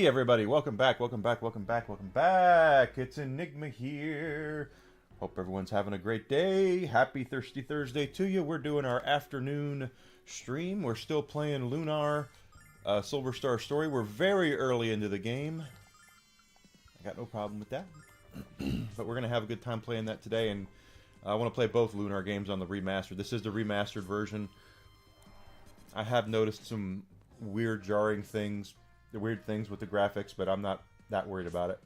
Hey everybody, welcome back, welcome back, welcome back, welcome back. It's Enigma here. Hope everyone's having a great day. Happy Thirsty Thursday to you. We're doing our afternoon stream. We're still playing Lunar Silver Star Story. We're very early into the game. I got no problem with that. But we're going to have a good time playing that today, and I want to play both Lunar games on the remastered. This is the remastered version. I have noticed some weird jarring things, weird things with the graphics, but I'm not that worried about it.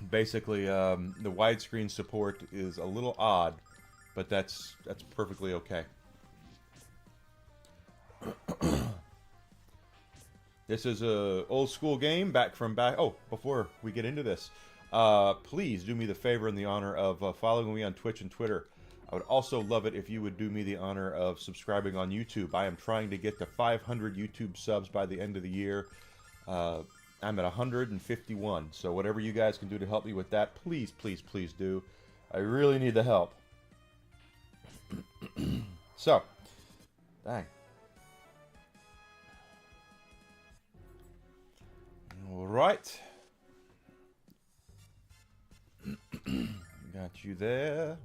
Basically, the widescreen support is a little odd, but that's perfectly okay. This is a old school game back. Oh, before we get into this, please do me the favor and the honor of following me on Twitch and Twitter. I would also love it if you would do me the honor of subscribing on YouTube. I am trying to get to 500 YouTube subs by the end of the year. I'm at 151, so whatever you guys can do to help me with that, please, please, please do. I really need the help. So, dang. All right. Got you there.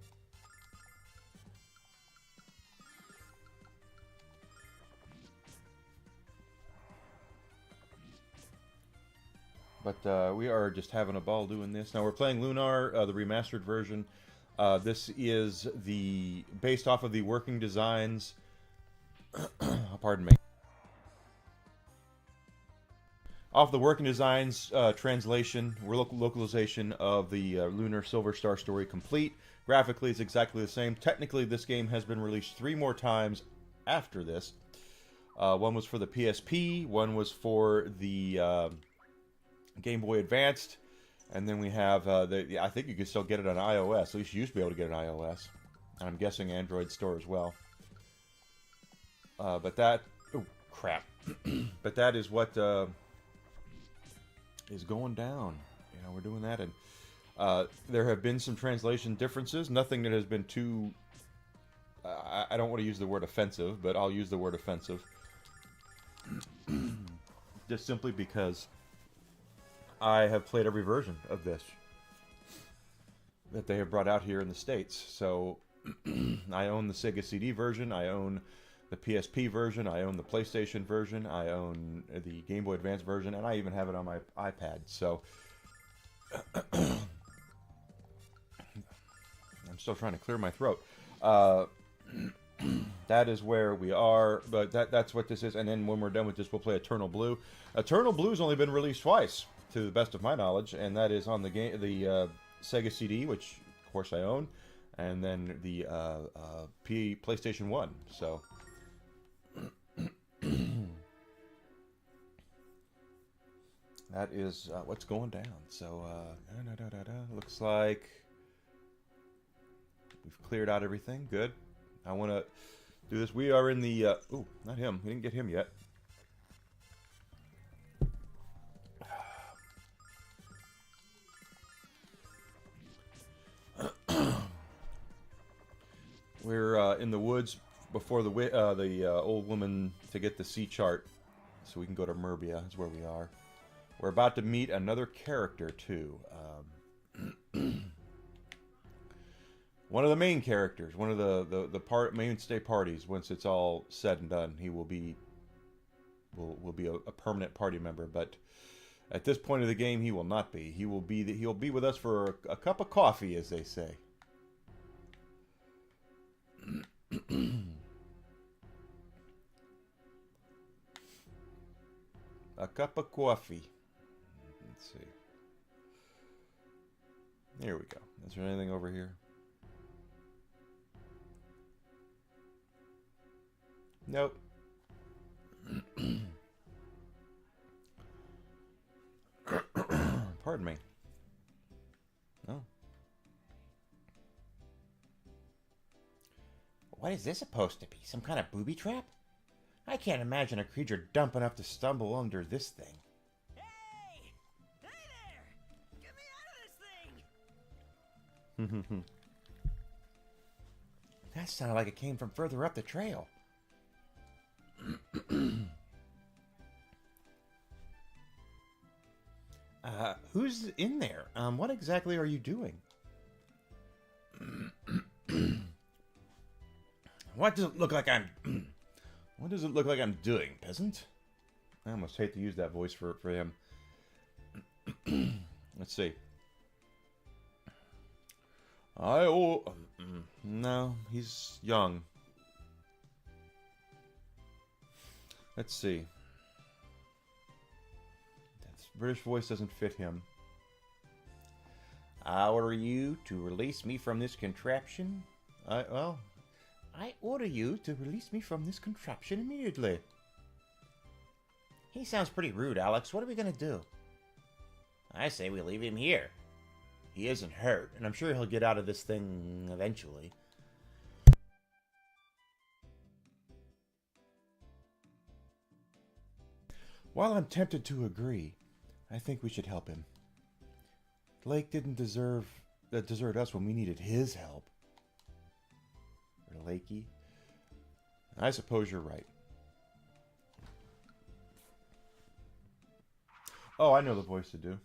But we are just having a ball doing this. Now we're playing Lunar, the remastered version. This is based off of the working designs. Pardon me. Off the working designs translation, localization of the Lunar Silver Star Story complete. Graphically, it's exactly the same. Technically, this game has been released 3 more times after this. One was for the PSP, one was for the Game Boy Advanced, and then we have I think you can still get it on iOS. At least you used to be able to get it on iOS, and I'm guessing Android store as well. But that, oh crap! But that is what is going down. You know, we're doing that, and there have been some translation differences. Nothing that has been too. I don't want to use the word offensive, but I'll use the word offensive. Just simply because I have played every version of this that they have brought out here in the States. So I own the Sega CD version, I own the PSP version, I own the PlayStation version, I own the Game Boy Advance version, and I even have it on my iPad. So I'm still trying to clear my throat. That is where we are, but that's what this is. And then when we're done with this, we'll play Eternal Blue. Eternal Blue's only been released twice, to the best of my knowledge, and that is on the Sega CD, which of course I own, and then the PlayStation 1. So that is what's going down. So looks like we've cleared out everything. Good. I want to do this. We are in the ooh, not him. We didn't get him yet. We're in the woods before the old woman to get the sea chart, so we can go to Merbia. That's where we are. We're about to meet another character too. One of the main characters, one of the mainstay parties. Once it's all said and done, he will be a permanent party member. But at this point of the game, he will not be. He'll be with us for a cup of coffee, as they say. A cup of coffee. Let's see. Here we go. Is there anything over here? Nope. Pardon me. Oh. What is this supposed to be? Some kind of booby trap? I can't imagine a creature dumb enough to stumble under this thing. Hey! Hey there! Get me out of this thing! That sounded like it came from further up the trail. Who's in there? What exactly are you doing? What does it look like I'm... What does it look like I'm doing, peasant? I almost hate to use that voice for him. Let's see. No, he's young. Let's see. That British voice doesn't fit him. I order you to release me from this contraption. I order you to release me from this contraption immediately. He sounds pretty rude, Alex. What are we gonna do? I say we leave him here. He isn't hurt, and I'm sure he'll get out of this thing eventually. While I'm tempted to agree, I think we should help him. Blake didn't desert us when we needed his help. Or Lakey. I suppose you're right. Oh, I know the voice to do.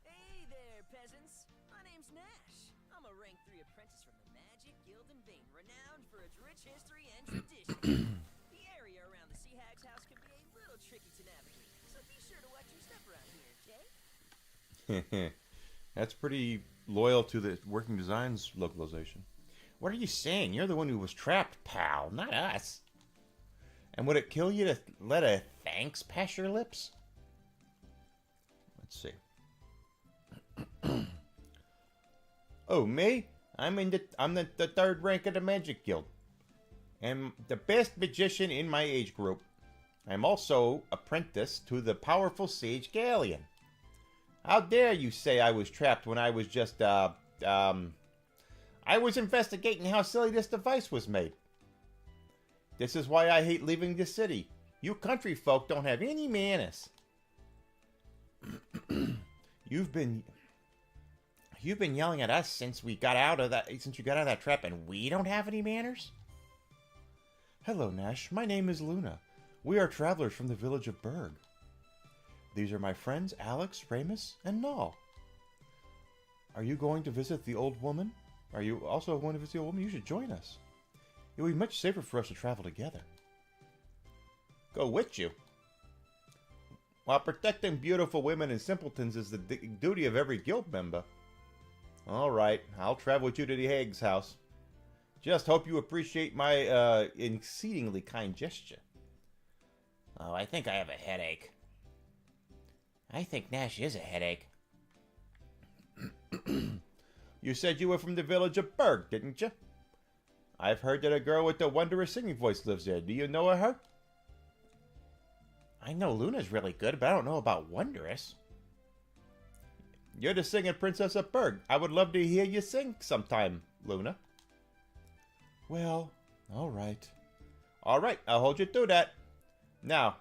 Hey there, peasants. My name's Nash. I'm a rank 3 apprentice from the Magic Guild in Vane, renowned for its rich history and tradition. The area around the Sea Hag's house can be a little tricky to navigate, so be sure to watch your step around here, okay? That's pretty loyal to the Working Designs localization. What are you saying? You're the one who was trapped, pal, not us. And would it kill you to let a thanks pass your lips? Let's see. Oh, me? I'm the third rank of the Magic Guild. I'm the best magician in my age group. I'm also apprentice to the powerful sage Galleon. How dare you say I was trapped when I was just, I was investigating how silly this device was made. This is why I hate leaving the city. You country folk don't have any manners. You've been yelling at us since you got out of that trap, and we don't have any manners? Hello, Nash. My name is Luna. We are travelers from the village of Berg. These are my friends Alex, Ramus, and Null. Are you going to visit the old woman? Are you also going to visit the old woman? You should join us. It will be much safer for us to travel together. Go with you. While protecting beautiful women and simpletons is the duty of every guild member. All right, I'll travel with you to the Hag's house. Just hope you appreciate my exceedingly kind gesture. Oh, I think I have a headache. I think Nash is a headache. You said you were from the village of Berg, didn't you? I've heard that a girl with a wondrous singing voice lives there. Do you know of her? I know Luna's really good, but I don't know about wondrous. You're the singing princess of Berg. I would love to hear you sing sometime, Luna. Well, all right. All right, I'll hold you to that. Now,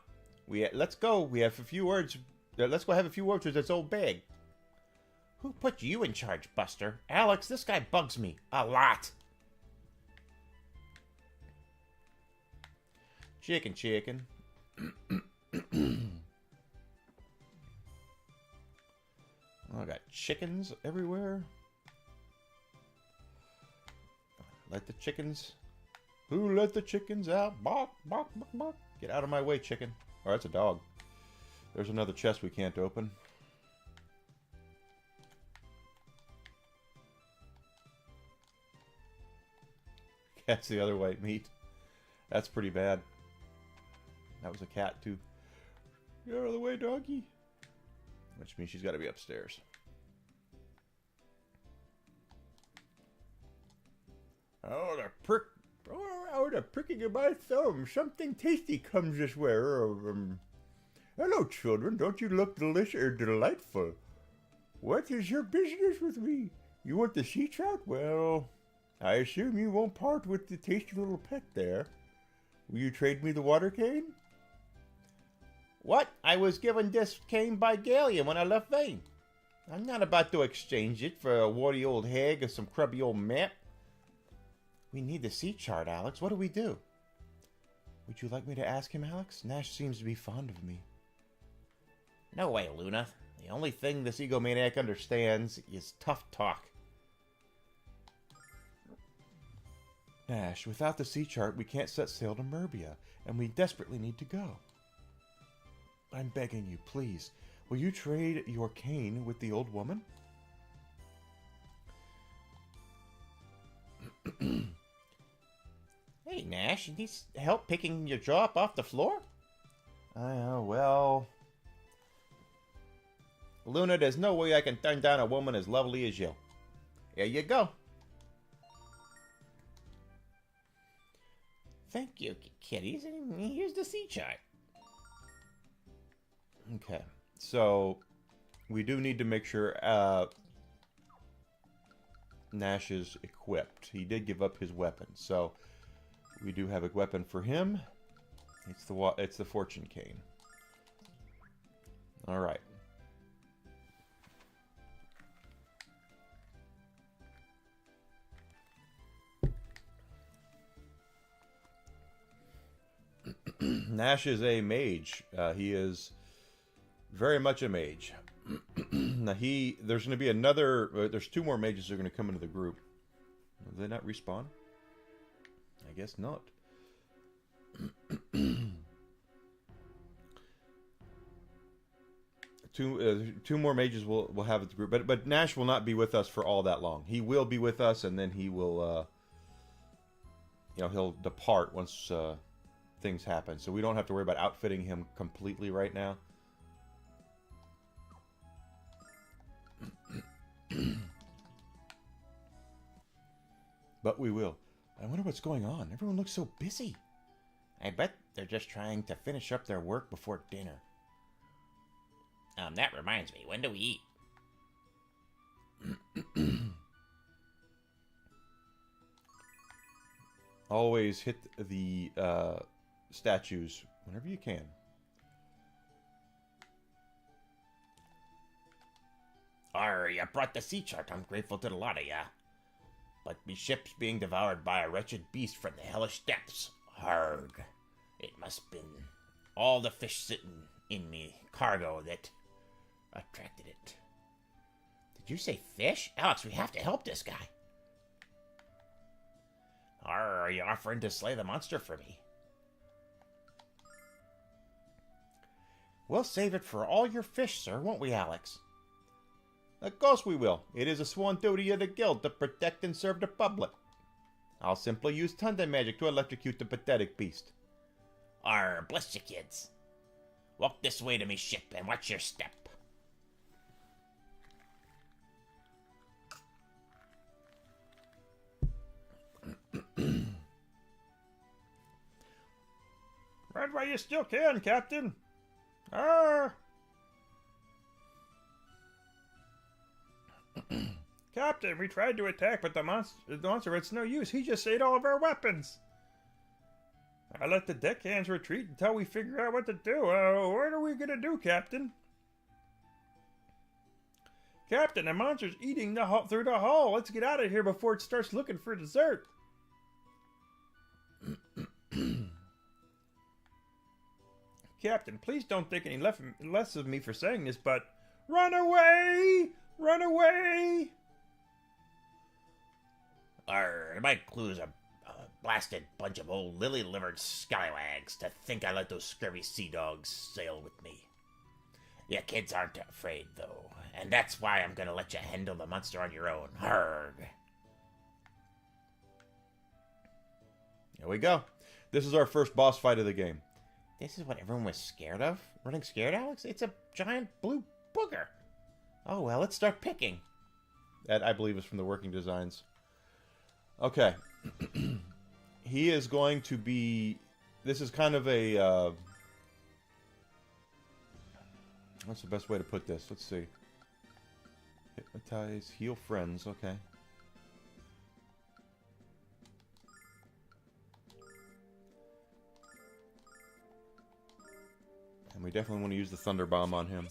let's go. We have a few words. Let's go have a few words with this old bag. Who put you in charge, Buster? Alex, this guy bugs me a lot. Chicken. Oh, I got chickens everywhere. Let the chickens... Who let the chickens out? Bark, bark, bark, bark. Get out of my way, chicken. Oh, that's a dog. There's another chest we can't open. Cat's the other white meat. That's pretty bad. That was a cat, too. Get out of the way, doggy. Which means she's got to be upstairs. Oh, the pricking of my thumb. Something tasty comes this way. Hello, children. Don't you look delicious or delightful? What is your business with me? You want the sea trout? Well, I assume you won't part with the tasty little pet there. Will you trade me the water cane? What? I was given this cane by Galleon when I left Vane. I'm not about to exchange it for a warty old hag or some crubby old map. We need the sea chart, Alex. What do we do? Would you like me to ask him, Alex? Nash seems to be fond of me. No way, Luna. The only thing this egomaniac understands is tough talk. Nash, without the sea chart, we can't set sail to Merbia, and we desperately need to go. I'm begging you, please. Will you trade your cane with the old woman? Hey, Nash, you need help picking your jaw up off the floor? Well... Luna, there's no way I can turn down a woman as lovely as you. Here you go. Thank you, kitties. And here's the sea chart. Okay, so we do need to make sure Nash is equipped. He did give up his weapon, so we do have a weapon for him. It's the fortune cane. All right. Nash is a mage. He is very much a mage. Now there's going to be another. There's 2 more mages that are going to come into the group. Will they not respawn? I guess not. Two more mages will have the group, but Nash will not be with us for all that long. He will be with us, and then he will, he'll depart once things happen. So we don't have to worry about outfitting him completely right now. But we will. I wonder what's going on. Everyone looks so busy. I bet they're just trying to finish up their work before dinner. That reminds me. When do we eat? Always hit the statues whenever you can. You brought the sea chart. I'm grateful to the lot of ya. But me ship's being devoured by a wretched beast from the hellish depths. Harg. It must been all the fish sitting in me cargo that attracted it. Did you say fish? Alex, we have to help this guy. Are you offering to slay the monster for me? We'll save it for all your fish, sir, won't we, Alex? Of course we will. It is a sworn duty of the guild to protect and serve the public. I'll simply use thunder magic to electrocute the pathetic beast. Bless you, kids. Walk this way to me ship and watch your step. Right while you still can, Captain. Captain, we tried to attack, but the monster, it's no use. He just ate all of our weapons. I let the deckhands retreat until we figure out what to do. What are we gonna do, Captain? Captain, the monster's eating through the hull. Let's get out of here before it starts looking for dessert. Captain, please don't think any less of me for saying this, but run away! Run away! My clue's a blasted bunch of old lily-livered scallywags to think I let those scurvy sea dogs sail with me. You kids aren't afraid, though, and that's why I'm gonna let you handle the monster on your own. Harg! Here we go. This is our first boss fight of the game. This is what everyone was scared of? Running scared, Alex? It's a giant blue booger. Oh, well, let's start picking. That, I believe, is from the working designs. Okay. He is going to be... This is kind of a... what's the best way to put this? Let's see. Hypnotize, heal friends. Okay. And we definitely want to use the Thunder Bomb on him.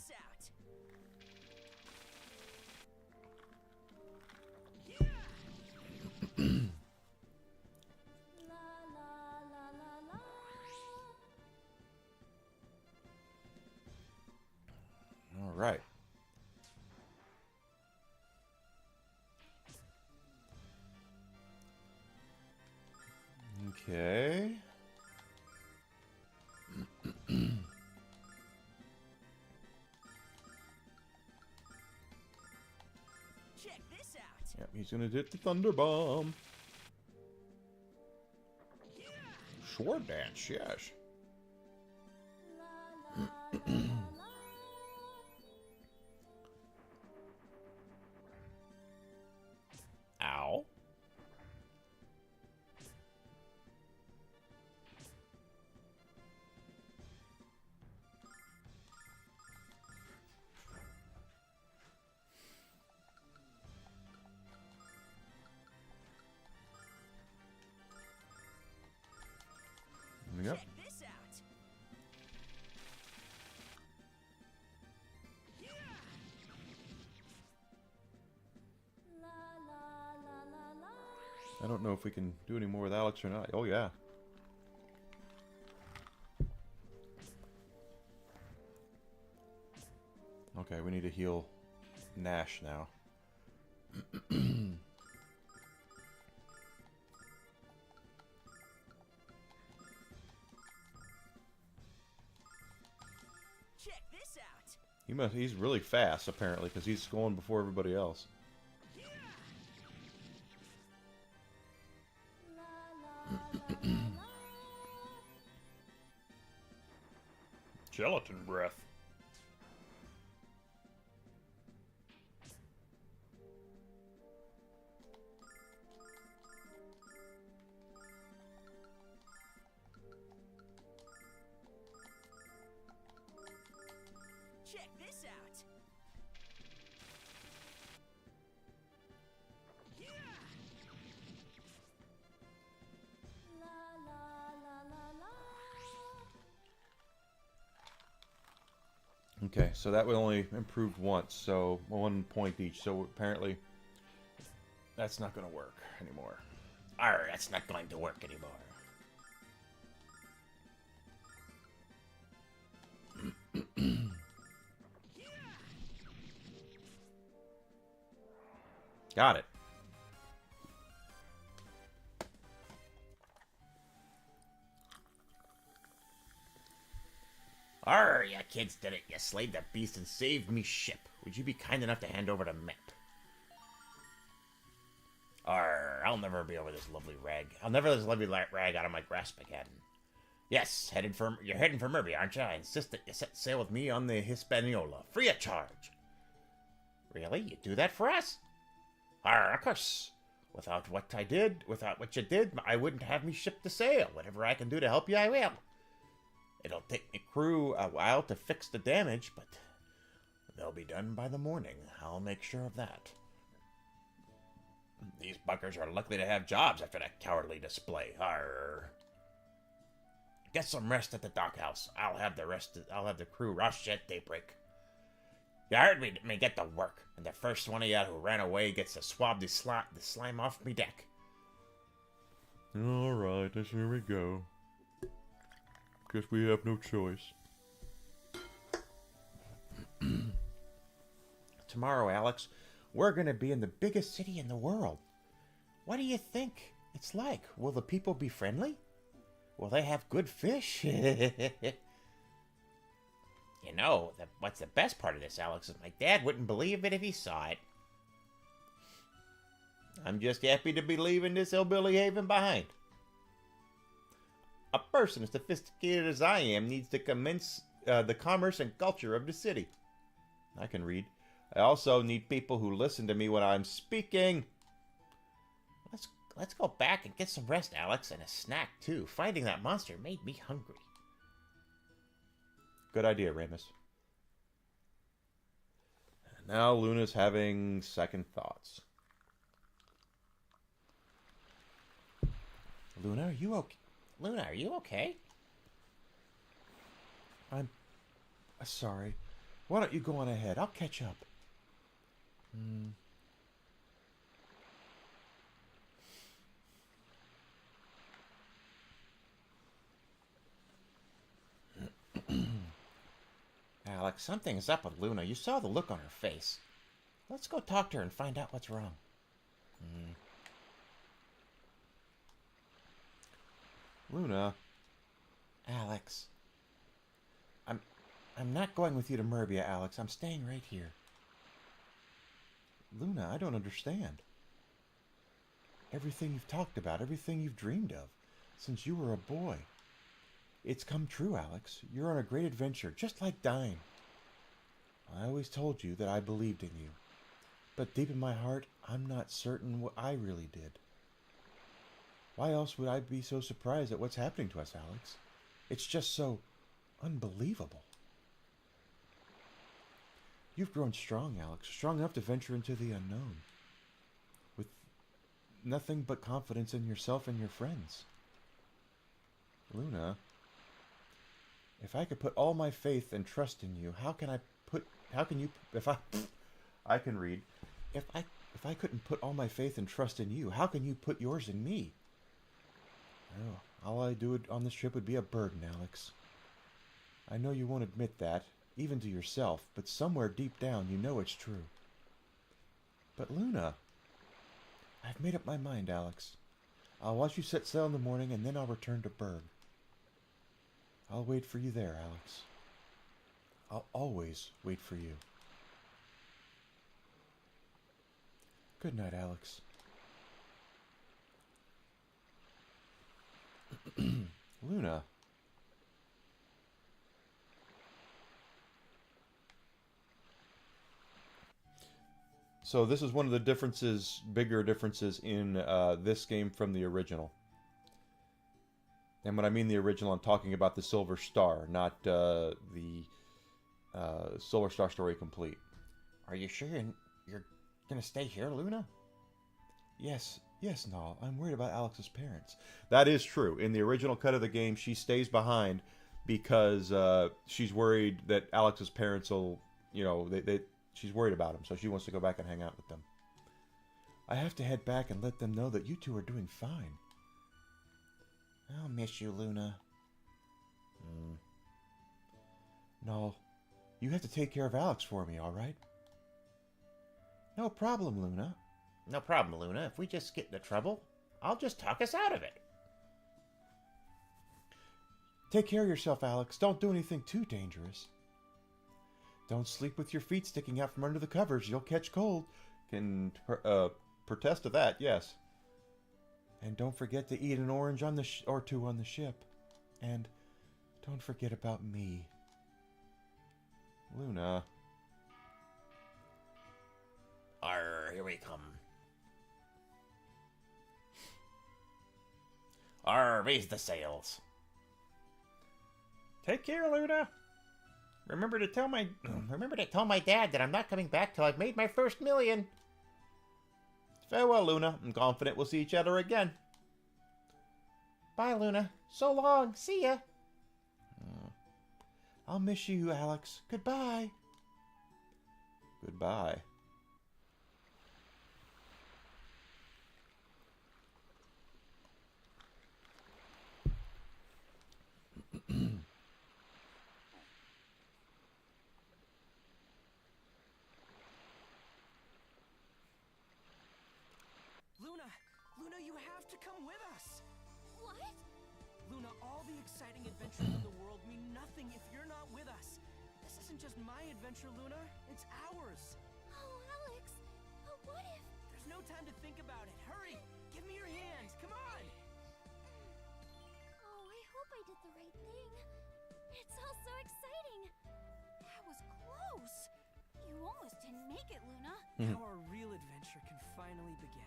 Okay. Check this out. Yep, he's gonna hit the Thunder Bomb. Sword dance, yes. Ow. Yep. Check this out. I don't know if we can do any more with Alex or not. Oh, yeah. Okay, we need to heal Nash now. Check this out. He's really fast, apparently, because he's going before everybody else. Gelatin breath. Check this out. Okay, so that would only improved once, so 1 point each. So apparently, that's not going to work anymore. Arr, that's not going to work anymore. Got it. Arr, you kids did it. You slayed the beast and saved me ship. Would you be kind enough to hand over the map? Arr, I'll never be over this lovely rag. I'll never let this lovely rag out of my grasp again. Yes, you're heading for Murby, aren't you? I insist that you set sail with me on the Hispaniola, free of charge. Really? You do that for us? Arr, of course. Without what you did, I wouldn't have me ship to sail. Whatever I can do to help you, I will. It'll take me crew a while to fix the damage, but they'll be done by the morning. I'll make sure of that. These buggers are likely to have jobs after that cowardly display. Arr. Get some rest at the dockhouse. I'll have the crew rush at daybreak. You heard me get to work, and the first one of you who ran away gets to swab the slime off me deck. Alright, here we go. Guess we have no choice. Tomorrow, Alex, we're going to be in the biggest city in the world. What do you think it's like? Will the people be friendly? Will they have good fish? You know, what's the best part of this, Alex, is my dad wouldn't believe it if he saw it. I'm just happy to be leaving this hillbilly haven behind. A person as sophisticated as I am needs to commence the commerce and culture of the city. I can read. I also need people who listen to me when I'm speaking. Let's go back and get some rest, Alex, and a snack, too. Fighting that monster made me hungry. Good idea, Ramus. Now Luna's having second thoughts. Luna, are you okay? Luna, are you okay? I'm sorry. Why don't you go on ahead? I'll catch up. Alex, something's up with Luna. You saw the look on her face. Let's go talk to her and find out what's wrong. Luna. Alex. I'm not going with you to Merbia, Alex. I'm staying right here. Luna, I don't understand. Everything you've talked about, everything you've dreamed of, since you were a boy. It's come true, Alex. You're on a great adventure, just like Dine. I always told you that I believed in you. But deep in my heart, I'm not certain what I really did. Why else would I be so surprised at what's happening to us, Alex? It's just so unbelievable. You've grown strong, Alex, strong enough to venture into the unknown. With nothing but confidence in yourself and your friends. Luna, if I could put all my faith and trust in you, I can read. If I couldn't put all my faith and trust in you, how can you put yours in me? Oh, all I do on this trip would be a burden, Alex. I know you won't admit that, even to yourself, but somewhere deep down you know it's true. But Luna, I've made up my mind, Alex. I'll watch you set sail in the morning, and then I'll return to Berg. I'll wait for you there, Alex. I'll always wait for you. Good night, Alex. Luna. So this is one of the bigger differences in this game from the original. And when I mean the original, I'm talking about the Silver Star, not the Silver Star Story Complete. Are you sure you're gonna stay here, Luna? Yes, Nal. I'm worried about Alex's parents. That is true. In the original cut of the game, she stays behind because she's worried that Alex's parents will, she's worried about him, so she wants to go back and hang out with them. I have to head back and let them know that you two are doing fine. I'll miss you, Luna. No, you have to take care of Alex for me, all right? No problem, Luna. No problem, Luna. If we just get into trouble, I'll just talk us out of it. Take care of yourself, Alex. Don't do anything too dangerous. Don't sleep with your feet sticking out from under the covers. You'll catch cold. Can protest to that, yes. And don't forget to eat an orange on or two on the ship. And don't forget about me. Luna. Arr, here we come. Arr, raise the sails. Take care, Luna. Remember to tell my dad that I'm not coming back till I've made my first $1,000,000. Farewell, Luna. I'm confident we'll see each other again. Bye, Luna. So long. See ya. I'll miss you, Alex. Goodbye. Goodbye. Luna, you have to come with us. What? Luna, all the exciting adventures in the world mean nothing if you're not with us. This isn't just my adventure, Luna. It's ours. Oh, Alex. What if... There's no time to think about it. Hurry. Give me your hand. Come on. Oh, I hope I did the right thing. It's all so exciting. That was close. You almost didn't make it, Luna. Now our real adventure can finally begin.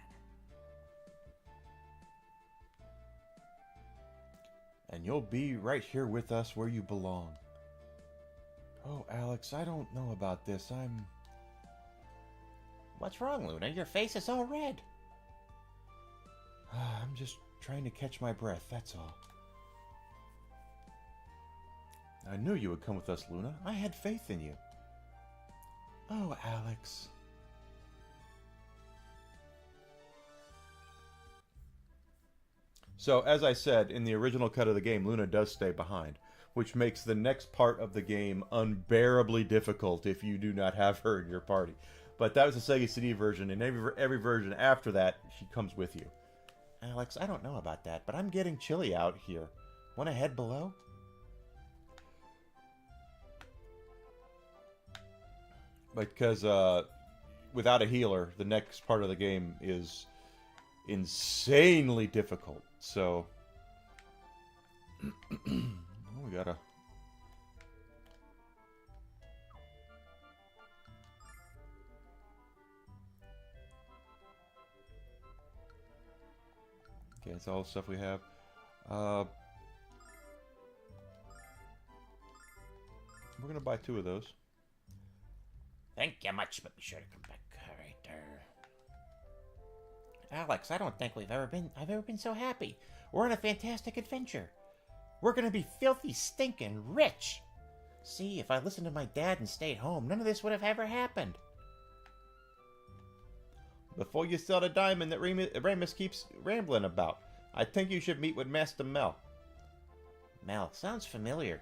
And you'll be right here with us where you belong. Oh, Alex, I don't know about this. What's wrong, Luna? Your face is all red. I'm just trying to catch my breath, that's all. I knew you would come with us, Luna. I had faith in you. Oh, Alex. So, as I said, in the original cut of the game, Luna does stay behind, which makes the next part of the game unbearably difficult if you do not have her in your party. But that was the Sega CD version, and every version after that, she comes with you. Oh, Alex, I don't know about that, but I'm getting chilly out here. Want to head below? Because without a healer, the next part of the game is insanely difficult. So we gotta. Okay, that's all the stuff we have. We're gonna buy 2 of those. Thank you much, but be sure to come back. All right, there. Alex, I don't think I've ever been so happy. We're on a fantastic adventure. We're gonna be filthy, stinking rich. See, if I listened to my dad and stayed home, none of this would have ever happened. Before you sell the diamond that Remus keeps rambling about, I think you should meet with Master Mel. Mel, sounds familiar.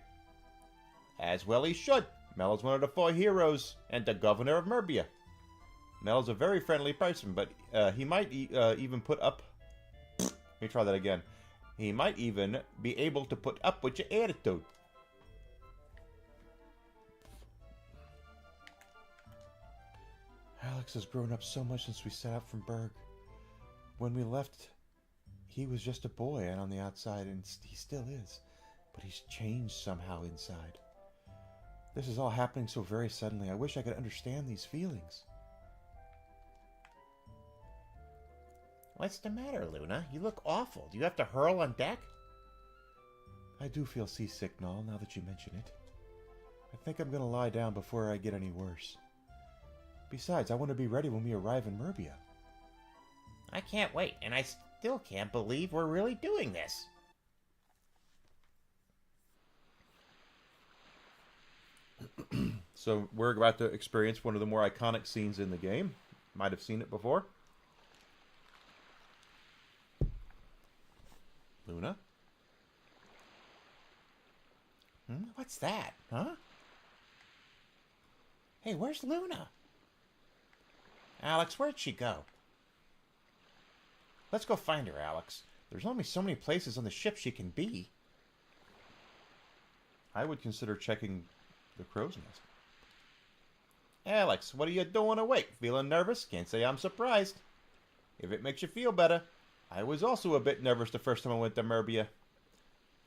As well he should. Mel is one of the 4 heroes and the governor of Merbia. Mel is a very friendly person, but he might even put up... Let me try that again. He might even be able to put up with your attitude. Alex has grown up so much since we set out from Berg. When we left, he was just a boy and on the outside, and he still is. But he's changed somehow inside. This is all happening so very suddenly. I wish I could understand these feelings. What's the matter, Luna? You look awful. Do you have to hurl on deck? I do feel seasick, Null, now that you mention it. I think I'm gonna lie down before I get any worse. Besides, I want to be ready when we arrive in Merbia. I can't wait, and I still can't believe we're really doing this. So we're about to experience one of the more iconic scenes in the game. Might have seen it before. Luna? What's that? Huh? Hey, where's Luna? Alex, where'd she go? Let's go find her, Alex. There's only so many places on the ship she can be. I would consider checking the crow's nest. Alex, what are you doing awake? Feeling nervous? Can't say I'm surprised. If it makes you feel better, I was also a bit nervous the first time I went to Merbia.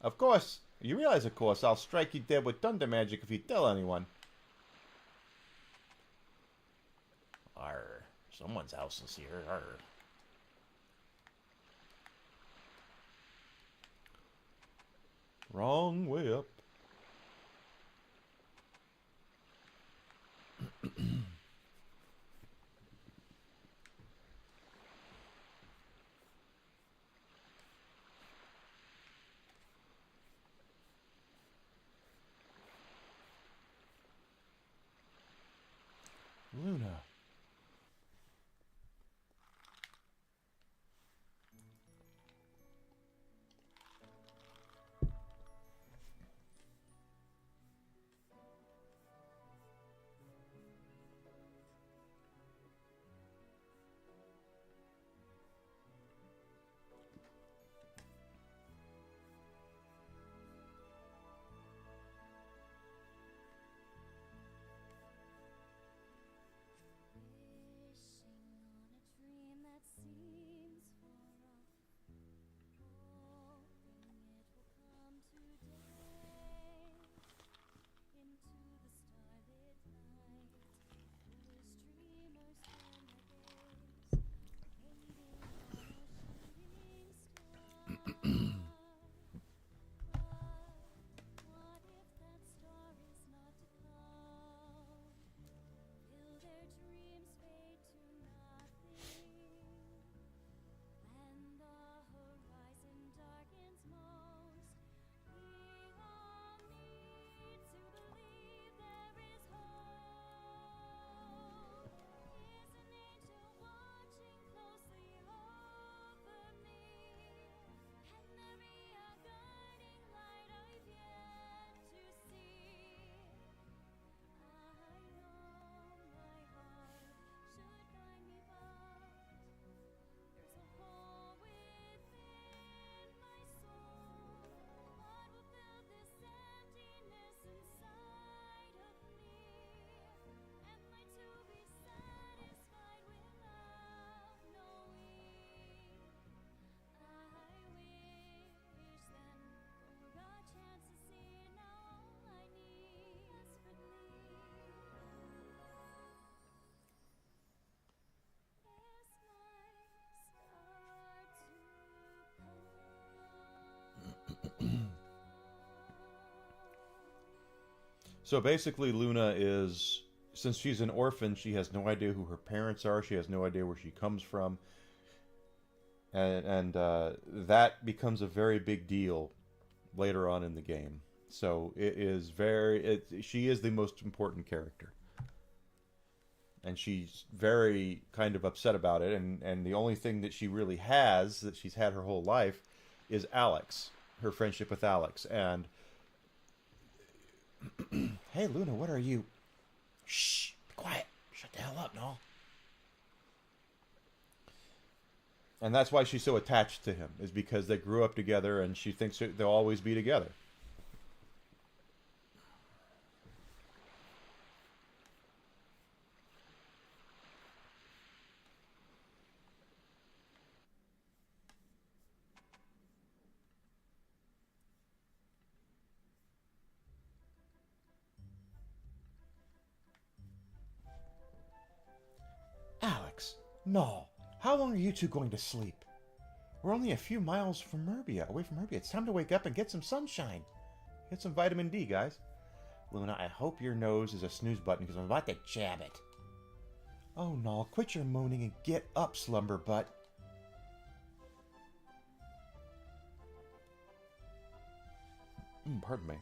Of course, you realize, of course, I'll strike you dead with thunder magic if you tell anyone. Arr, someone's house is here. Arr. Wrong way up. Luna. So basically, Luna is, since she's an orphan, she has no idea who her parents are. She has no idea where she comes from. And that becomes a very big deal later on in the game. So it is she is the most important character. And she's very kind of upset about it. And the only thing that she really has, that she's had her whole life, is Alex. Her friendship with Alex. And hey, Luna, what are you? Shh, be quiet. Shut the hell up, no. And that's why she's so attached to him, is because they grew up together and she thinks they'll always be together. Alex, no. How long are you two going to sleep? We're only a few miles from Merbia, away from Merbia. It's time to wake up and get some sunshine. Get some vitamin D, guys. Luna, I hope your nose is a snooze button because I'm about to jab it. Oh, no, quit your moaning and get up, slumber butt. Pardon me.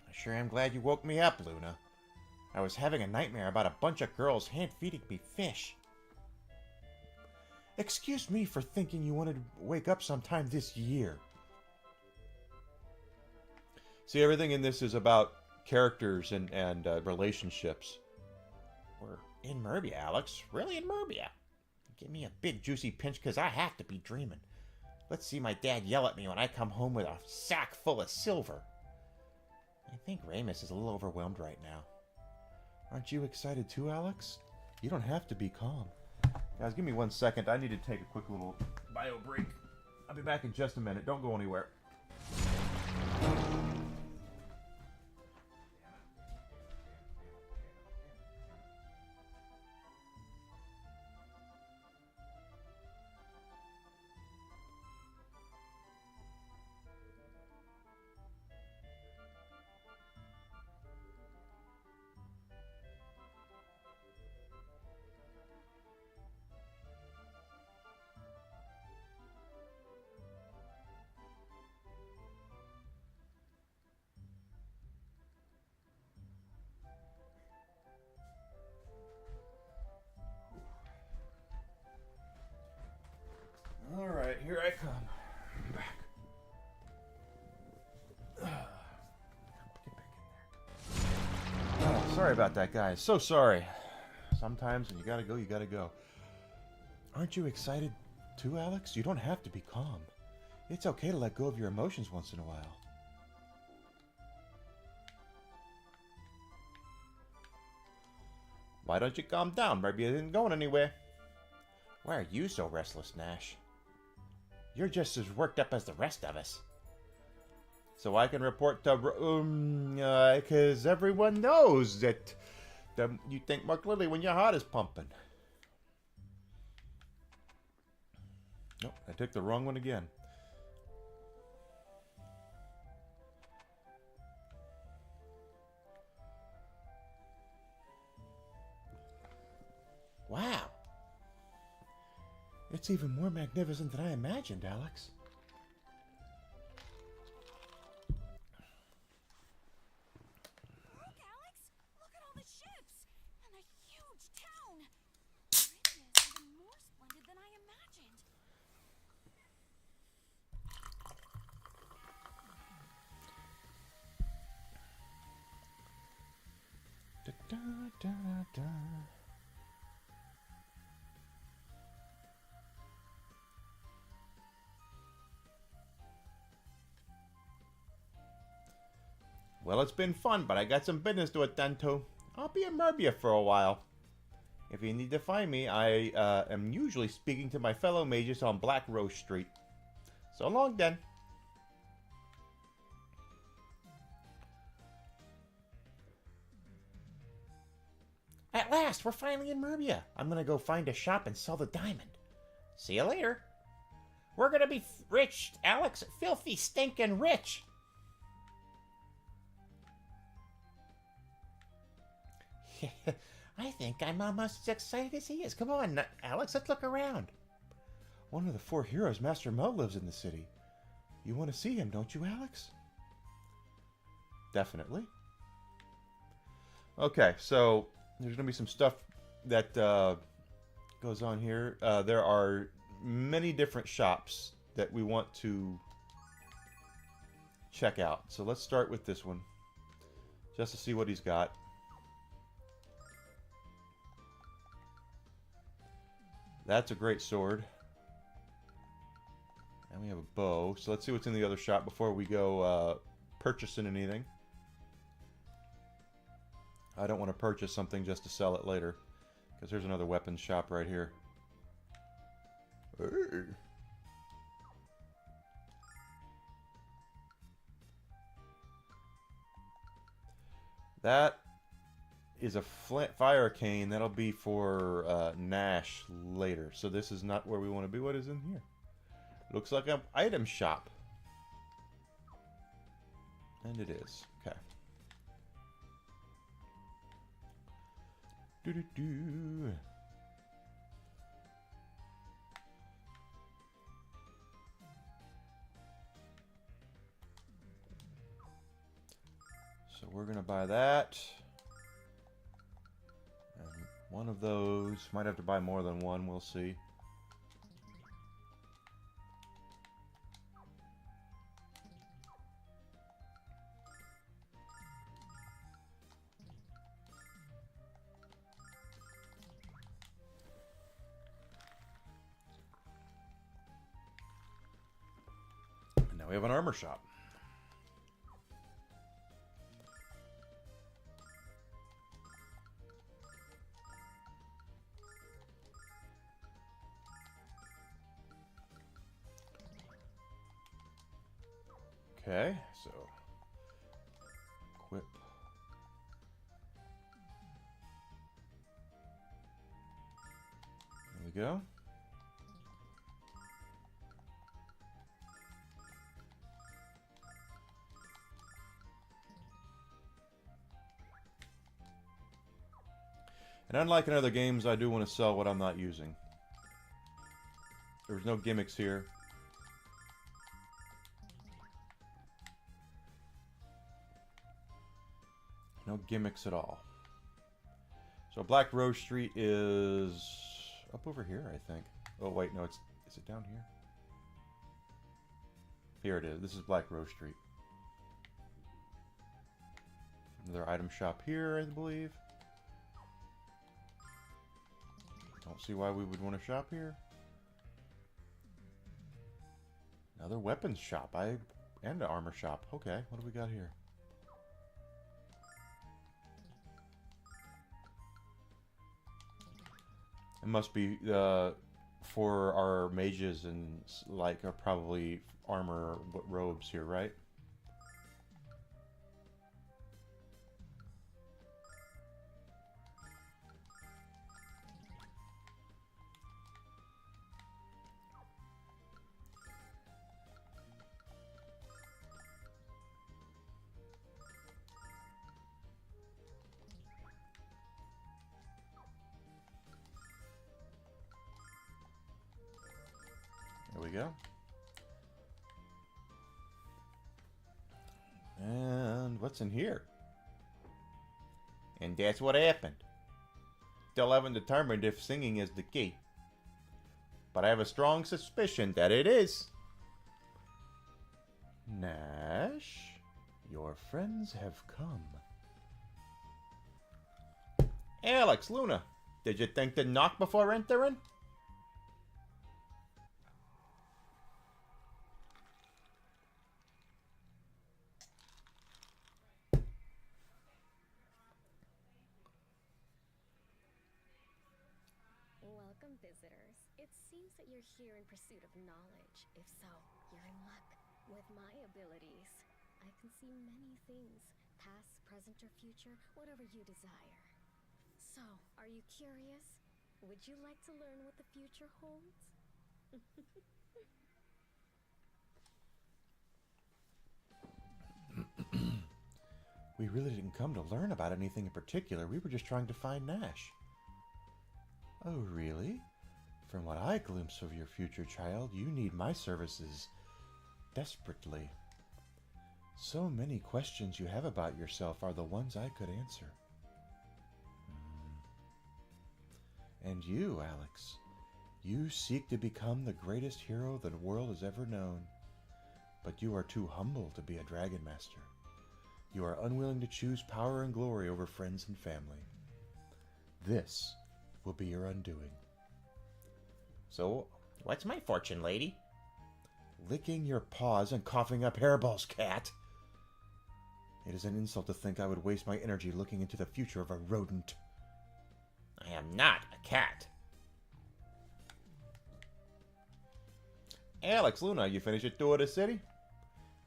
I sure am glad you woke me up, Luna. I was having a nightmare about a bunch of girls hand-feeding me fish. Excuse me for thinking you wanted to wake up sometime this year. See, everything in this is about characters and relationships. We're in Merbia, Alex. Really in Merbia. Give me a big juicy pinch because I have to be dreaming. Let's see my dad yell at me when I come home with a sack full of silver. I think Ramus is a little overwhelmed right now. Aren't you excited too, Alex? You don't have to be calm. Guys, give me 1 second. I need to take a quick little bio break. I'll be back in just a minute. Don't go anywhere. Alright, here I come. I'm back. Get back in there. Oh, sorry about that, guys. So sorry. Sometimes when you gotta go, you gotta go. Aren't you excited too, Alex? You don't have to be calm. It's okay to let go of your emotions once in a while. Why don't you calm down? Maybe it isn't going anywhere. Why are you so restless, Nash? You're just as worked up as the rest of us. So I can report to... because everyone knows that you think more clearly when your heart is pumping. Nope, I took the wrong one again. Wow. It's even more magnificent than I imagined, Alex. Look, Alex! Look at all the ships! And a huge town! Arabia is even more splendid than I imagined. Da, da, da, da. Well, it's been fun, but I got some business to attend to. I'll be in Merbia for a while. If you need to find me, I am usually speaking to my fellow mages on Black Rose Street. So long, then. At last, we're finally in Merbia. I'm gonna go find a shop and sell the diamond. See you later. We're gonna be rich, Alex. Filthy, stinking rich. I think I'm almost as excited as he is. Come on, Alex, let's look around. One of the 4 heroes, Master Mo, lives in the city. You want to see him, don't you, Alex? Definitely. Okay, so there's going to be some stuff that goes on here. There are many different shops that we want to check out. So let's start with this one, just to see what he's got. That's a great sword. And we have a bow. So let's see what's in the other shop before we go purchasing anything. I don't want to purchase something just to sell it later. Because there's another weapons shop right here. Hey. That is a fire cane. That'll be for Nash later. So this is not where we want to be. What is in here? Looks like an item shop. And it is. Okay. Doo-doo-doo. So we're going to buy that. And one of those. Might have to buy more than one. We'll see. And now we have an armor shop. Okay, so equip. There we go. And unlike in other games, I do want to sell what I'm not using. There's no gimmicks here. No gimmicks at all. So Black Rose Street is up over here, I think. Oh wait, no, is it down here? Here it is. This is Black Rose Street. Another item shop here, I believe. Don't see why we would want to shop here. Another weapons shop. And an armor shop. Okay, what do we got here? It must be for our mages and like probably armor robes here, right? There we go. And what's in here? And that's what happened. Still haven't determined if singing is the key. But I have a strong suspicion that it is. Nash, your friends have come. Alex, Luna, did you think to knock before entering? Welcome, visitors. It seems that you're here in pursuit of knowledge. If so, you're in luck. With my abilities, I can see many things. Past, present, or future, whatever you desire. So, are you curious? Would you like to learn what the future holds? We really didn't come to learn about anything in particular. We were just trying to find Nash. Oh, really? From what I glimpse of your future child, you need my services desperately. So many questions you have about yourself are the ones I could answer. And you, Alex, you seek to become the greatest hero the world has ever known. But you are too humble to be a Dragon Master. You are unwilling to choose power and glory over friends and family. This will be your undoing. So, what's my fortune, lady? Licking your paws and coughing up hairballs, cat. It is an insult to think I would waste my energy looking into the future of a rodent. I am not a cat. Alex, Luna, you finished your tour of the city?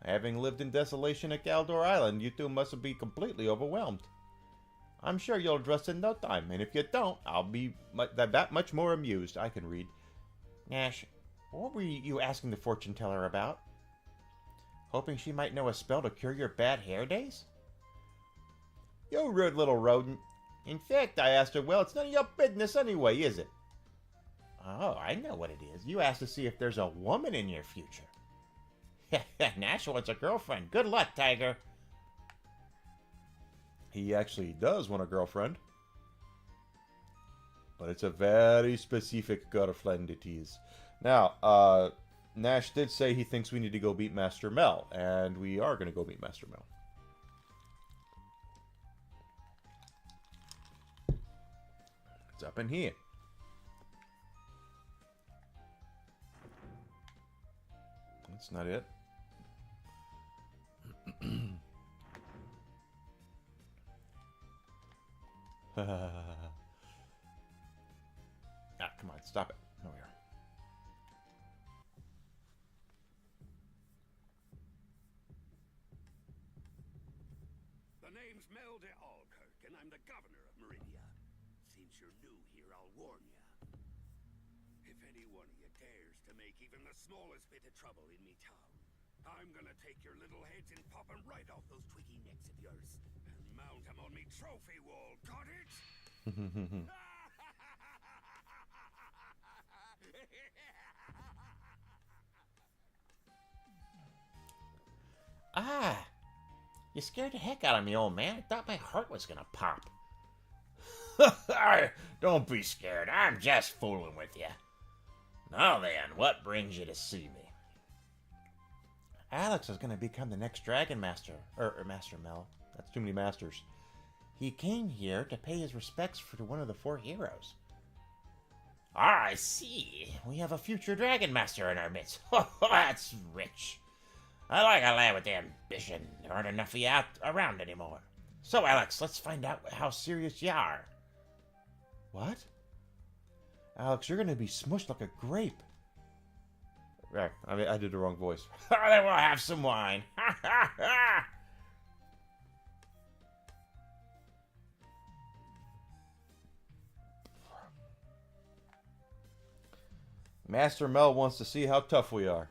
Having lived in desolation at Galdor Island, you two must be completely overwhelmed. I'm sure you'll dress in no time, and if you don't, I'll be that much more amused. I can read. Nash, what were you asking the fortune teller about? Hoping she might know a spell to cure your bad hair days? You rude little rodent. In fact, I asked her, well, it's none of your business anyway, is it? Oh, I know what it is. You asked to see if there's a woman in your future. Nash wants a girlfriend. Good luck, Tiger. He actually does want a girlfriend. But it's a very specific girlfriend it is. Now, Nash did say he thinks we need to go beat Master Mel, and we are going to go beat Master Mel. It's up in here. That's not it. Come on, stop it. Over here. The name's Mel de Alkirk, and I'm the governor of Meridia. Since you're new here, I'll warn you. If any one of you dares to make even the smallest bit of trouble in me town, I'm gonna take your little heads and pop 'em right off those twiggy necks of yours and mount 'em on me trophy wall. Got it? Ah, you scared the heck out of me, old man. I thought my heart was gonna pop. Don't be scared. I'm just fooling with you. Now then, what brings you to see me? Alex is gonna become the next Dragon Master. Or Master Mel. That's too many masters. He came here to pay his respects to one of the 4 heroes. Ah, I see. We have a future Dragon Master in our midst. That's rich. I like a lad with ambition. There aren't enough of you out around anymore. So, Alex, let's find out how serious you are. What? Alex, you're gonna be smushed like a grape. Right, I did the wrong voice. Then we'll have some wine. Ha ha ha! Master Mel wants to see how tough we are.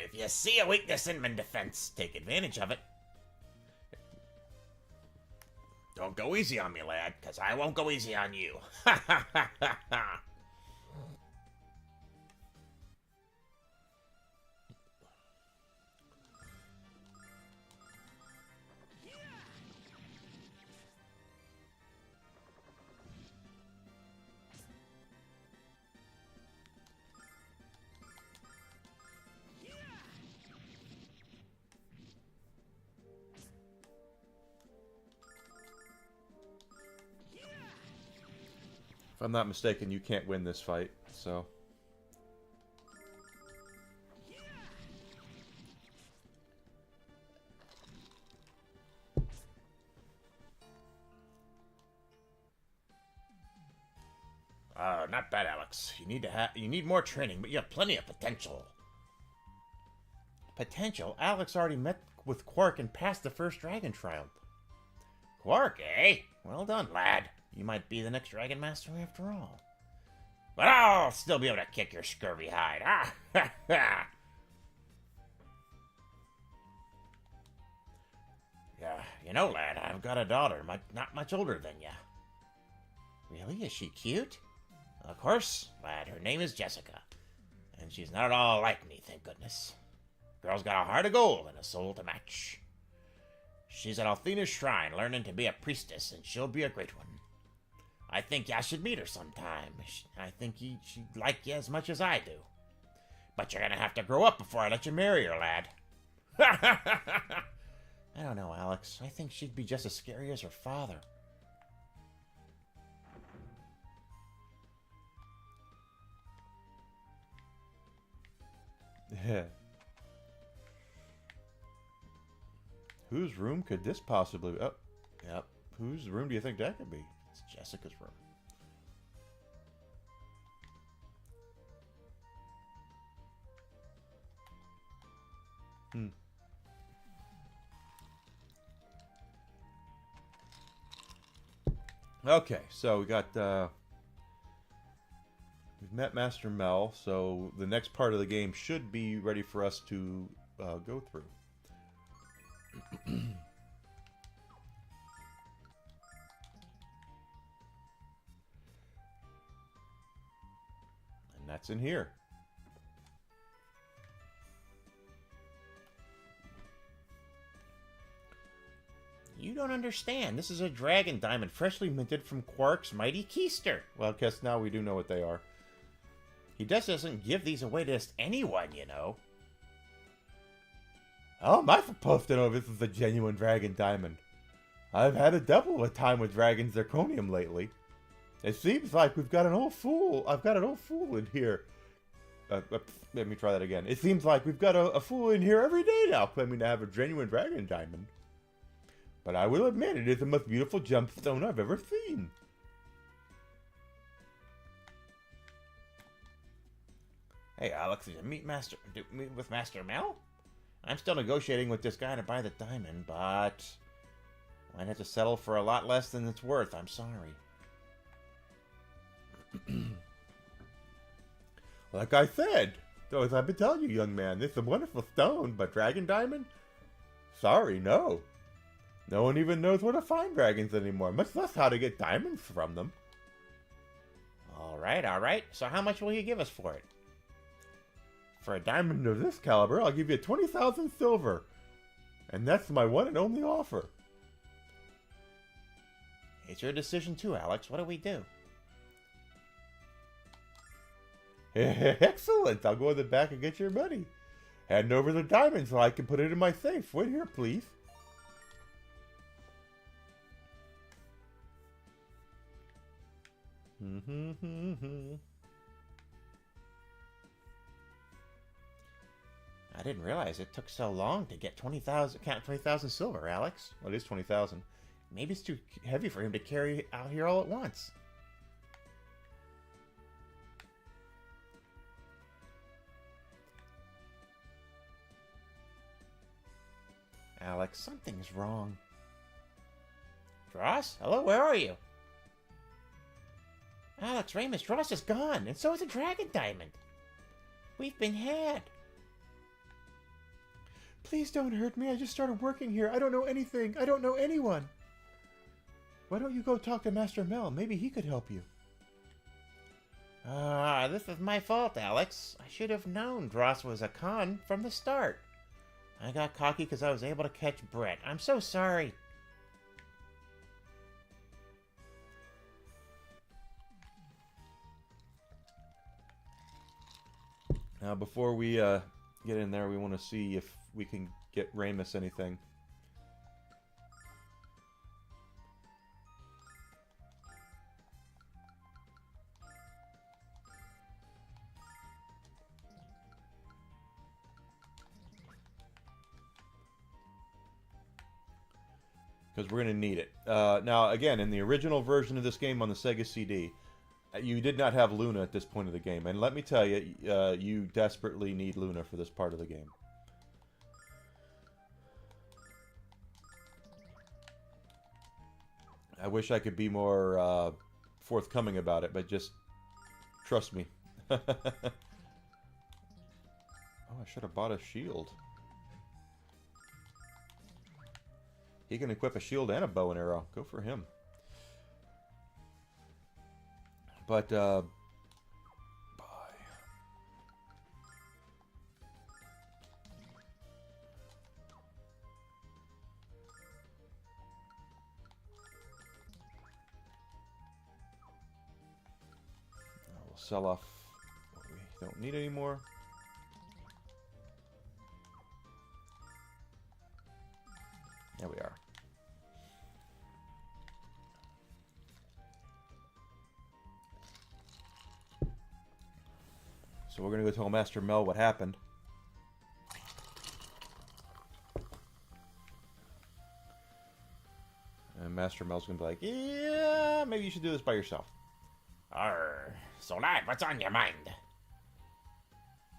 If you see a weakness in my defense, take advantage of it. Don't go easy on me, lad, because I won't go easy on you. Ha ha ha ha ha! If I'm not mistaken, you can't win this fight, so... Not bad, Alex. You need more training, but you have plenty of potential. Potential? Alex already met with Quark and passed the first dragon trial. Quark, eh? Well done, lad. You might be the next Dragon Master after all. But I'll still be able to kick your scurvy hide. Ha ha ha! You know, lad, I've got a daughter, not much older than ya. Really? Is she cute? Of course, lad, her name is Jessica. And she's not at all like me, thank goodness. Girl's got a heart of gold and a soul to match. She's at Althena's shrine, learning to be a priestess, and she'll be a great one. I think ya should meet her sometime. I think she'd like you as much as I do. But you're gonna have to grow up before I let you marry her, lad. I don't know, Alex. I think she'd be just as scary as her father. Yeah. Whose room could this possibly be? Oh, yep. Whose room do you think that could be? It's Jessica's room. Okay, so we got we've met Master Mel, so the next part of the game should be ready for us to go through. And that's in here. You don't understand. This is a dragon diamond freshly minted from Quark's mighty keister. Well, I guess now we do know what they are. He just doesn't give these away to just anyone, you know. How am I supposed to know if this is a genuine dragon diamond? I've had a double of a time with dragon's zirconium lately. It seems like we've got an old fool. I've got an old fool in here. Let me try that again. It seems like we've got a fool in here every day now claiming to have a genuine dragon diamond. But I will admit, it is the most beautiful gemstone I've ever seen. Hey, Alex, did you meet with Master Mel? I'm still negotiating with this guy to buy the diamond, but I'd have to settle for a lot less than it's worth. I'm sorry. Like I said, though, as I've been telling you, young man, this is a wonderful stone, but dragon diamond? Sorry, no. No one even knows where to find dragons anymore, much less how to get diamonds from them. All right. So how much will you give us for it? For a diamond of this caliber, I'll give you 20,000 silver. And that's my one and only offer. It's your decision too, Alex. What do we do? Excellent! I'll go in the back and get your money. Hand over the diamond so I can put it in my safe. Wait here, please. I didn't realize it took so long to get 20,000 silver, Alex. Well, it is 20,000. Maybe it's too heavy for him to carry out here all at once. Alex, something's wrong. Dross? Hello, where are you? Alex, Ramus, Dross is gone, and so is the dragon diamond. We've been had. Please don't hurt me. I just started working here. I don't know anything. I don't know anyone. Why don't you go talk to Master Mel? Maybe he could help you. This is my fault, Alex. I should have known Dross was a con from the start. I got cocky because I was able to catch Brett. I'm so sorry. Now, before we get in there, we want to see if we can get Ramus anything. Because we're going to need it. Now, again, in the original version of this game on the Sega CD, you did not have Luna at this point of the game. And let me tell you, you desperately need Luna for this part of the game. I wish I could be more forthcoming about it, but just trust me. Oh, I should have bought a shield. He can equip a shield and a bow and arrow. Go for him. But, bye. We'll sell off what we don't need anymore. There we are. So we're going to go tell Master Mel what happened. And Master Mel's going to be like, yeah, maybe you should do this by yourself. So lad, what's on your mind?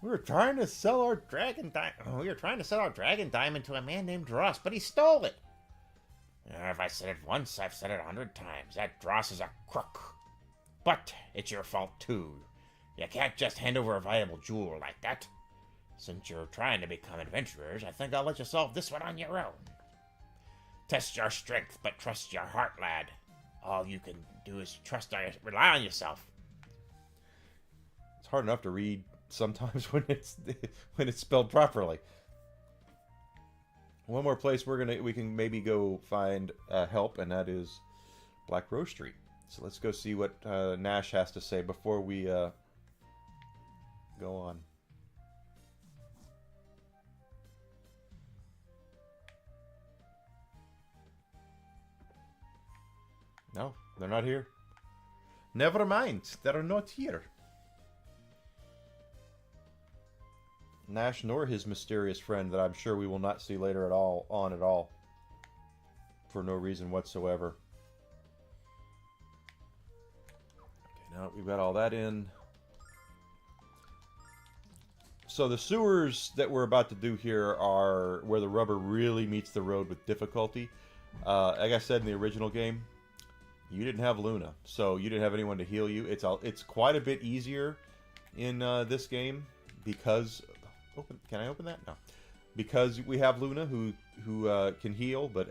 We were trying to sell our dragon diamond. We were trying to sell our dragon diamond to a man named Dross, but he stole it. If I said it once, I've said it 100 times. That Dross is a crook. But it's your fault too. You can't just hand over a valuable jewel like that. Since you're trying to become adventurers, I think I'll let you solve this one on your own. Test your strength, but trust your heart, lad. All you can do is rely on yourself. It's hard enough to read sometimes when it's spelled properly. One more place we can maybe go find help, and that is Black Rose Street. So let's go see what Nash has to say before we go on. No, they're not here. Never mind, they're not here. Nash nor his mysterious friend that I'm sure we will not see later at all. For no reason whatsoever. Okay, now we've got all that in. So the sewers that we're about to do here are where the rubber really meets the road with difficulty. Like I said in the original game, you didn't have Luna, so you didn't have anyone to heal you. It's quite a bit easier in this game because can I open that? No, because we have Luna who can heal, but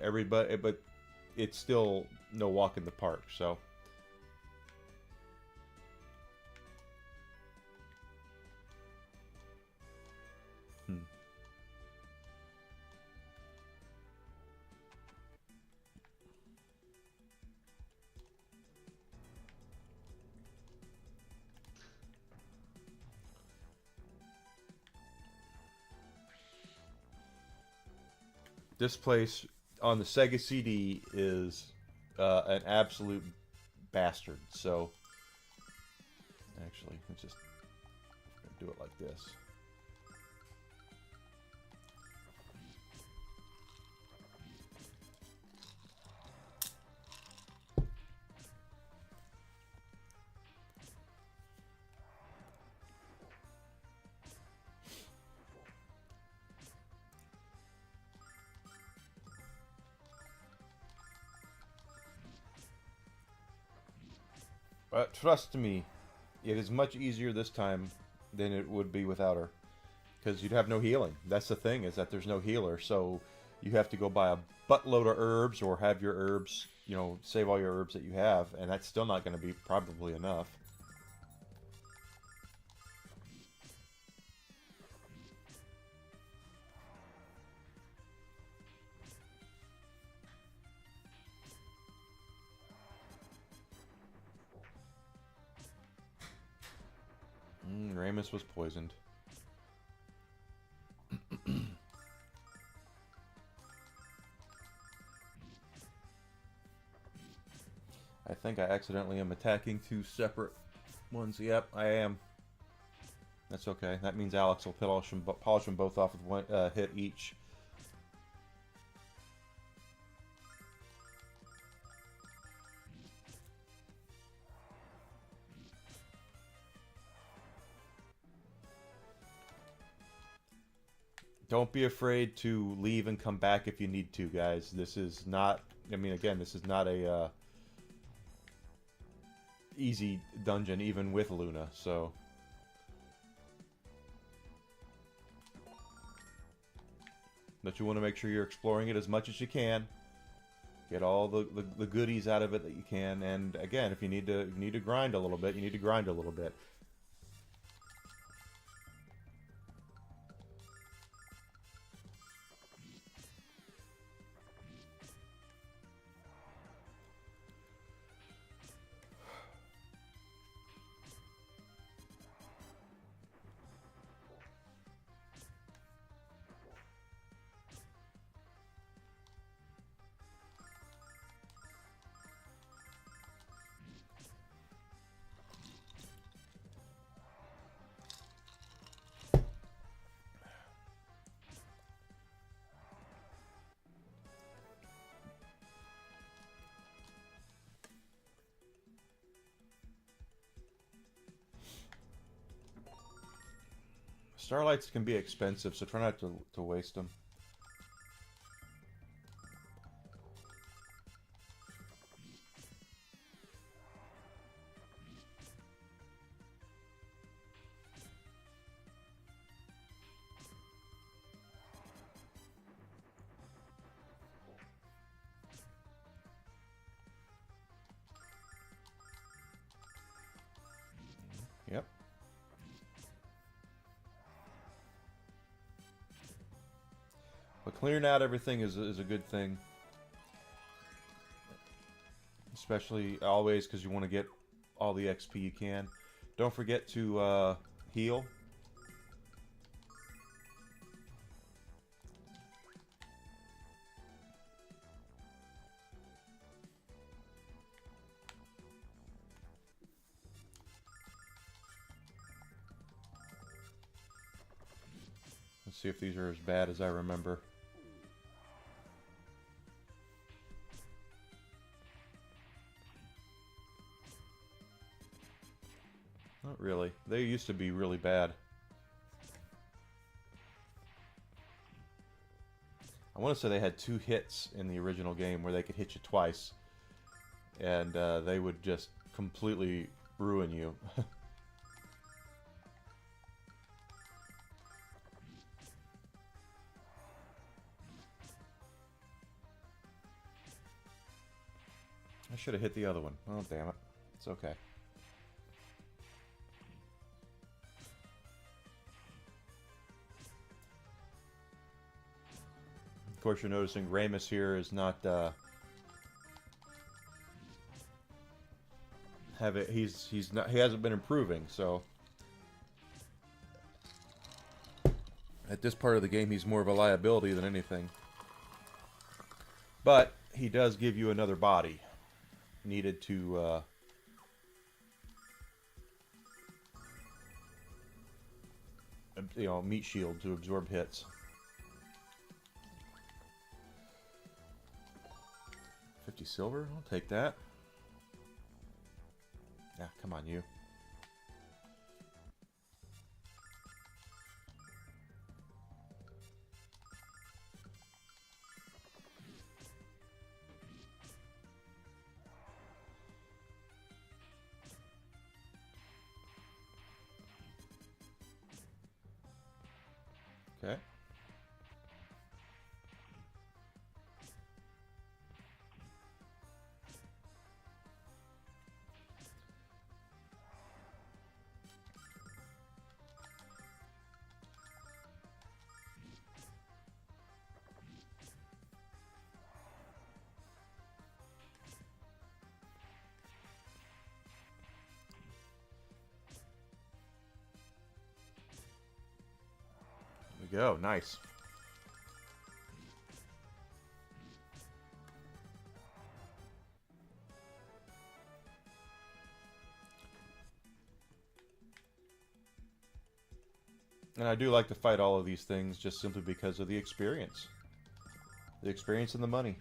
it's still no walk in the park. So. This place on the Sega CD is an absolute bastard. So, actually, let's just do it like this. But trust me, it is much easier this time than it would be without her. Because you'd have no healing. That's the thing, is that there's no healer. So you have to go buy a buttload of herbs or have your herbs, save all your herbs that you have. And that's still not going to be probably enough. Ramus was poisoned. I think I accidentally am attacking two separate ones. Yep, I am. That's okay. That means Alex will polish them both off with one hit each. Don't be afraid to leave and come back if you need to, guys. This is not, again, this is not a easy dungeon, even with Luna, so. But you want to make sure you're exploring it as much as you can. Get all the goodies out of it that you can. And again, if you need to grind a little bit, you need to grind a little bit. Starlights can be expensive, so try not to waste them. Yep. But clearing out everything is a good thing. Especially always because you want to get all the XP you can. Don't forget to heal. Let's see if these are as bad as I remember. Not really. They used to be really bad. I want to say they had 2 hits in the original game where they could hit you twice. And they would just completely ruin you. I should have hit the other one. Oh, damn it. It's okay. Of course, you're noticing Ramus here is not he hasn't been improving, so at this part of the game he's more of a liability than anything. But he does give you another body needed to meat shield to absorb hits. 50 silver, I'll take that. Yeah, come on, you. Okay. There we go, nice. And I do like to fight all of these things just simply because of the experience. The experience and the money.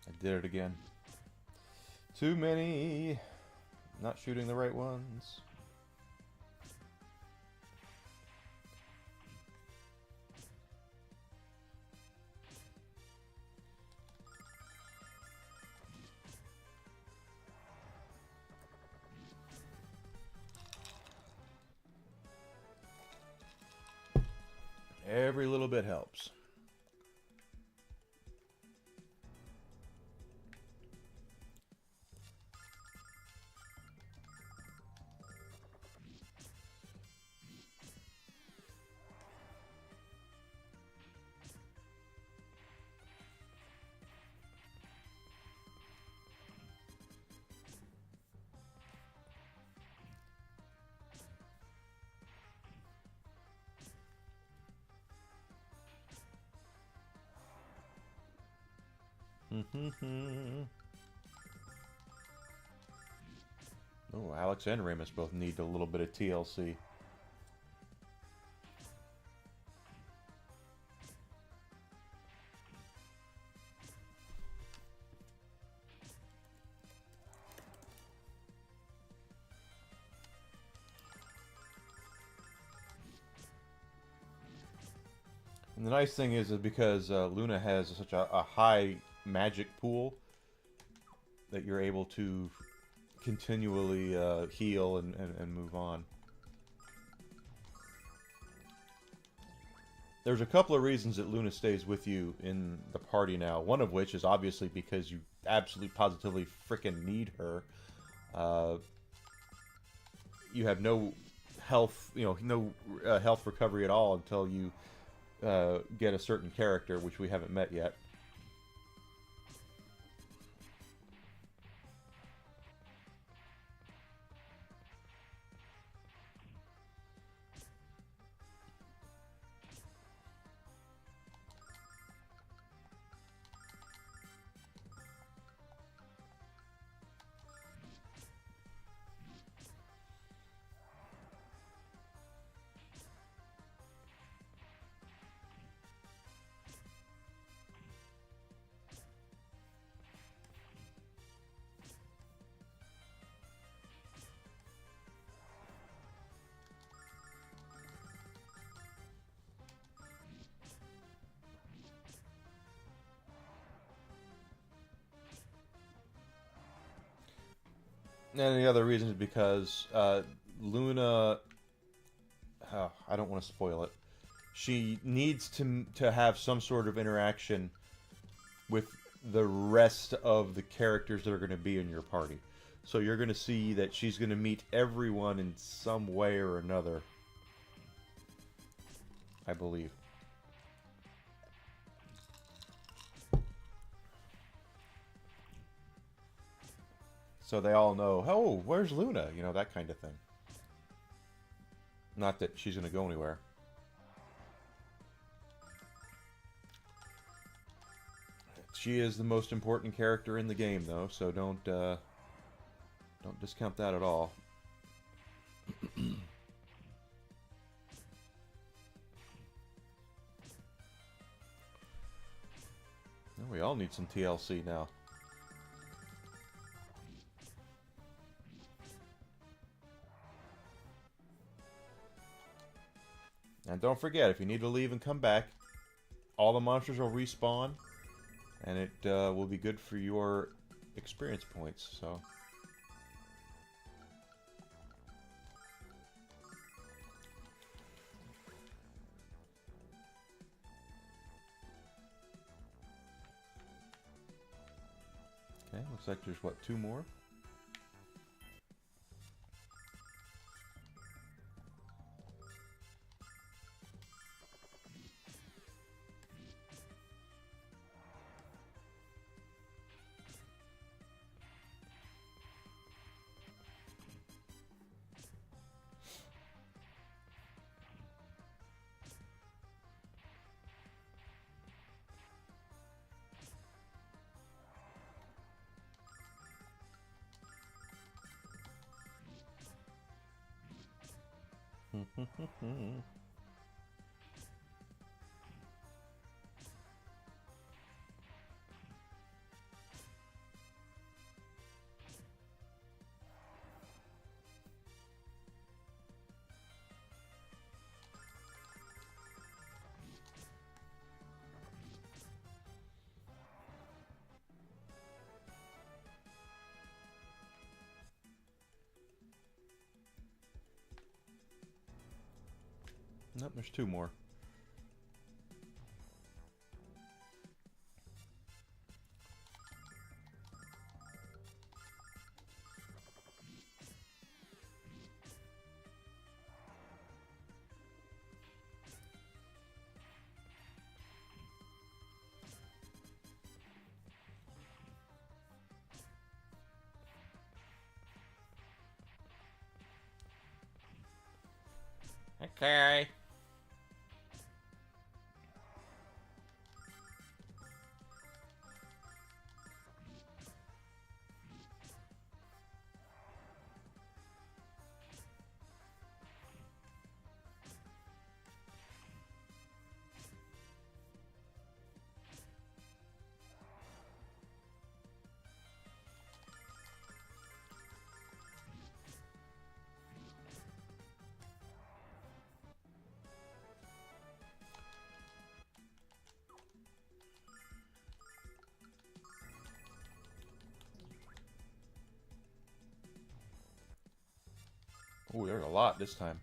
I did it again. Too many. Not shooting the right ones. Every little bit helps. Oh, Alex and Ramus both need a little bit of TLC. And the nice thing is because Luna has such a high magic pool that you're able to continually heal and move on. There's a couple of reasons that Luna stays with you in the party now. One of which is obviously because you absolutely positively frickin' need her. You have no health, no health recovery at all until you get a certain character, which we haven't met yet. And the other reason is because Luna, I don't want to spoil it. She needs to have some sort of interaction with the rest of the characters that are going to be in your party. So you're going to see that she's going to meet everyone in some way or another, I believe. So they all know, oh, where's Luna? You know, that kind of thing. Not that she's going to go anywhere. She is the most important character in the game, though, so don't discount that at all. We all need some TLC now. And don't forget, if you need to leave and come back, all the monsters will respawn, and it will be good for your experience points, so... Okay, looks like there's, what, 2 more? Nope, there's two more. Okay. Oh, there's a lot this time.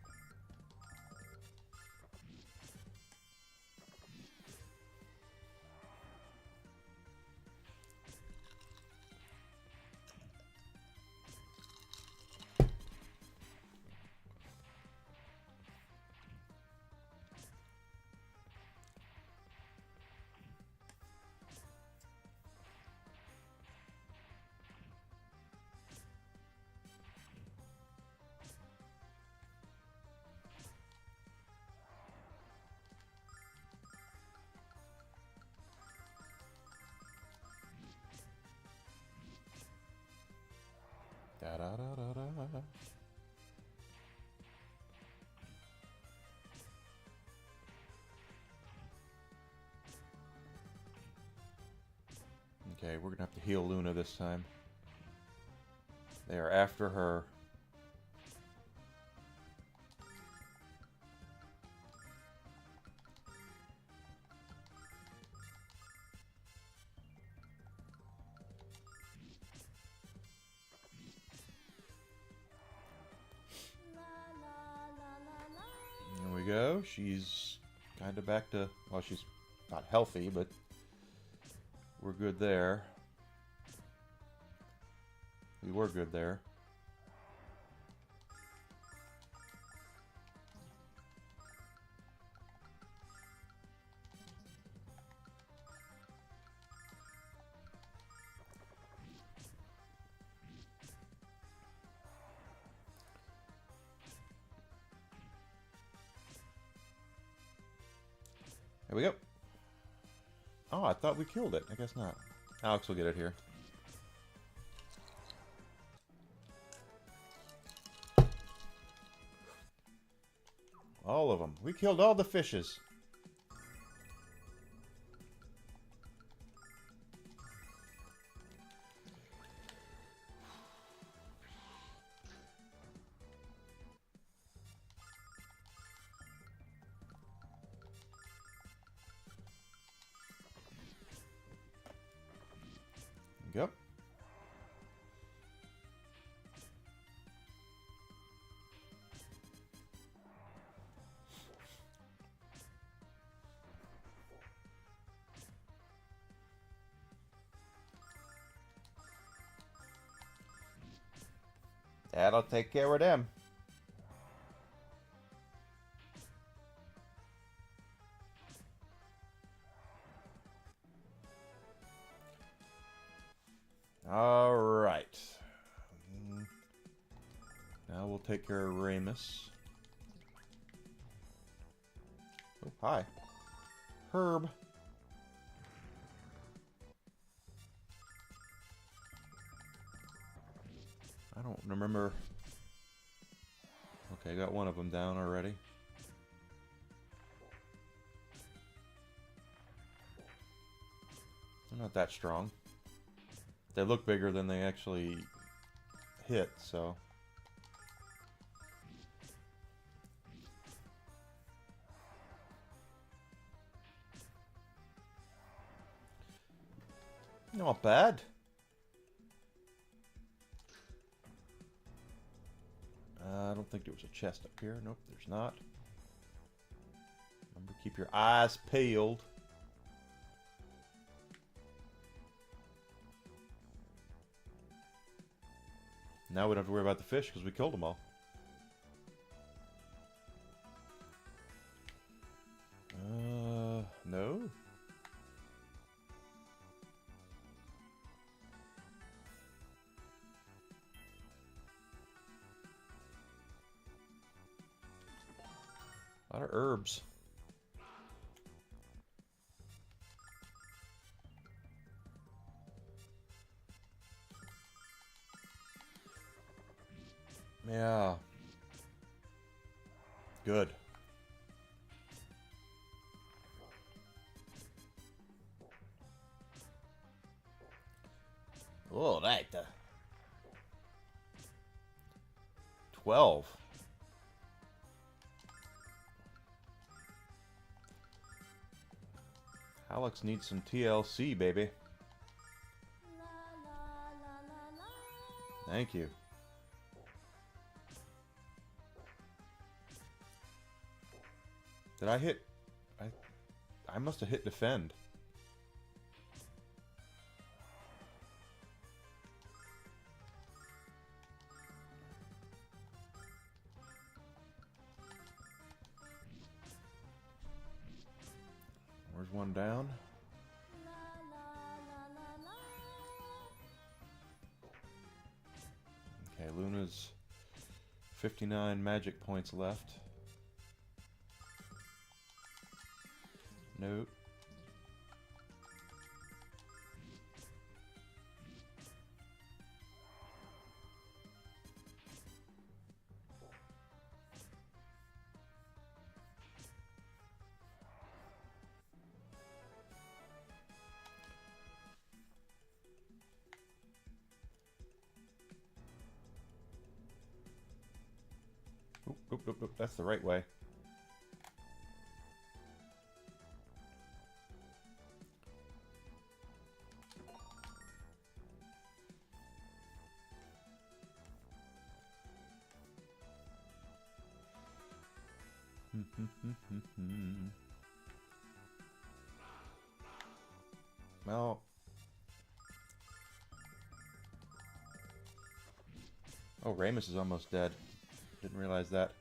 Da da da da da. Okay, we're gonna have to heal Luna this time. They are after her. There we go. She's kind of back to, well, she's not healthy, but we're good there. We were good there. There we go. Oh, I thought we killed it. I guess not. Alex will get it here. All of them. We killed all the fishes. Yep. That'll take care of them. All right. Now we'll take care of Ramus. Oh, hi. Herb. I don't remember. Okay, got one of them down already. They're not that strong. They look bigger than they actually hit, so. Not bad. I don't think there was a chest up here. Nope, there's not. Remember, keep your eyes peeled. Now we don't have to worry about the fish because we killed them all. No. A lot of herbs. Yeah. Good. Oh, right. 12. Alex needs some TLC, baby. Thank you. Did I hit... I must have hit defend. Where's one down? Okay, Luna's 59 magic points left. Nope. Oop, oop, oop, oop. That's the right way. Well, oh, Ramus is almost dead. Didn't realize that.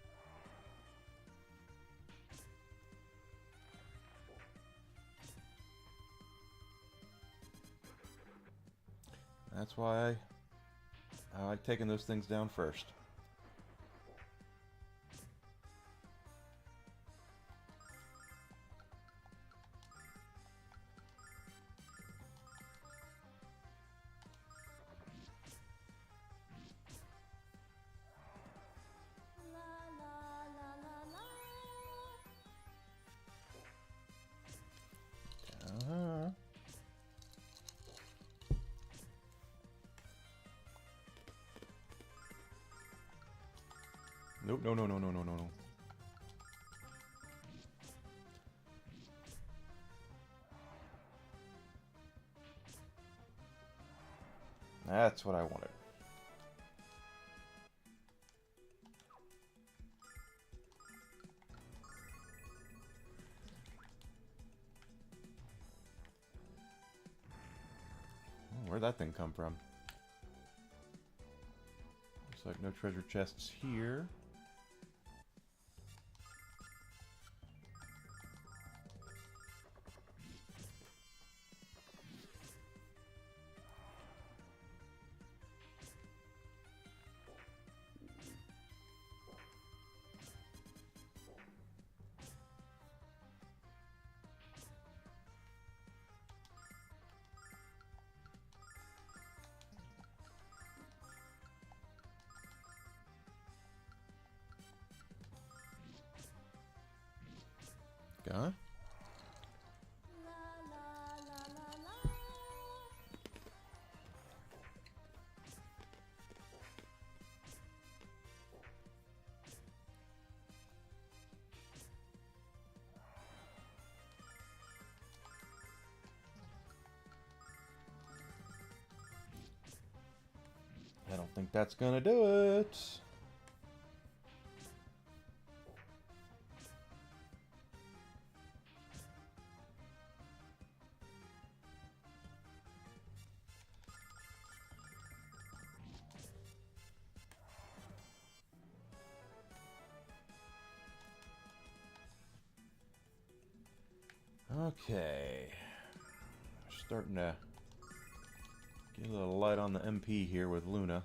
That's why I like taking those things down first. Nope, no, no, no, no, no, no, no. That's what I wanted. Oh, where'd that thing come from? Looks like no treasure chests here. Gone? I don't think that's gonna do it. Okay. Starting to get a little light on the MP here with Luna.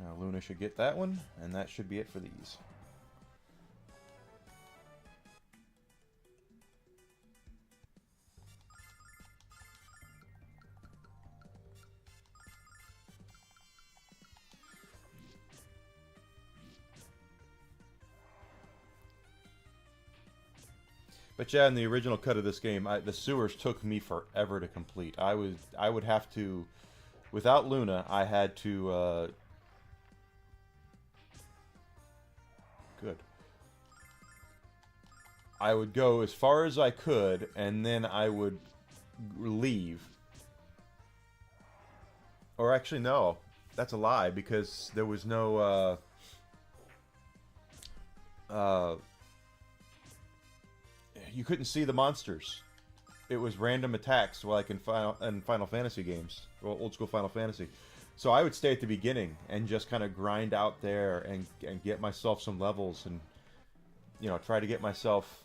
Now Luna should get that one, and that should be it for these. But yeah, in the original cut of this game, the sewers took me forever to complete. I would have to, without Luna, I had to. Good. I would go as far as I could, and then I would leave. Or actually, no, that's a lie, because there was no. You couldn't see the monsters. It was random attacks, like in Final Fantasy games, or old school Final Fantasy. So I would stay at the beginning and just kind of grind out there and get myself some levels and, you know, try to get myself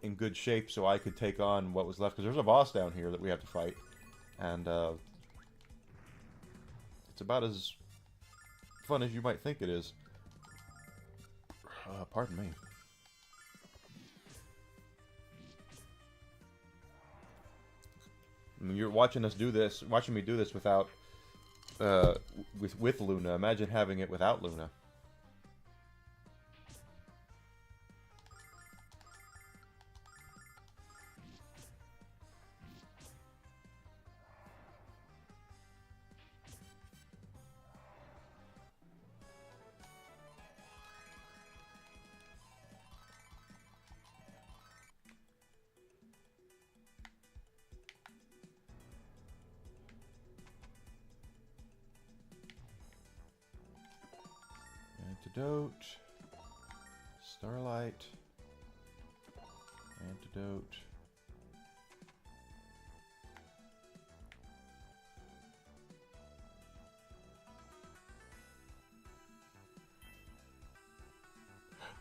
in good shape so I could take on what was left. Because there's a boss down here that we have to fight, and it's about as fun as you might think it is. Pardon me. I mean, you're watching us do this, watching me do this without, with Luna. Imagine having it without Luna. Antidote. Starlight. Antidote.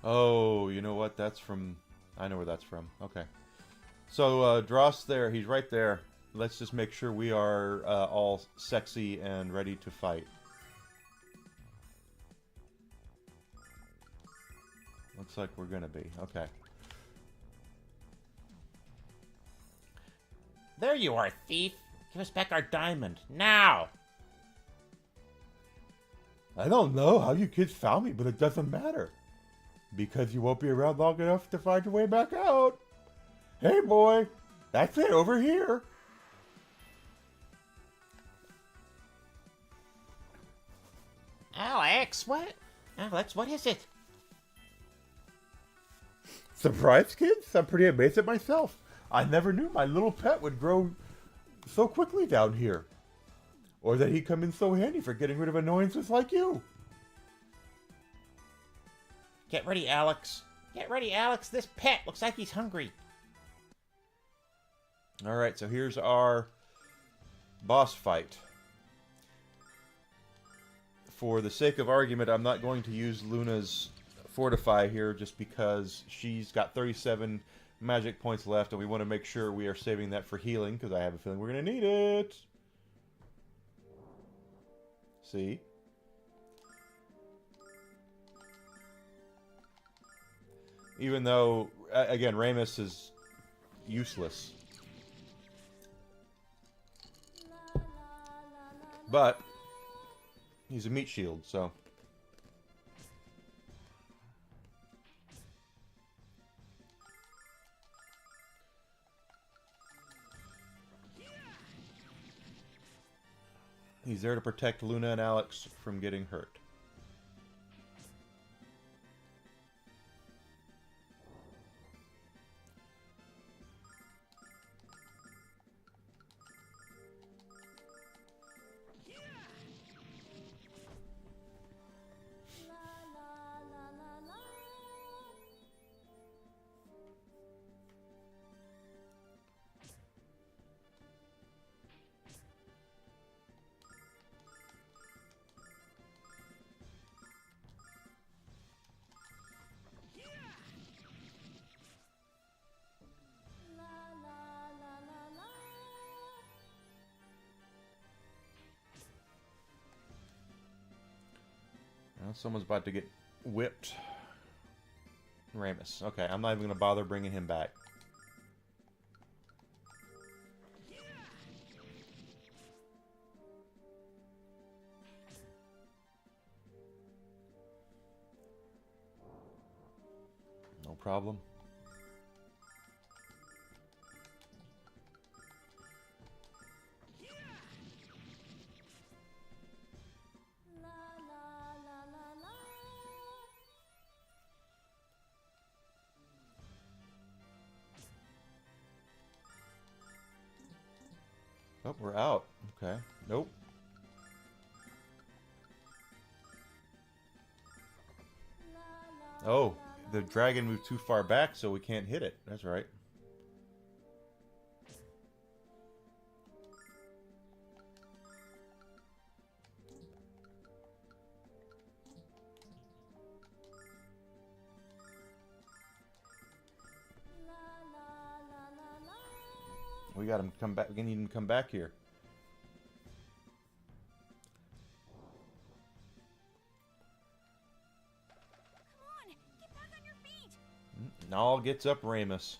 Oh, you know what? That's from... I know where that's from. Okay. So, Dross there. He's right there. Let's just make sure we are all sexy and ready to fight. Looks like we're gonna be. Okay. There you are, thief. Give us back our diamond. Now! I don't know how you kids found me, but it doesn't matter. Because you won't be around long enough to find your way back out. Hey, boy. That's it, over here. Alex, what? Alex, what is it? Surprise, kids? I'm pretty amazed at myself. I never knew my little pet would grow so quickly down here. Or that he'd come in so handy for getting rid of annoyances like you. Get ready, Alex. Get ready, Alex. This pet looks like he's hungry. Alright, so here's our boss fight. For the sake of argument, I'm not going to use Luna's Fortify here just because she's got 37 magic points left and we want to make sure we are saving that for healing because I have a feeling we're going to need it. See? Even though, again, Ramus is useless. But he's a meat shield, so... He's there to protect Luna and Alex from getting hurt. someone's about to get whipped. Ramus. Okay, I'm not even going to bother bringing him back. No problem. Oh, we're out. Okay. Nope. Oh, the dragon moved too far back, so we can't hit it. That's right. We got him to come back. We need him to come back here. Come on, get back on your feet. Nall gets up Ramus.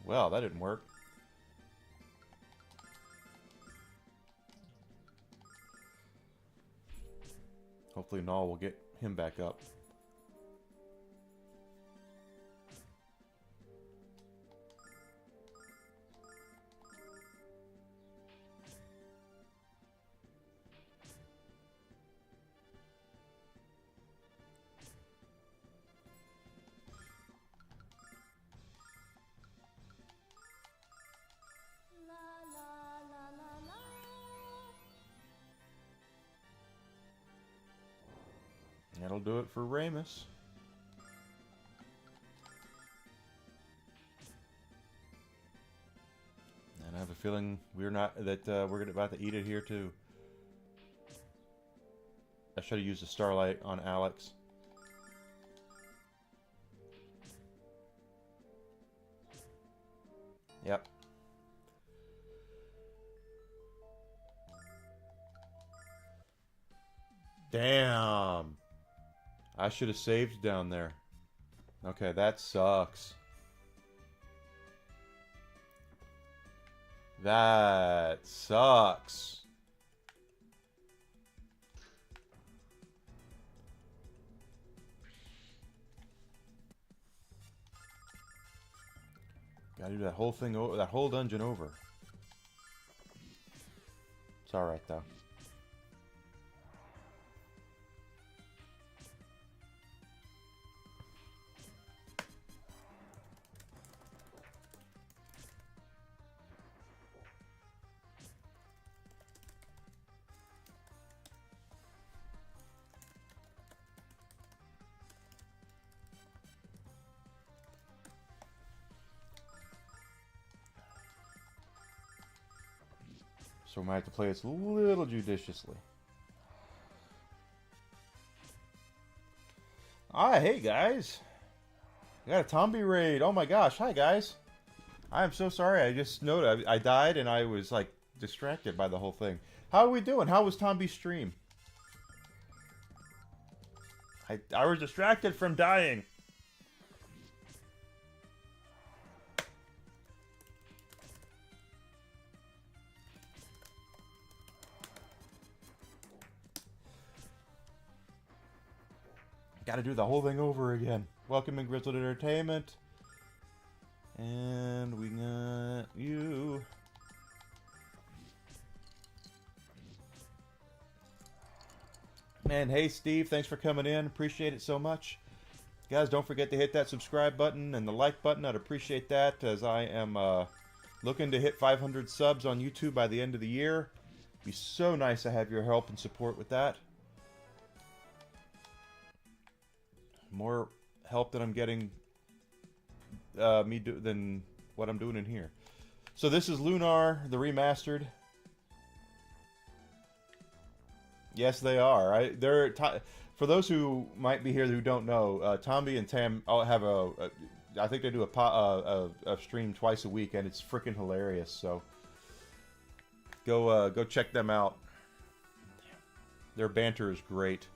Well, that didn't work. Hopefully Nall will get him back up. That'll do it for Ramus. And I have a feeling we're about to eat it here too. I should have used the Starlight on Alex. Yep. Damn. I should have saved down there. Okay, that sucks. That sucks. Gotta do that whole thing over, that whole dungeon over. It's alright though. So we might have to play this a little judiciously. Ah, hey guys. We got a Tombi raid. Oh my gosh. Hi guys. I am so sorry. I just noticed I died and I was like distracted by the whole thing. How are we doing? How was Tombi's stream? I was distracted from dying. Gotta do the whole thing over again. Welcome in Grizzled Entertainment. And we got you. And hey, Steve, thanks for coming in. Appreciate it so much. Guys, don't forget to hit that subscribe button and the like button. I'd appreciate that, as I am looking to hit 500 subs on YouTube by the end of the year. It'd be so nice to have your help and support with that. More help that I'm getting than what I'm doing in here. So this is Lunar, the Remastered. Yes, they are. For those who might be here who don't know, Tomby and Tam have I think they do a stream twice a week, and it's freaking hilarious. So go check them out. Their banter is great.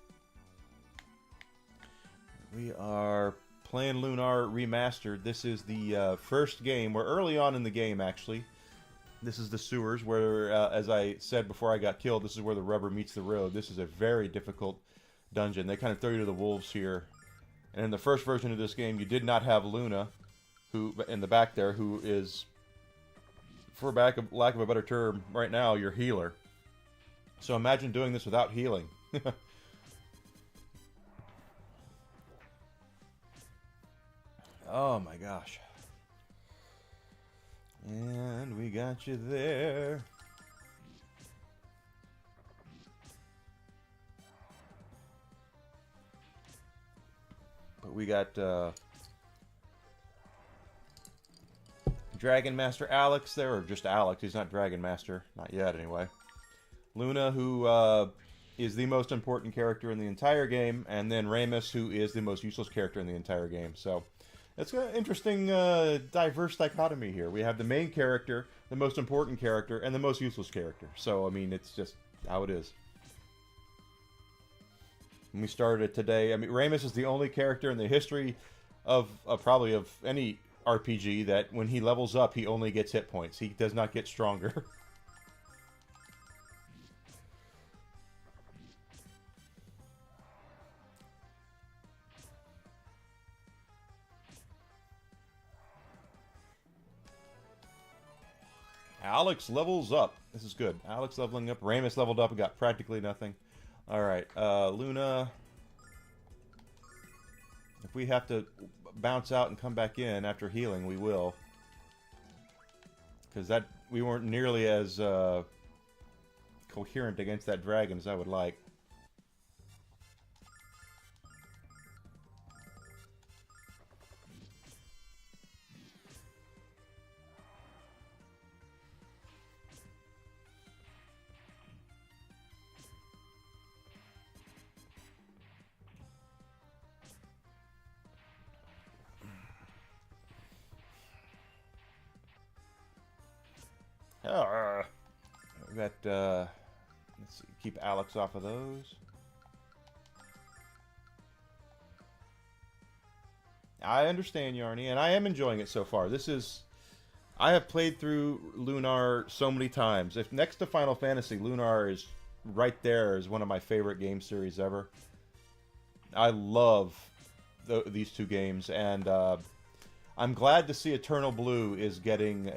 We are playing Lunar Remastered. This is the first game. We're early on in the game, actually. This is the sewers, where, as I said before I got killed, this is where the rubber meets the road. This is a very difficult dungeon. They kind of throw you to the wolves here. And in the first version of this game, you did not have Luna, who in the back there, who is, for lack of a better term, right now, your healer. So imagine doing this without healing. Oh my gosh. And we got you there. But we got Dragon Master Alex there, or just Alex. He's not Dragon Master. Not yet, anyway. Luna, who is the most important character in the entire game, and then Ramus, who is the most useless character in the entire game. So it's an interesting, diverse dichotomy here. We have the main character, the most important character, and the most useless character. So, I mean, it's just how it is. When we started it today, I mean, Ramus is the only character in the history of probably of any RPG that when he levels up, he only gets hit points. He does not get stronger. Alex levels up. This is good. Alex leveling up. Ramus leveled up and got practically nothing. Alright, Luna. If we have to bounce out and come back in after healing, we will. Because we weren't nearly as coherent against that dragon as I would like. We got, let's see, keep Alex off of those. I understand, Yarny, and I am enjoying it so far. I have played through Lunar so many times. If next to Final Fantasy, Lunar is right there as one of my favorite game series ever. I love these two games, and I'm glad to see Eternal Blue is getting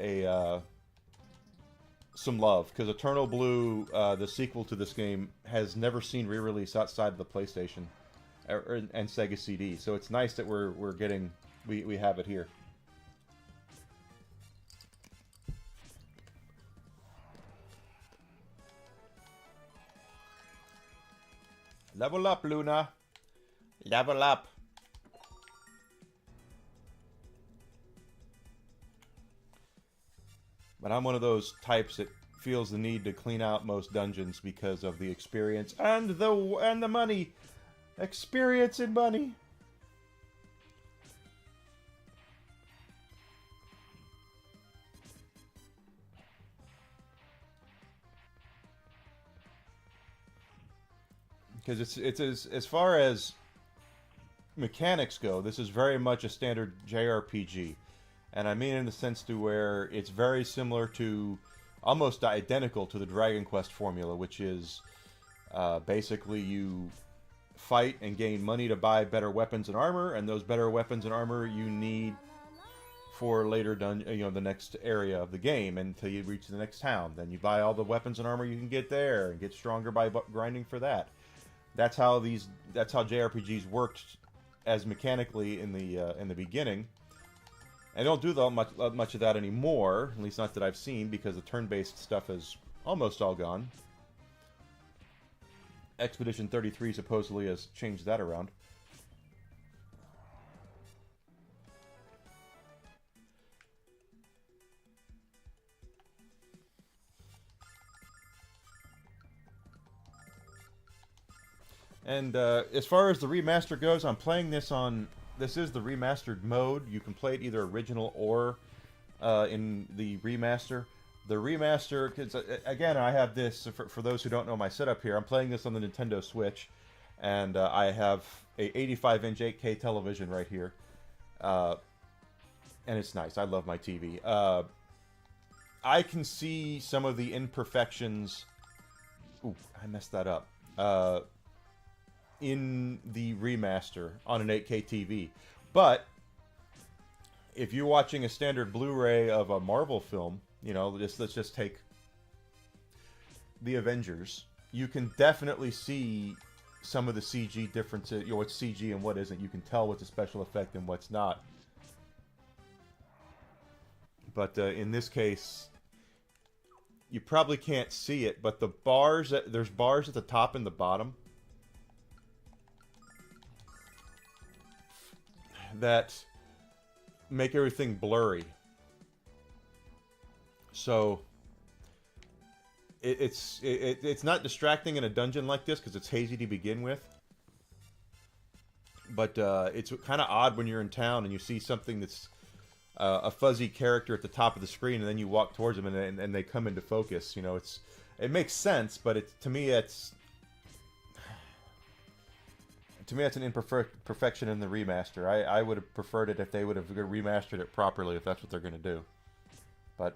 some love, because Eternal Blue, the sequel to this game, has never seen re-release outside of the PlayStation and Sega CD. So it's nice that we're getting we have it here. Level up, Luna. Level up. But I'm one of those types that feels the need to clean out most dungeons because of the experience and the money. Experience and money. Because it's as far as mechanics go, this is very much a standard JRPG. And I mean in the sense to where it's very similar to, almost identical to the Dragon Quest formula, which is basically you fight and gain money to buy better weapons and armor, and those better weapons and armor you need for later the next area of the game until you reach the next town. Then you buy all the weapons and armor you can get there and get stronger by grinding for that. That's how JRPGs worked as mechanically in the beginning. I don't do much of that anymore, at least not that I've seen, because the turn-based stuff is almost all gone. Expedition 33 supposedly has changed that around. And as far as the remaster goes, I'm playing this on... This is the remastered mode. You can play it either original or in the remaster. The remaster, because again, I have this, for those who don't know my setup here, I'm playing this on the Nintendo Switch, and I have a 85-inch 8K television right here. And it's nice. I love my TV. I can see some of the imperfections... Ooh, I messed that up. In the remaster on an 8K TV. But if you're watching a standard Blu-ray of a Marvel film, you know, let's just take the Avengers, you can definitely see some of the CG differences, you know, what's CG and what isn't. You can tell what's a special effect and what's not. But in this case, you probably can't see it, but the bars, there's bars at the top and the bottom that make everything blurry. So it's not distracting in a dungeon like this because it's hazy to begin with. But it's kind of odd when you're in town and you see something that's a fuzzy character at the top of the screen, and then you walk towards them and they come into focus. You know, it makes sense, but to me it's an imperfection in the remaster. I would have preferred it if they would have remastered it properly, if that's what they're going to do. But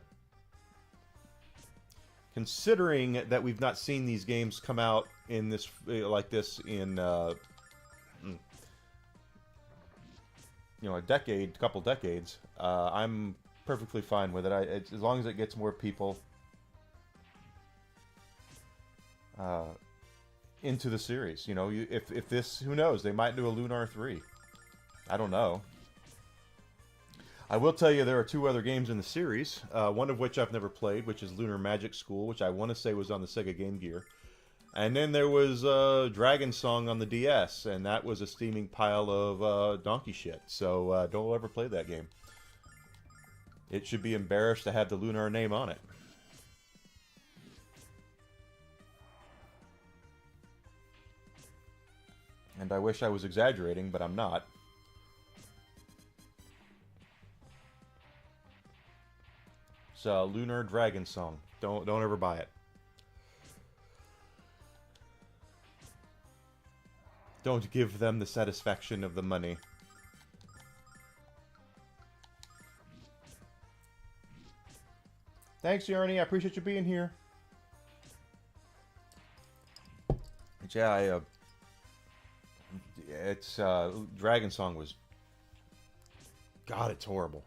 considering that we've not seen these games come out in this like this in you know, a couple decades, I'm perfectly fine with it. As long as it gets more people into the series. You know, if this, who knows, they might do a Lunar 3. I don't know. I will tell you there are 2 other games in the series, one of which I've never played, which is Lunar Magic School, which I want to say was on the Sega Game Gear. And then there was Dragon Song on the DS, and that was a steaming pile of donkey shit. So don't ever play that game. It should be embarrassed to have the Lunar name on it. And I wish I was exaggerating, but I'm not. So, Lunar Dragon Song. Don't ever buy it. Don't give them the satisfaction of the money. Thanks, Yarny. I appreciate you being here. But yeah, it's Dragon Song was... God, it's horrible.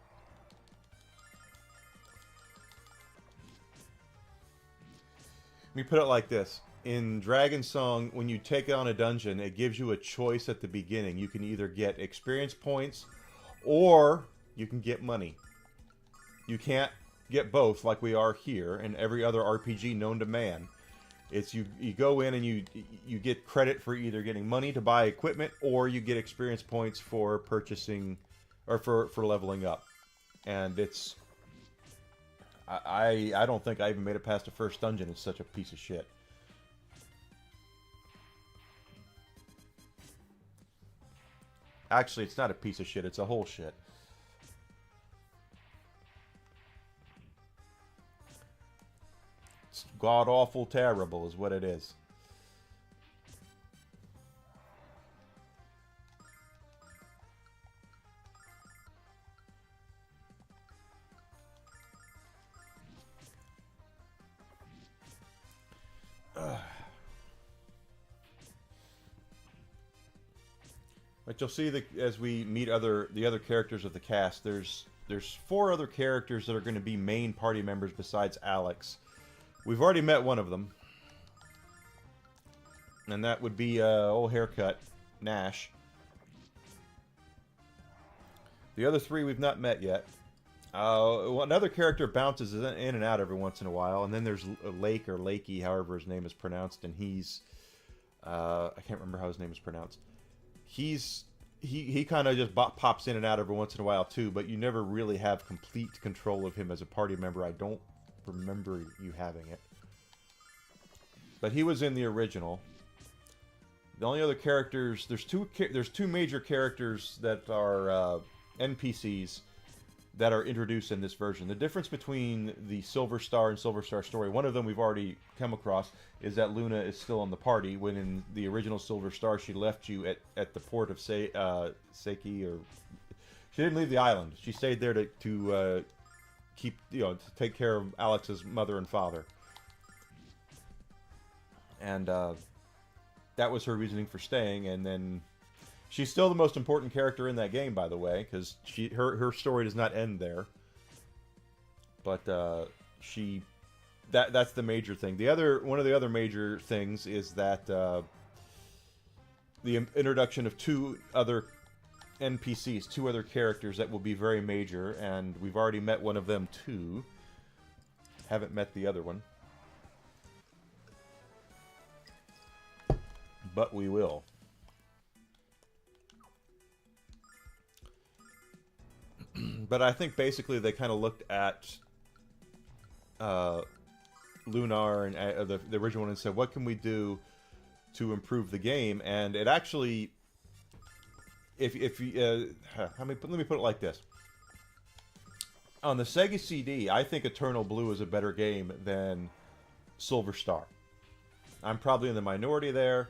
Let me put it like this. In Dragon Song, when you take on a dungeon, it gives you a choice at the beginning. You can either get experience points, or you can get money. You can't get both like we are here and every other RPG known to man. It's you go in and you get credit for either getting money to buy equipment, or you get experience points for purchasing or for leveling up. And it's I don't think I even made it past the first dungeon. It's such a piece of shit. Actually, it's not a piece of shit. It's a whole shit. It's god-awful terrible is what it is. But you'll see that as we meet the other characters of the cast, there's 4 other characters that are going to be main party members besides Alex. We've already met one of them. And that would be old haircut, Nash. The other three we've not met yet. Another character bounces in and out every once in a while, and then there's Lake or Lakey, however his name is pronounced, and he's I can't remember how his name is pronounced. He kind of just pops in and out every once in a while too, but you never really have complete control of him as a party member. I don't remember you having it, but he was in the original. The only other characters, there's two major characters that are NPCs that are introduced in this version. The difference between the Silver Star and Silver Star Story, one of them we've already come across, is that Luna is still on the party, when in the original Silver Star she left you at the port of Seiki, or she didn't leave the island. She stayed there to keep, to take care of Alex's mother and father. And that was her reasoning for staying, and then she's still the most important character in that game, by the way, because her story does not end there. But that's the major thing. One of the other major things is that the introduction of two other NPCs, two other characters that will be very major, and we've already met one of them too. Haven't met the other one, but we will. But I think basically they kind of looked at Lunar and the original one and said, what can we do to improve the game? And it actually, let me put it like this. On the Sega CD, I think Eternal Blue is a better game than Silver Star. I'm probably in the minority there,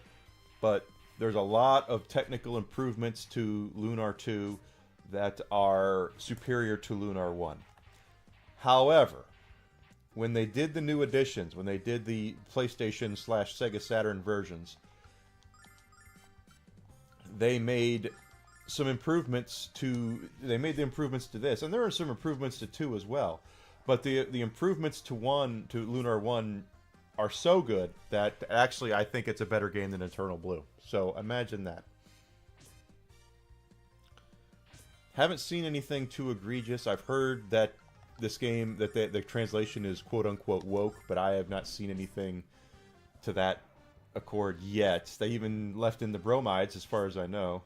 but there's a lot of technical improvements to Lunar 2 that are superior to Lunar 1. However, when they did the new editions, when they did the PlayStation/Sega Saturn versions, they made some improvements to the improvements to this, and there are some improvements to 2 as well. But the improvements to Lunar 1 are so good that actually I think it's a better game than Eternal Blue. So imagine that. Haven't seen anything too egregious. I've heard that this game, that the translation is quote-unquote woke, but I have not seen anything to that accord yet. They even left in the bromides, as far as I know.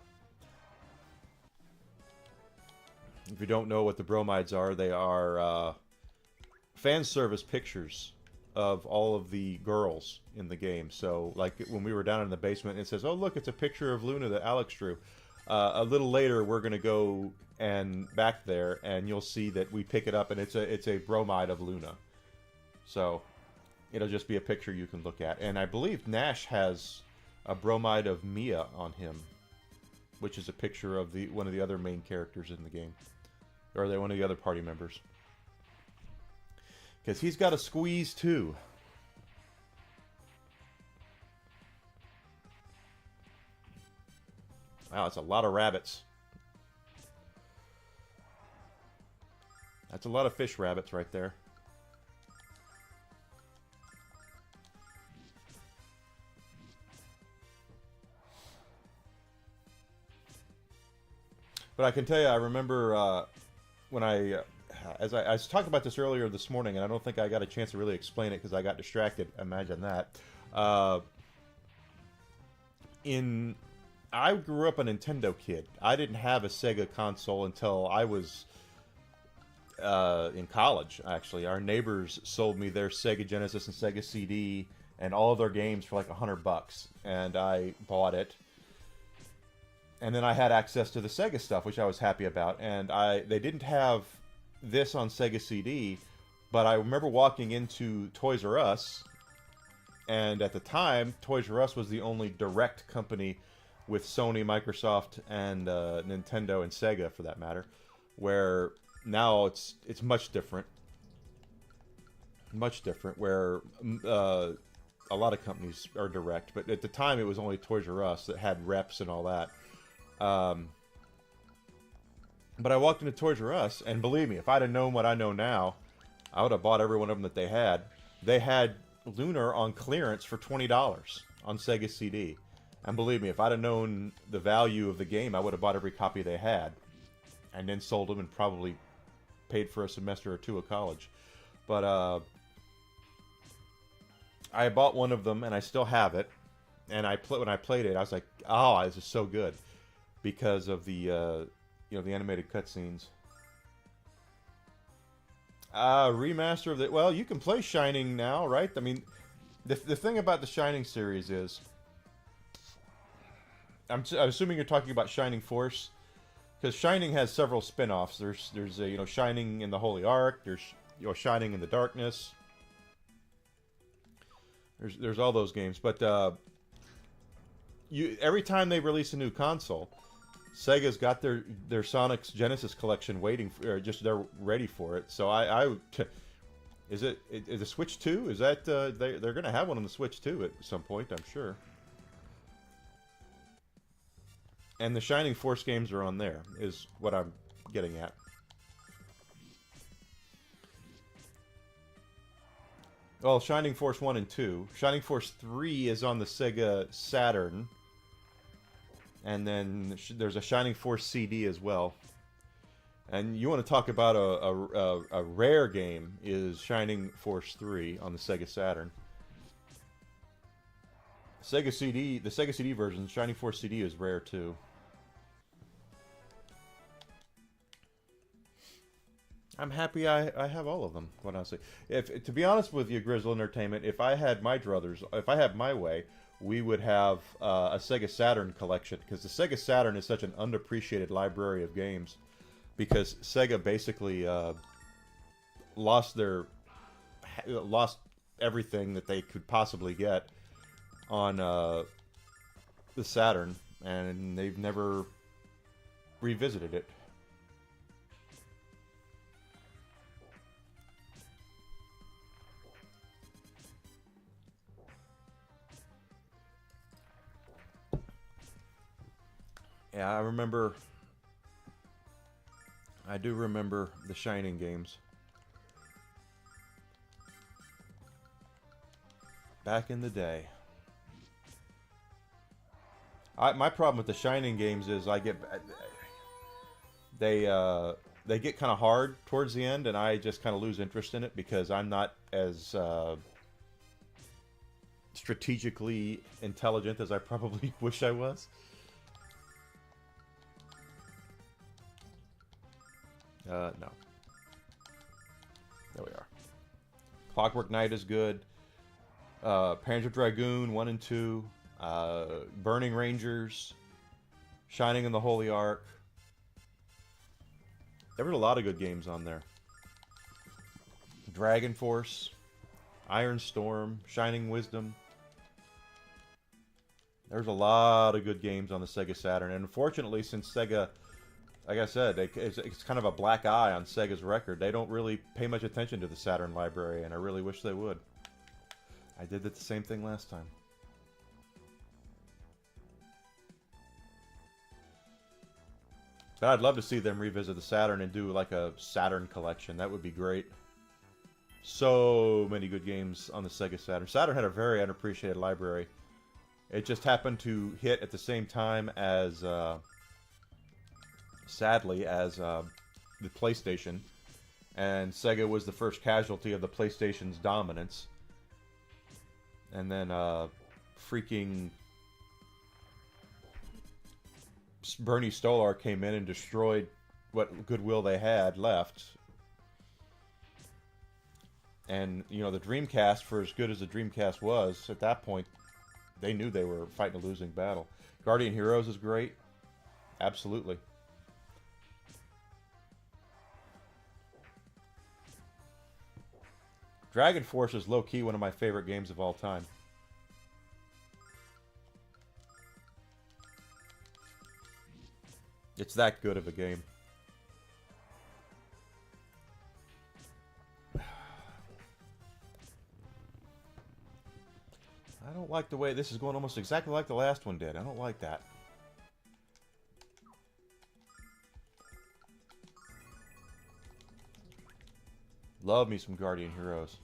If you don't know what the bromides are, they are fan service pictures of all of the girls in the game. So, like when we were down in the basement, it says, "Oh, look, it's a picture of Luna that Alex drew." A little later, we're going to go back there, and you'll see that we pick it up, and it's a bromide of Luna. So it'll just be a picture you can look at. And I believe Nash has a bromide of Mia on him, which is a picture of one of the other main characters in the game, or one of the other party members. Because he's got a squeeze too. Wow, that's a lot of rabbits. That's a lot of fish rabbits right there. But I can tell you, I remember when I was talking about this earlier this morning, and I don't think I got a chance to really explain it because I got distracted. Imagine that. I grew up a Nintendo kid. I didn't have a Sega console until I was in college, actually. Our neighbors sold me their Sega Genesis and Sega CD and all of their games for like $100, and I bought it. And then I had access to the Sega stuff, which I was happy about. And they didn't have this on Sega CD, but I remember walking into Toys R Us, and at the time, Toys R Us was the only direct company with Sony, Microsoft, and Nintendo and Sega, for that matter, where now it's much different. Much different, where a lot of companies are direct, but at the time it was only Toys R Us that had reps and all that. But I walked into Toys R Us, and believe me, if I'd have known what I know now, I would have bought every one of them that they had. They had Lunar on clearance for $20. on Sega CD. And believe me, if I'd have known the value of the game, I would have bought every copy they had. And then sold them and probably paid for a semester or two of college. But I bought one of them and I still have it. And when I played it, I was like, oh, this is so good. Because of the, the animated cutscenes. Remaster of the... Well, you can play Shining now, right? I mean, the thing about the Shining series is... I'm assuming you're talking about Shining Force. Because Shining has several spin-offs. There's Shining in the Holy Ark. There's, Shining in the Darkness. There's all those games. But, every time they release a new console... Sega's got their Sonic Genesis collection waiting for, or just they're ready for it. So is the Switch 2? Is that they're going to have one on the Switch 2 at some point, I'm sure. And the Shining Force games are on there, is what I'm getting at. Well, Shining Force 1 and 2. Shining Force 3 is on the Sega Saturn. And then there's a Shining Force CD as well. And you want to talk about a rare game is Shining Force 3 on the Sega Saturn. The Sega CD version, Shining Force CD is rare too. I'm happy I have all of them, quite honestly. To be honest with you, Grizzle Entertainment, if I had my druthers, if I had my way, we would have a Sega Saturn collection, because the Sega Saturn is such an underappreciated library of games, because Sega basically lost everything that they could possibly get on the Saturn, and they've never revisited it. Yeah, I do remember the Shining games. Back in the day. My problem with the Shining games is they get kind of hard towards the end, and I just kind of lose interest in it because I'm not as strategically intelligent as I probably wish I was. No. There we are. Clockwork Knight is good. Panzer Dragoon 1 and 2. Burning Rangers. Shining in the Holy Ark. There were a lot of good games on there. Dragon Force. Iron Storm. Shining Wisdom. There's a lot of good games on the Sega Saturn. And unfortunately, since Sega... Like I said, it's kind of a black eye on Sega's record. They don't really pay much attention to the Saturn library, and I really wish they would. I did the same thing last time. But I'd love to see them revisit the Saturn and do like a Saturn collection. That would be great. So many good games on the Sega Saturn. Saturn had a very unappreciated library. It just happened to hit at the same time as... sadly, as the PlayStation, and Sega was the first casualty of the PlayStation's dominance. And then freaking Bernie Stolar came in and destroyed what goodwill they had left. And, the Dreamcast, for as good as the Dreamcast was, at that point, they knew they were fighting a losing battle. Guardian Heroes is great. Absolutely. Dragon Force is low-key one of my favorite games of all time. It's that good of a game. I don't like the way this is going almost exactly like the last one did. I don't like that. Love me some Guardian Heroes.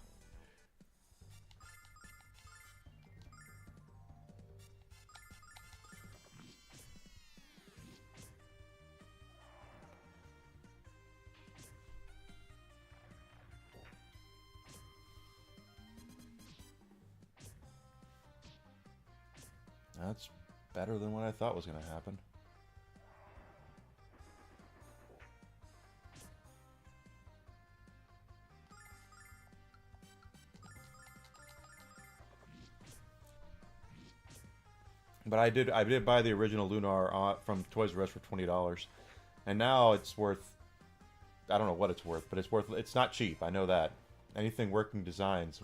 That's better than what I thought was going to happen. But I did buy the original Lunar from Toys R Us for $20, and now it's worth, I don't know what it's worth, but it's not cheap. I know that. Anything Working Designs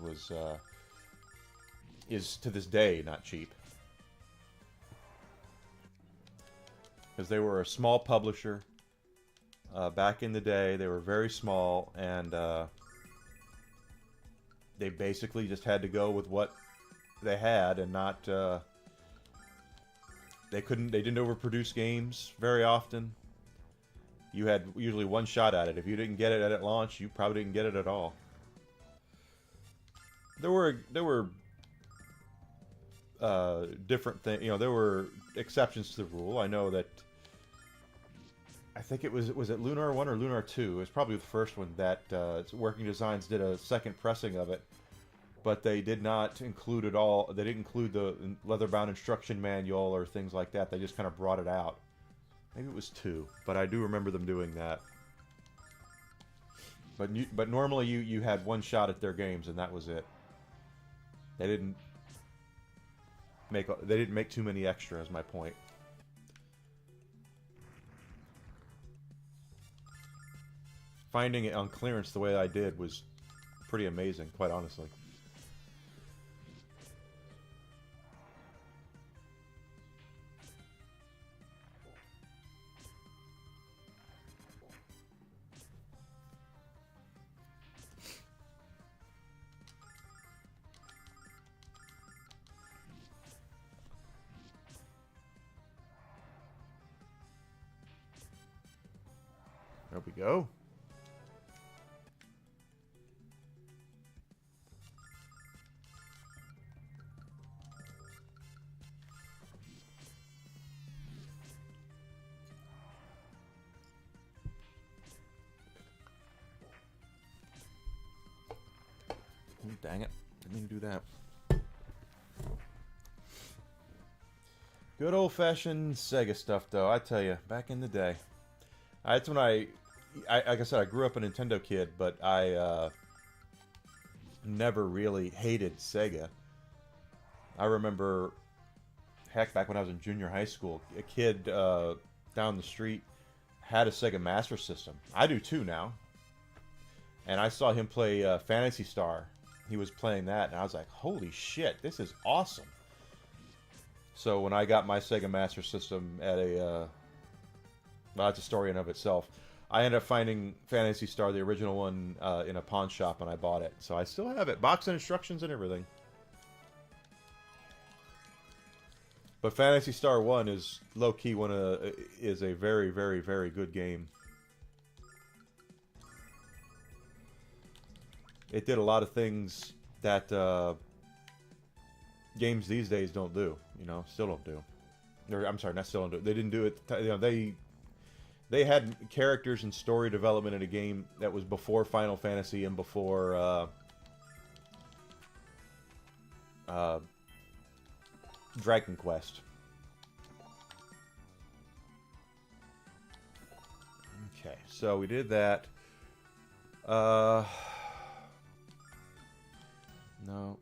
is to this day not cheap, because they were a small publisher back in the day. They were very small, and they basically just had to go with what they had and not. They didn't overproduce games very often. You had usually one shot at it. If you didn't get it at launch, you probably didn't get it at all. There were different things. You know, there were exceptions to the rule. I know that. I think it was it Lunar 1 or Lunar 2? It was probably the first one that Working Designs did a second pressing of it. But they did not include it all. They didn't include the leather-bound instruction manual or things like that. They just kind of brought it out. Maybe it was 2, but I do remember them doing that. But normally you had one shot at their games, and that was it. They didn't make too many extras. My point. Finding it on clearance the way I did was pretty amazing, quite honestly. There we go. Oh, dang it. Didn't mean to do that. Good old-fashioned Sega stuff, though, I tell you, back in the day. That's when I like I said, I grew up a Nintendo kid, but I never really hated Sega. I remember, heck, back when I was in junior high school, a kid down the street had a Sega Master System. I do too now. And I saw him play Phantasy Star. He was playing that, and I was like, holy shit, this is awesome. So when I got my Sega Master System at a... well, that's a story in of itself. I ended up finding Phantasy Star, the original one, in a pawn shop, and I bought it. So I still have it. Box and instructions and everything. But Phantasy Star 1 is low-key is a very, very, very good game. It did a lot of things that games these days don't do. You know, still don't do. Or, I'm sorry, not still don't do. They didn't do it. You know, they had characters and story development in a game that was before Final Fantasy and before Dragon Quest. Okay, so we did that. No.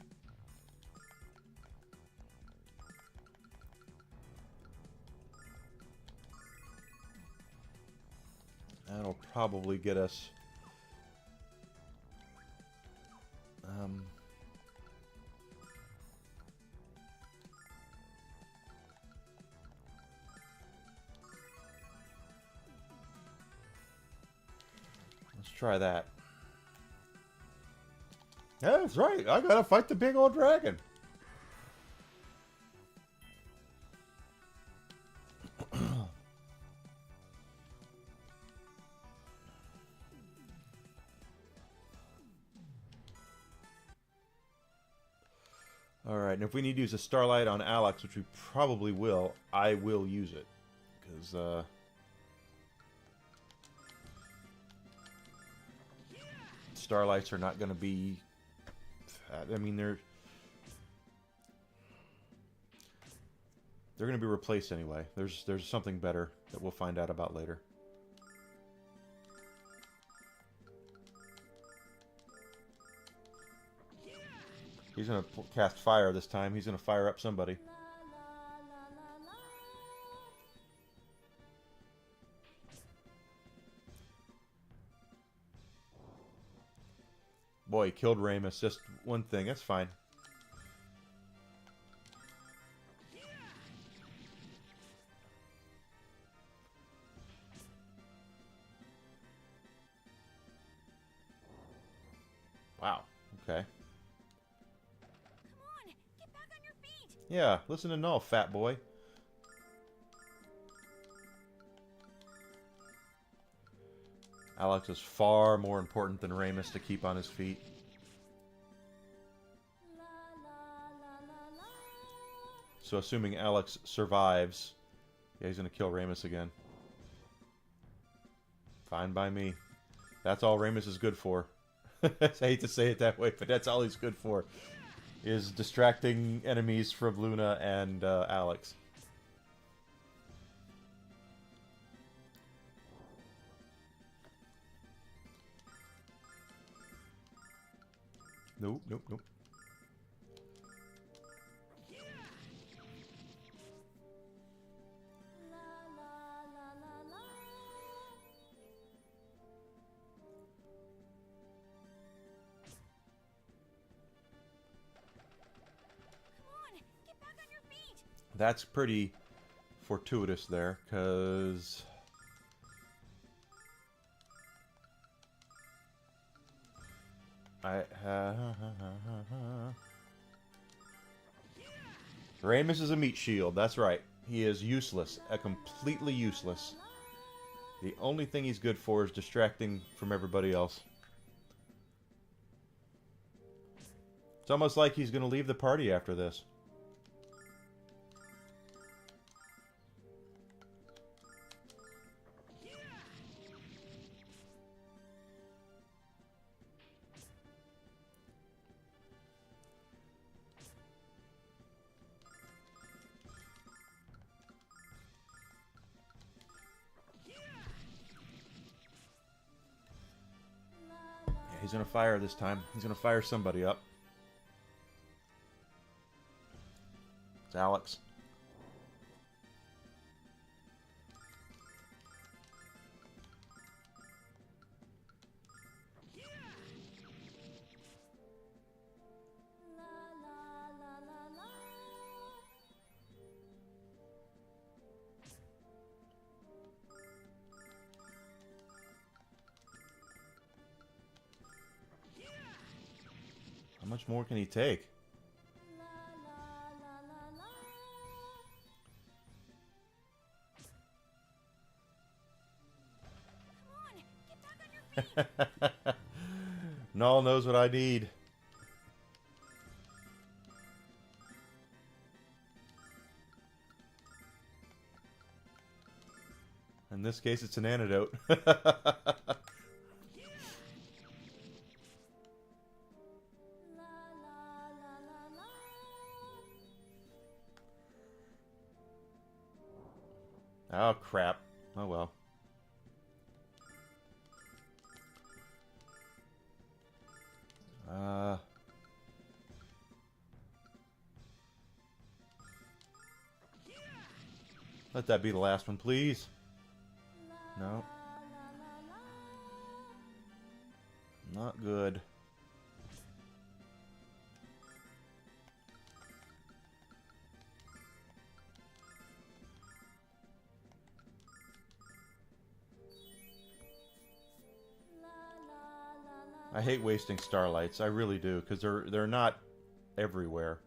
That'll probably get us... let's try that. Yeah, that's right. I gotta fight the big old dragon. Alright, and if we need to use a Starlight on Alex, which we probably will, I will use it. Because, Starlights are not going to be... I mean, they're... They're going to be replaced anyway. There's something better that we'll find out about later. He's going to cast fire this time. He's going to fire up somebody. Boy, he killed Ramus. Just one thing. That's fine. Wow. Okay. Come on, get back on your feet. Yeah, listen to Null, fat boy. Alex is far more important than Ramus to keep on his feet. So assuming Alex survives, yeah, he's going to kill Ramus again. Fine by me. That's all Ramus is good for. I hate to say it that way, but that's all he's good for. Is distracting enemies from Luna and Alex. Nope, nope, nope. That's pretty fortuitous there, because Ramus is a meat shield, that's right. He is useless, completely useless. The only thing he's good for is distracting from everybody else. It's almost like he's going to leave the party after this. He's gonna fire this time. He's gonna fire somebody up. It's Alex. How much more can he take? Null knows what I need. In this case, it's an antidote. Oh, crap. Oh, well. Let that be the last one, please. No. Not good. I hate wasting starlights. I really do, because they're not everywhere.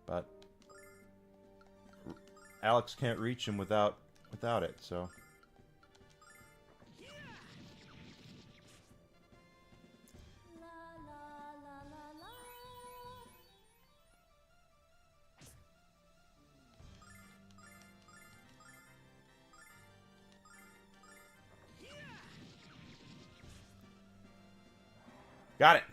But Alex can't reach him without it, so. Got it.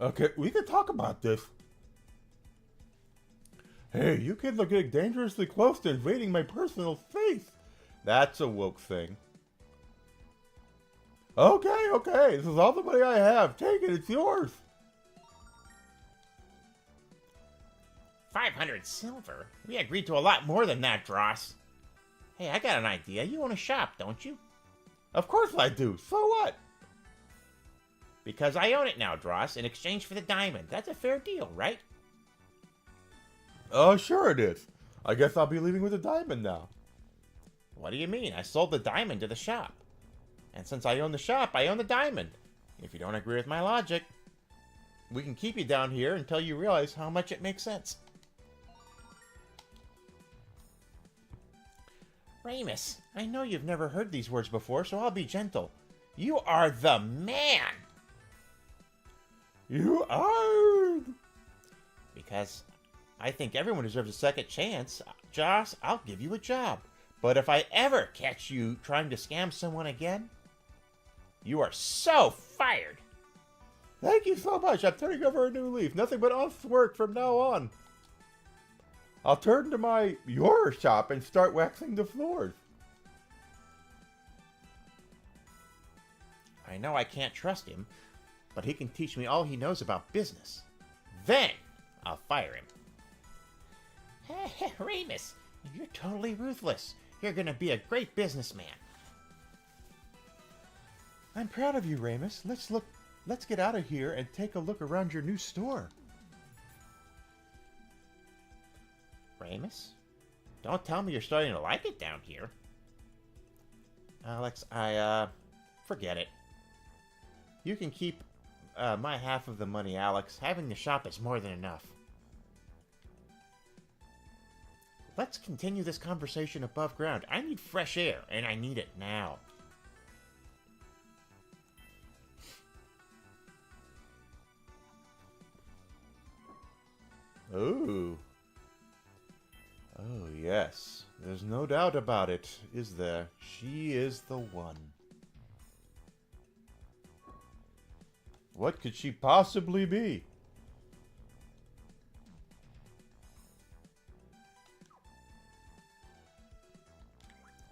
Okay, we can talk about this. Hey, you kids are getting dangerously close to invading my personal space. That's a woke thing. Okay, this is all the money I have. Take it, it's yours. 500 silver? We agreed to a lot more than that, Dross. Hey, I got an idea. You own a shop, don't you? Of course I do. So what? Because I own it now, Dross, in exchange for the diamond. That's a fair deal, right? Oh, sure it is. I guess I'll be leaving with a diamond now. What do you mean? I sold the diamond to the shop. And since I own the shop, I own the diamond. If you don't agree with my logic, we can keep you down here until you realize how much it makes sense. Ramus, I know you've never heard these words before, so I'll be gentle. You are the man! You are... Because I think everyone deserves a second chance. Joss, I'll give you a job. But if I ever catch you trying to scam someone again, you are so fired. Thank you so much. I'm turning over a new leaf. Nothing but honest work from now on. I'll turn to your shop and start waxing the floors. I know I can't trust him, but he can teach me all he knows about business. Then I'll fire him. Remus, you're totally ruthless. You're gonna be a great businessman. I'm proud of you, Ramus. Let's get out of here and take a look around your new store. Ramus? Don't tell me you're starting to like it down here. Alex, forget it. You can keep my half of the money, Alex. Having the shop is more than enough. Let's continue this conversation above ground. I need fresh air, and I need it now. Ooh. Oh, yes. There's no doubt about it, is there? She is the one. What could she possibly be?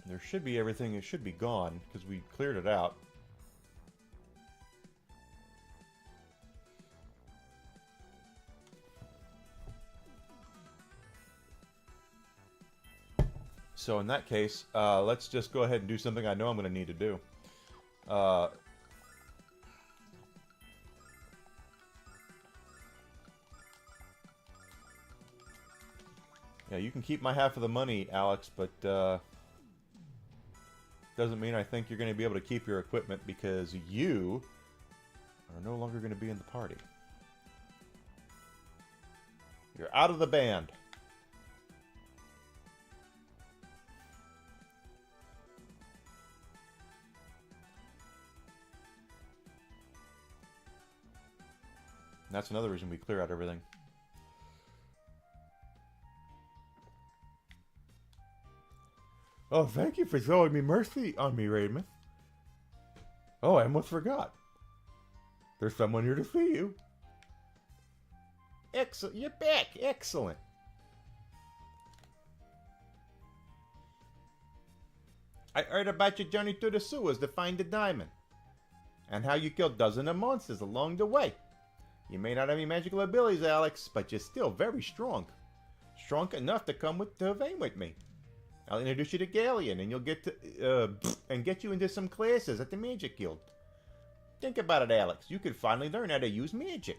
There should be everything. It should be gone, because we cleared it out. So in that case, let's just go ahead and do something I know I'm going to need to do. Yeah, you can keep my half of the money, Alex, but doesn't mean I think you're going to be able to keep your equipment because you are no longer going to be in the party. You're out of the band. That's another reason we clear out everything. Oh, thank you for showing me mercy on me, Raymond. Oh, I almost forgot. There's someone here to see you. Excellent. You're back. Excellent. I heard about your journey through the sewers to find the diamond. And how you killed dozens of monsters along the way. You may not have any magical abilities, Alex, but you're still very strong. Strong enough to come to Vane with me. I'll introduce you to Galleon, and you'll get you into some classes at the Magic Guild. Think about it, Alex. You could finally learn how to use magic.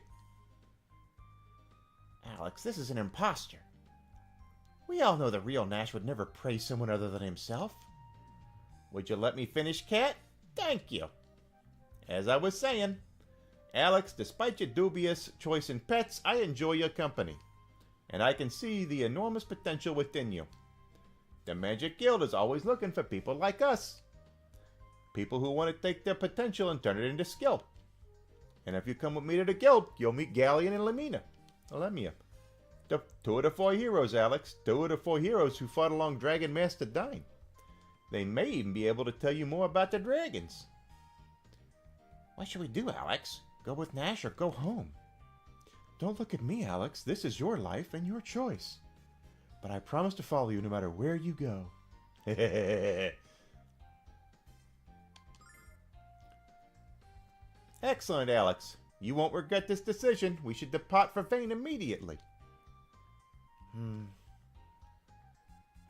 Alex, this is an imposter. We all know the real Nash would never praise someone other than himself. Would you let me finish, Cat? Thank you. As I was saying, Alex, despite your dubious choice in pets, I enjoy your company. And I can see the enormous potential within you. The Magic Guild is always looking for people like us. People who want to take their potential and turn it into skill. And if you come with me to the guild, you'll meet Galleon and Lemia. The 2 of the 4 heroes, Alex. 2 of the 4 heroes who fought along Dragon Master Dine. They may even be able to tell you more about the dragons. What should we do, Alex? Go with Nash or go home. Don't look at me, Alex. This is your life and your choice. But I promise to follow you no matter where you go. Excellent, Alex. You won't regret this decision. We should depart for Vane immediately.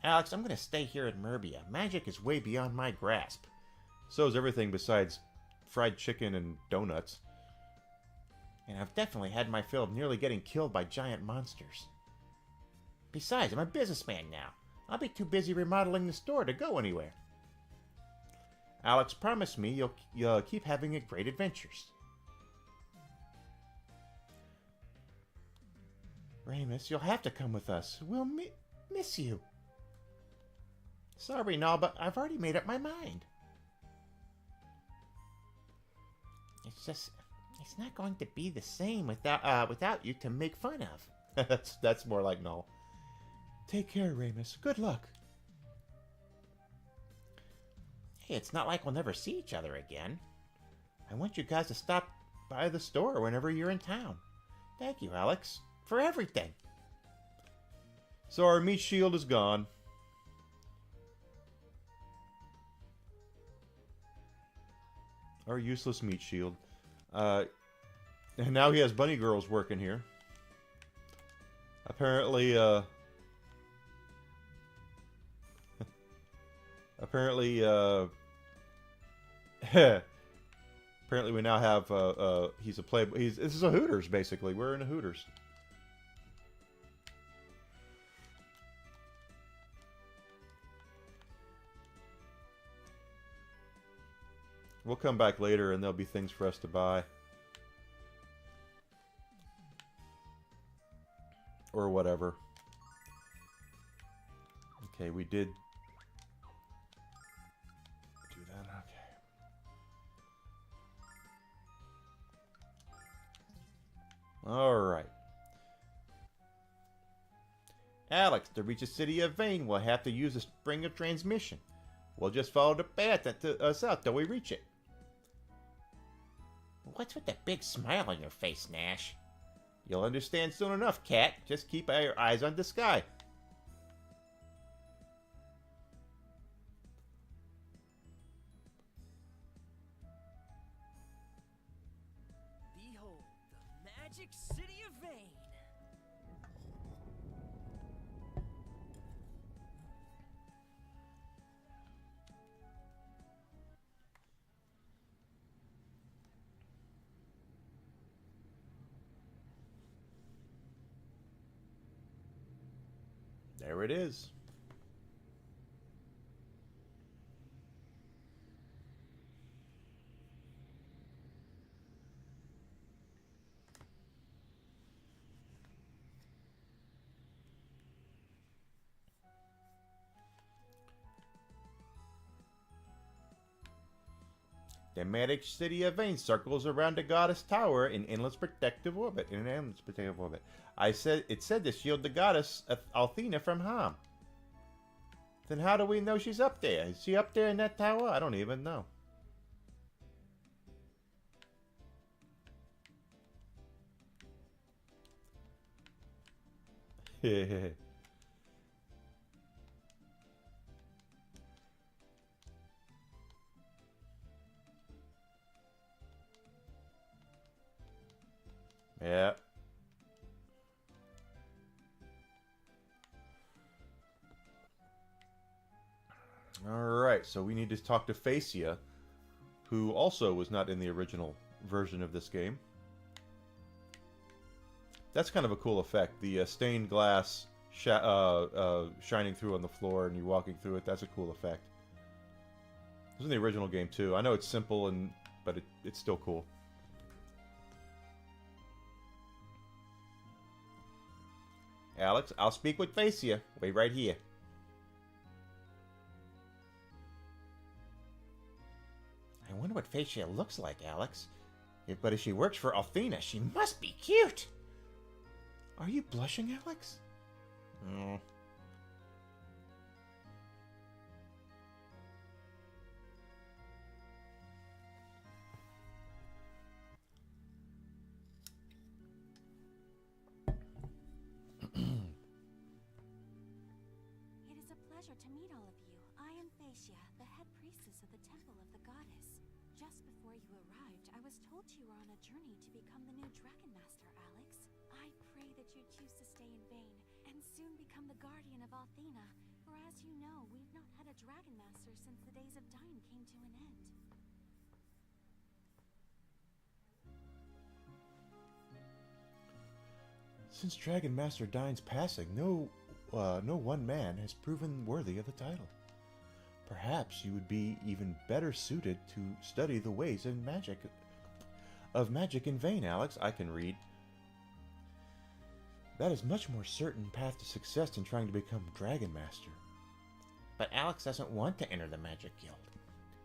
Alex, I'm going to stay here at Merbia. Magic is way beyond my grasp. So is everything besides fried chicken and donuts. And I've definitely had my fill of nearly getting killed by giant monsters. Besides, I'm a businessman now. I'll be too busy remodeling the store to go anywhere. Alex, promise me you'll keep having great adventures. Ramus, you'll have to come with us. We'll miss you. Sorry, Nal, but I've already made up my mind. It's not going to be the same without you to make fun of. That's more like Null. Take care, Ramus. Good luck. Hey, it's not like we'll never see each other again. I want you guys to stop by the store whenever you're in town. Thank you, Alex, for everything. So our meat shield is gone. Our useless meat shield. And now he has bunny girls working here. Apparently, apparently we now have, he's a playboy. This is a Hooters, basically. We're in a Hooters. We'll come back later and there'll be things for us to buy. Or whatever. Okay, we did do that. Okay. Alright. Alex, to reach the city of Vane, we'll have to use a spring of transmission. We'll just follow the path to us out till we reach it. What's with the big smile on your face, Nash? You'll understand soon enough, Cat. Just keep your eyes on the sky. Behold, the magic city of Vane. There it is. The magic city of Vane circles around the goddess tower in endless protective orbit. It said to shield the goddess Althena from harm. Then how do we know she's up there? Is she up there in that tower? I don't even know. Yeah. Alright, so we need to talk to Facia, who also was not in the original version of this game. That's kind of a cool effect. The stained glass shining through on the floor and you walking through it, that's a cool effect. It was in the original game too. I know it's simple, but it's still cool. Alex, I'll speak with Facia. Wait right here. I wonder what Facia looks like, Alex. But if she works for Althena, she must be cute. Are you blushing, Alex? Mm. honored to meet all of you. I am Phaecia, the head priestess of the Temple of the Goddess. Just before you arrived, I was told you were on a journey to become the new Dragon Master, Alex. I pray that you choose to stay in vain, and soon become the guardian of Althena. For as you know, we've not had a Dragon Master since the days of Dyne came to an end. Since Dragon Master Dyne's passing, no one man has proven worthy of the title. Perhaps you would be even better suited to study the ways of magic in vain, Alex. I can read. That is much more certain path to success than trying to become Dragon Master. But Alex doesn't want to enter the Magic Guild.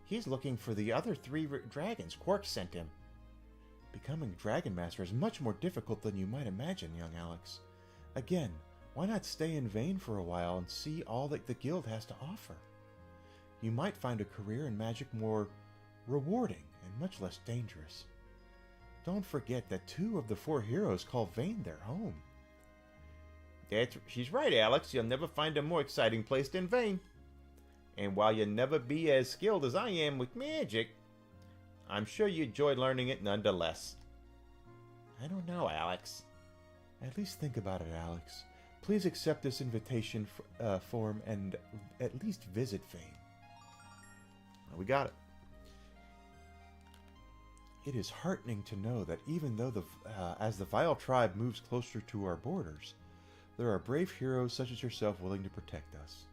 He's looking for the other 3 dragons Quark sent him. Becoming Dragon Master is much more difficult than you might imagine, young Alex. Again, why not stay in vain for a while and see all that the guild has to offer? You might find a career in magic more rewarding and much less dangerous. Don't forget that 2 of the 4 heroes call Vane their home. She's right, Alex. You'll never find a more exciting place than Vane. And while you'll never be as skilled as I am with magic, I'm sure you enjoy learning it nonetheless. I don't know, Alex. At least think about it, Alex. Please accept this invitation form and at least visit Vane. Well, we got it. It is heartening to know that even though as the Vile Tribe moves closer to our borders, there are brave heroes such as yourself willing to protect us.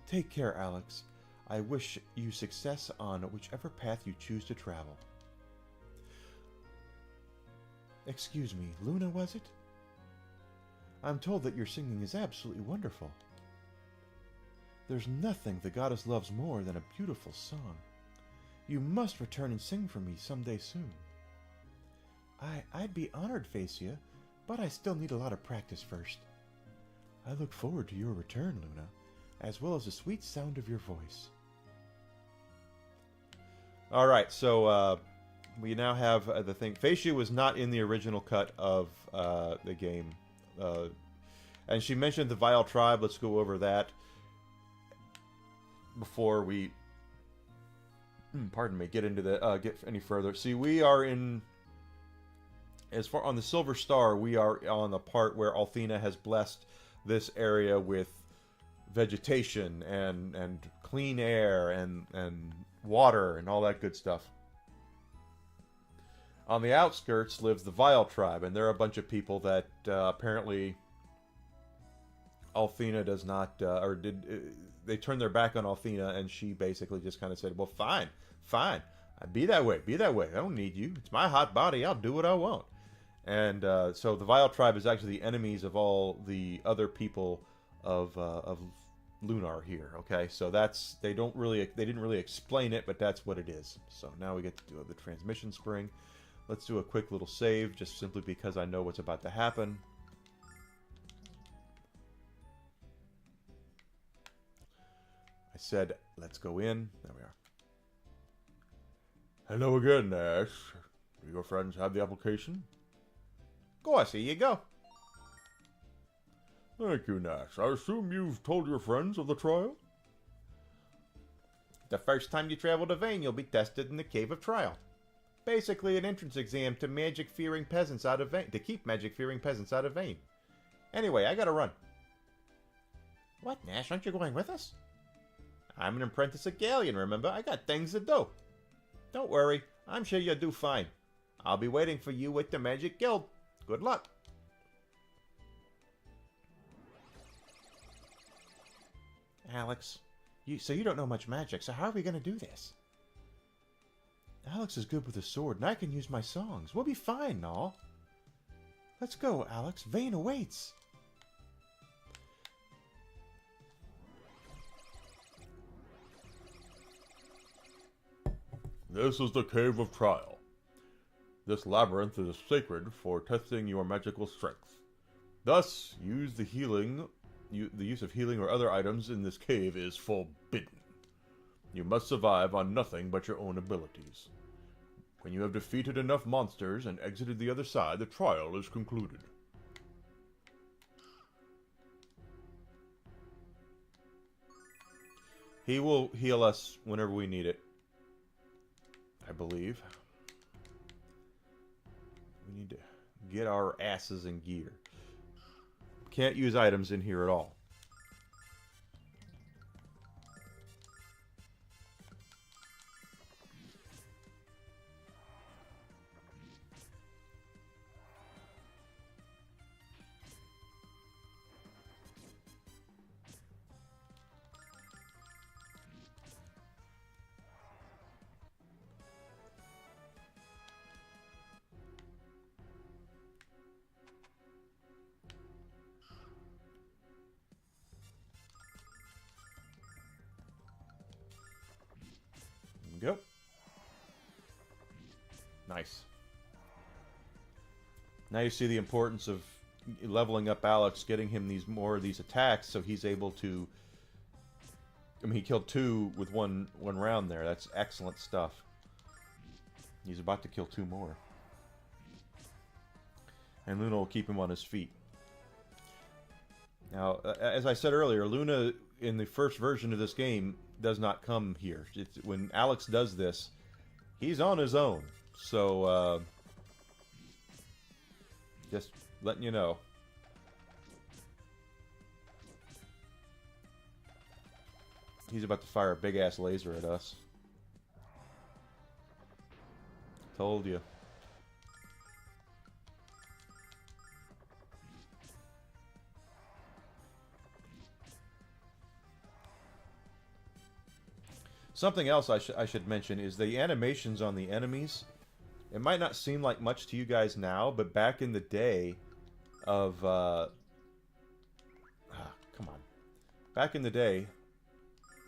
Take care, Alex. I wish you success on whichever path you choose to travel. Excuse me, Luna, was it? I'm told that your singing is absolutely wonderful. There's nothing the goddess loves more than a beautiful song. You must return and sing for me someday soon. I'd be honored, Phaecia, but I still need a lot of practice first. I look forward to your return, Luna, as well as the sweet sound of your voice. Alright, so we now have the thing. Phaecia was not in the original cut of the game. And she mentioned the Vile Tribe. Let's go over that before we get into the get any further. See, we are in, as far on the Silver Star, we are on the part where Althena has blessed this area with vegetation and clean air and water and all that good stuff. On the outskirts lives the Vile Tribe, and they're a bunch of people that apparently Althena does not, they turned their back on Althena, and she basically just kind of said, well, fine, be that way, I don't need you, it's my hot body, I'll do what I want. And so the Vile Tribe is actually the enemies of all the other people of Lunar here, okay? So that's, they didn't really explain it, but that's what it is. So now we get to do the transmission spring. Let's do a quick little save, just simply because I know what's about to happen. I said, let's go in. There we are. Hello again, Nash. Do your friends have the application? Of course, here you go. Thank you, Nash. I assume you've told your friends of the trial? The first time you travel to Vane, you'll be tested in the Cave of Trial. Basically, an entrance exam to magic-fearing peasants out of Vane. To keep magic-fearing peasants out of Vane. Anyway, I gotta run. What, Nash? Aren't you going with us? I'm an apprentice at Galleon, remember? I got things to do. Don't worry. I'm sure you'll do fine. I'll be waiting for you with the Magic Guild. Good luck. Alex, so you don't know much magic, so how are we going to do this? Alex is good with a sword, and I can use my songs. We'll be fine, Nall. Let's go, Alex. Vane awaits. This is the Cave of Trial. This labyrinth is sacred for testing your magical strength. Thus, the use of healing or other items in this cave is forbidden. You must survive on nothing but your own abilities. When you have defeated enough monsters and exited the other side, the trial is concluded. He will heal us whenever we need it, I believe. We need to get our asses in gear. Can't use items in here at all. Go. Nice. Now you see the importance of leveling up Alex, getting him more of these attacks, so he's able to. I mean, he killed 2 with one round there. That's excellent stuff. He's about to kill 2 more, and Luna will keep him on his feet. Now, as I said earlier, Luna in the first version of this game does not come here. When Alex does this, he's on his own. So, just letting you know. He's about to fire a big-ass laser at us. Told you. Something else I should mention is the animations on the enemies. It might not seem like much to you guys now, but back in the day of... come on. Back in the day,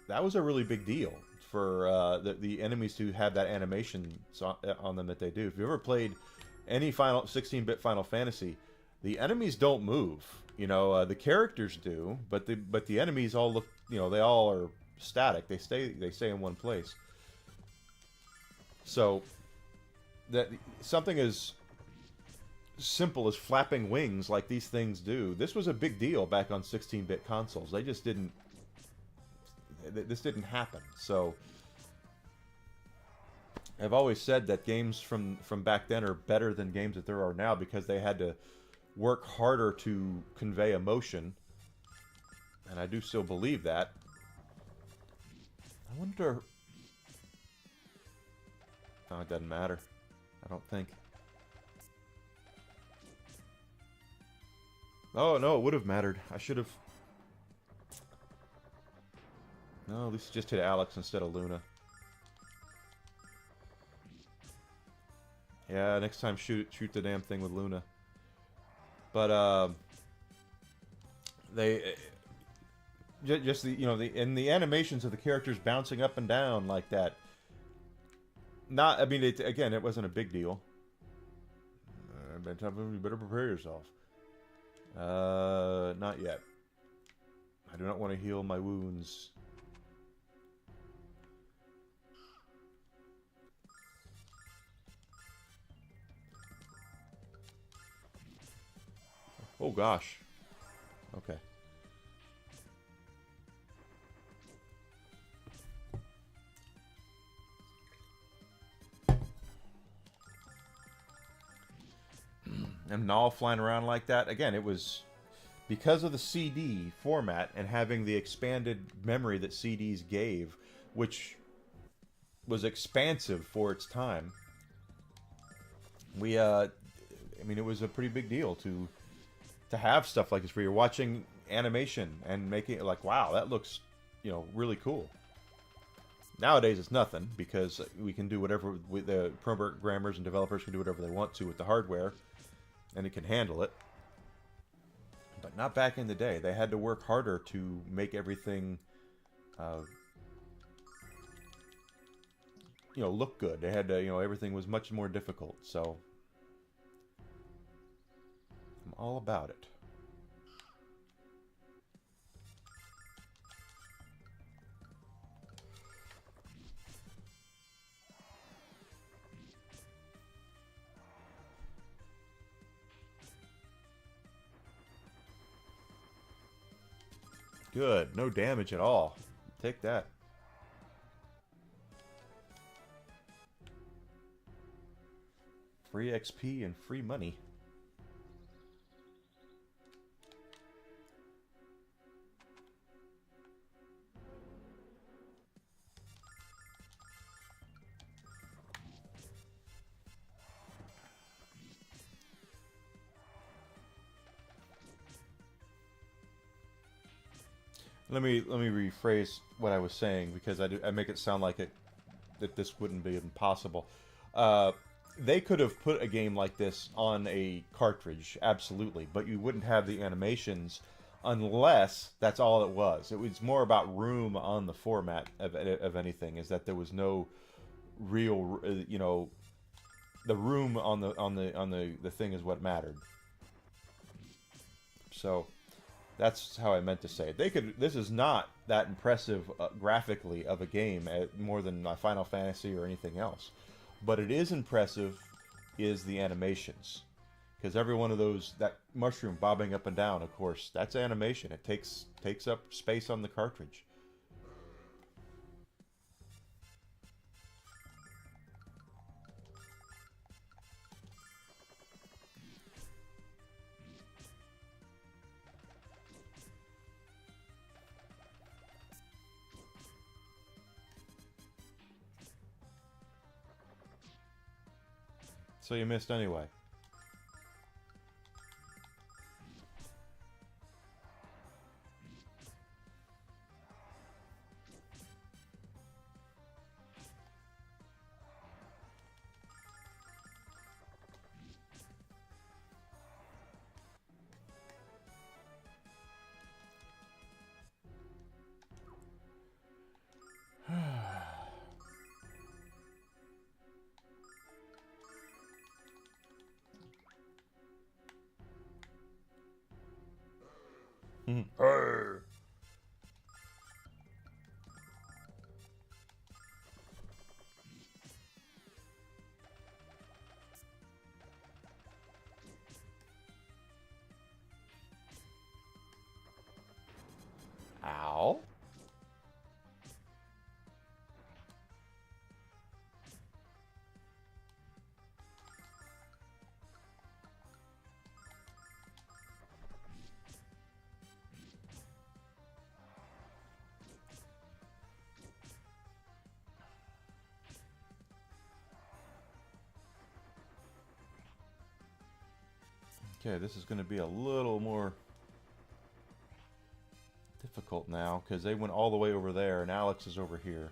that was a really big deal for the enemies to have that animation on them that they do. If you ever played any 16-bit Final Fantasy, the enemies don't move. You know, the characters do, but the enemies all look, you know, they all are static. They stay in one place. So that something as simple as flapping wings like these things do, this was a big deal back on 16-bit consoles. They just didn't. This didn't happen. So I've always said that games from back then are better than games that there are now because they had to work harder to convey emotion, and I do still believe that. I wonder... Oh, it doesn't matter. I don't think. Oh, no, it would have mattered. I should have... No, at least just hit Alex instead of Luna. Yeah, next time shoot the damn thing with Luna. But, they... Just the, you know, the animations of the characters bouncing up and down like that. Not, I mean, again, it wasn't a big deal. You better prepare yourself. Not yet. I do not want to heal my wounds. Oh gosh. Okay. And all flying around like that. Again, it was because of the CD format and having the expanded memory that CDs gave, which was expansive for its time. I mean, it was a pretty big deal to have stuff like this where you're watching animation and making it like, wow, that looks, you know, really cool. Nowadays, it's nothing because we can do whatever with the programmers and developers can do whatever they want to with the hardware, and it can handle it. But not back in the day. They had to work harder to make everything, you know, look good. They had to, you know, everything was much more difficult. So I'm all about it. Good. No damage at all. Take that. Free XP and free money. Let me rephrase what I was saying, because I make it sound like that this wouldn't be impossible. They could have put a game like this on a cartridge, absolutely, but you wouldn't have the animations unless that's all it was. It was more about room on the format of anything. Is that there was no real, you know, the room on the thing is what mattered. So that's how I meant to say it. They could. This is not that impressive graphically of a game, more than Final Fantasy or anything else. But it is impressive is the animations. Because every one of those, that mushroom bobbing up and down, of course, that's animation. It takes up space on the cartridge. So you missed anyway. Arr. Ow. Okay, this is going to be a little more difficult now, because they went all the way over there, and Alex is over here.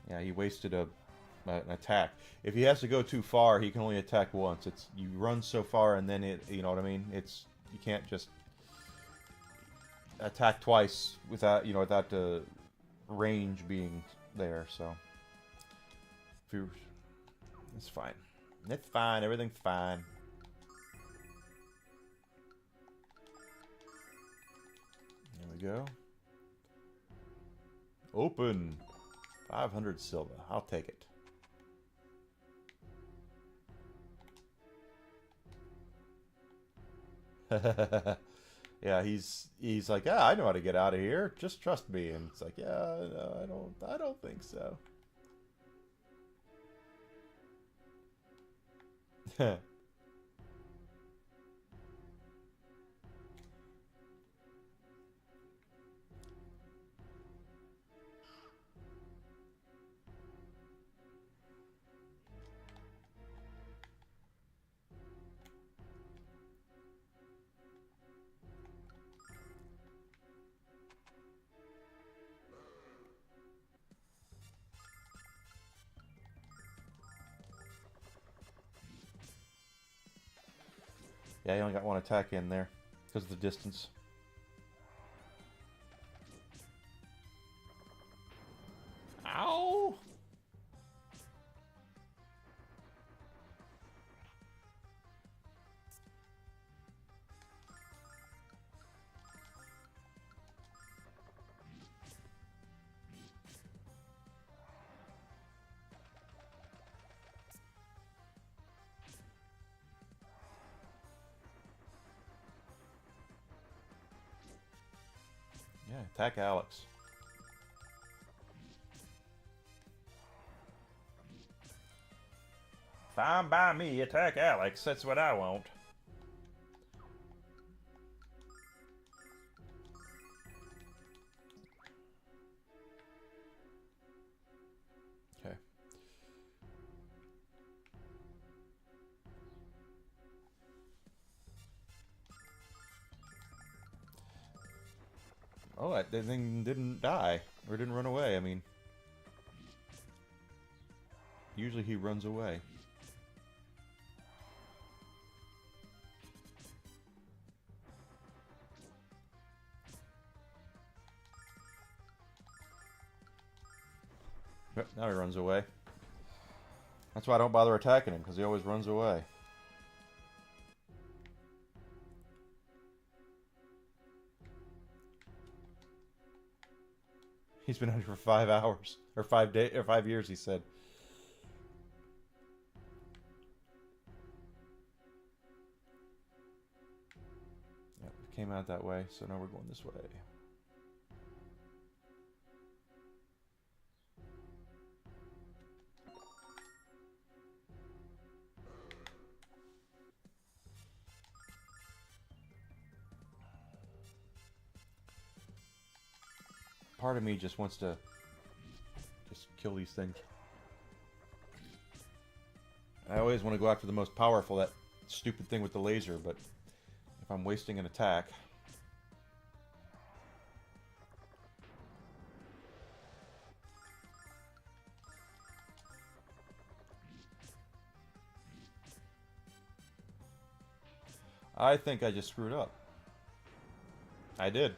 Yeah, he wasted an attack. If he has to go too far, he can only attack once. It's you run so far, and then you know what I mean. It's you can't just attack twice without without the range being there. So, if you, it's fine. It's fine. Everything's fine. There we go. Open. 500 silver. I'll take it. Yeah, he's like, I know how to get out of here. Just trust me. And it's like, yeah, no, I don't think so. Yeah, he only got one attack in there because of the distance. Ow! Yeah, attack Alex. Fine by me. Attack Alex. That's what I want. Okay. Oh, that thing didn't die. Or didn't run away, I mean. Usually he runs away. Yep, now he runs away. That's why I don't bother attacking him, because he always runs away. He's been out here for 5 hours. Or 5 days, or 5 years, he said. Yep, we came out that way, so now we're going this way. Part of me just wants to just kill these things. I always want to go after the most powerful, that stupid thing with the laser, but if I'm wasting an attack... I think I just screwed up. I did.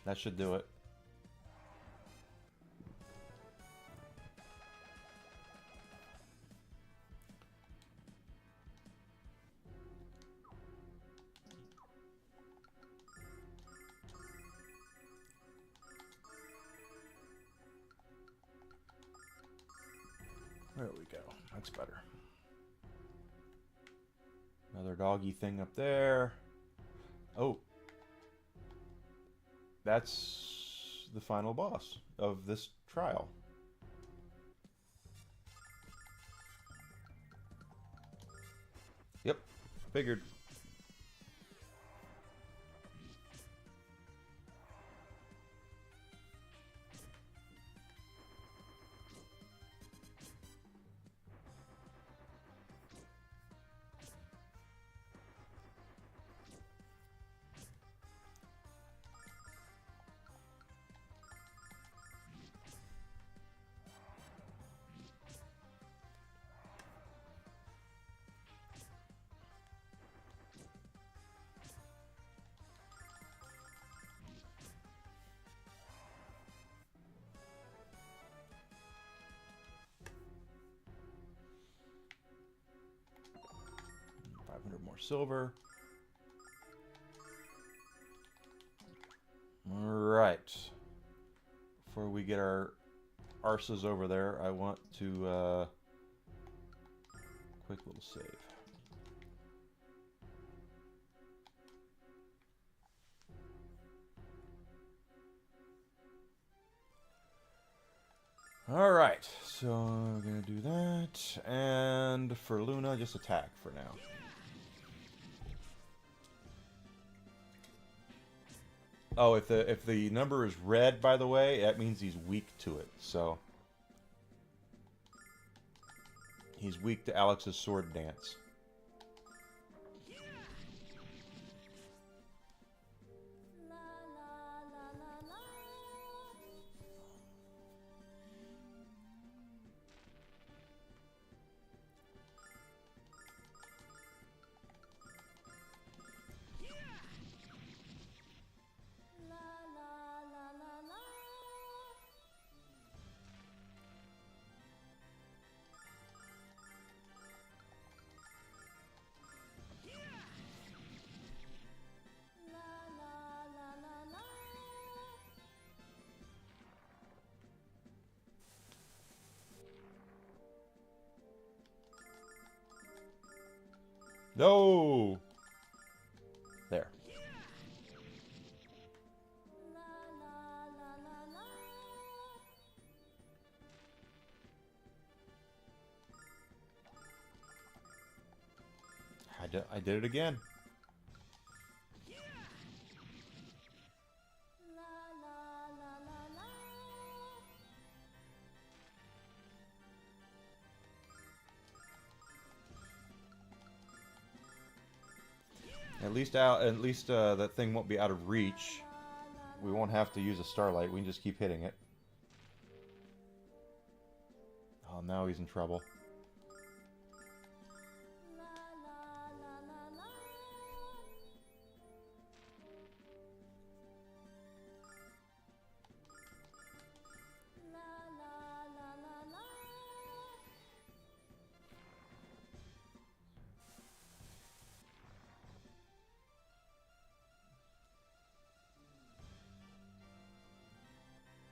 That should do it. There we go. That's better. Another doggy thing up there. Oh. That's the final boss of this trial. Yep, figured. More silver. All right. Before we get our arses over there, I want to quick little save. All right. So I'm gonna do that, and for Luna, just attack for now. Oh, if the number is red, by the way, that means he's weak to it. So he's weak to Alex's sword dance. No! There. I did it again. At least that thing won't be out of reach. We won't have to use a starlight. We can just keep hitting it. Oh, now he's in trouble.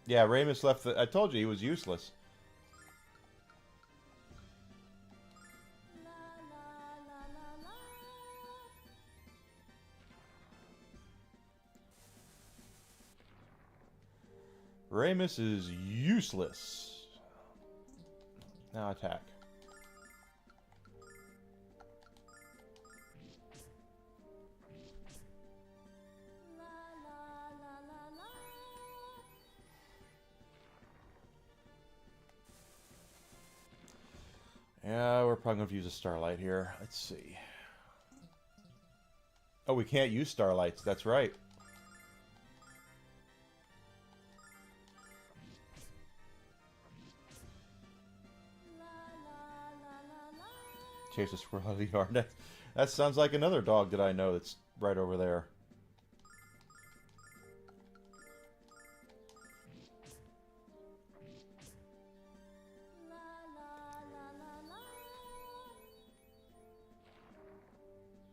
Yeah, Ramus left the... I told you he was useless. Ramus is useless. Now attack. Yeah, we're probably going to use a starlight here. Let's see. Oh, we can't use starlights. That's right. Chase a squirrel out of the yard. That sounds like another dog that I know that's right over there.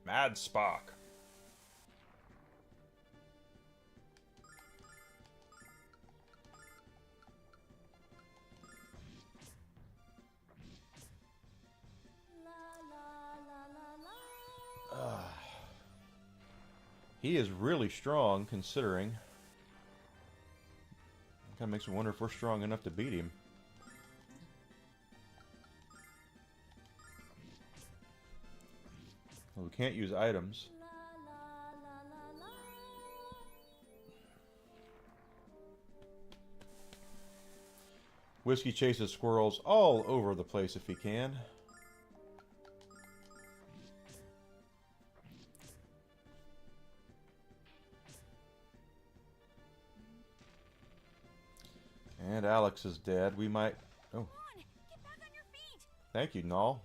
Mad Spark. He is really strong, considering. Kind of makes me wonder if we're strong enough to beat him. Well, we can't use items. Whiskey chases squirrels all over the place if he can. And Alex is dead. We might... Oh. Get back on your feet. Thank you, Null.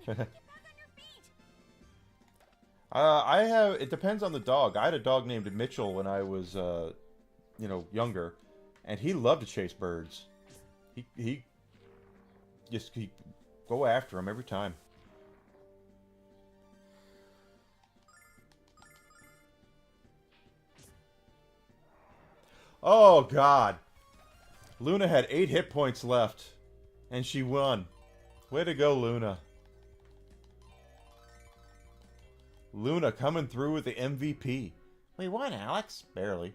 Get back on your feet. I have... It depends on the dog. I had a dog named Mitchell when I was, younger. And he loved to chase birds. He just keep go after him every time. Oh, God. Luna had 8 hit points left. And she won. Way to go, Luna. Luna coming through with the MVP. We won, Alex. Barely.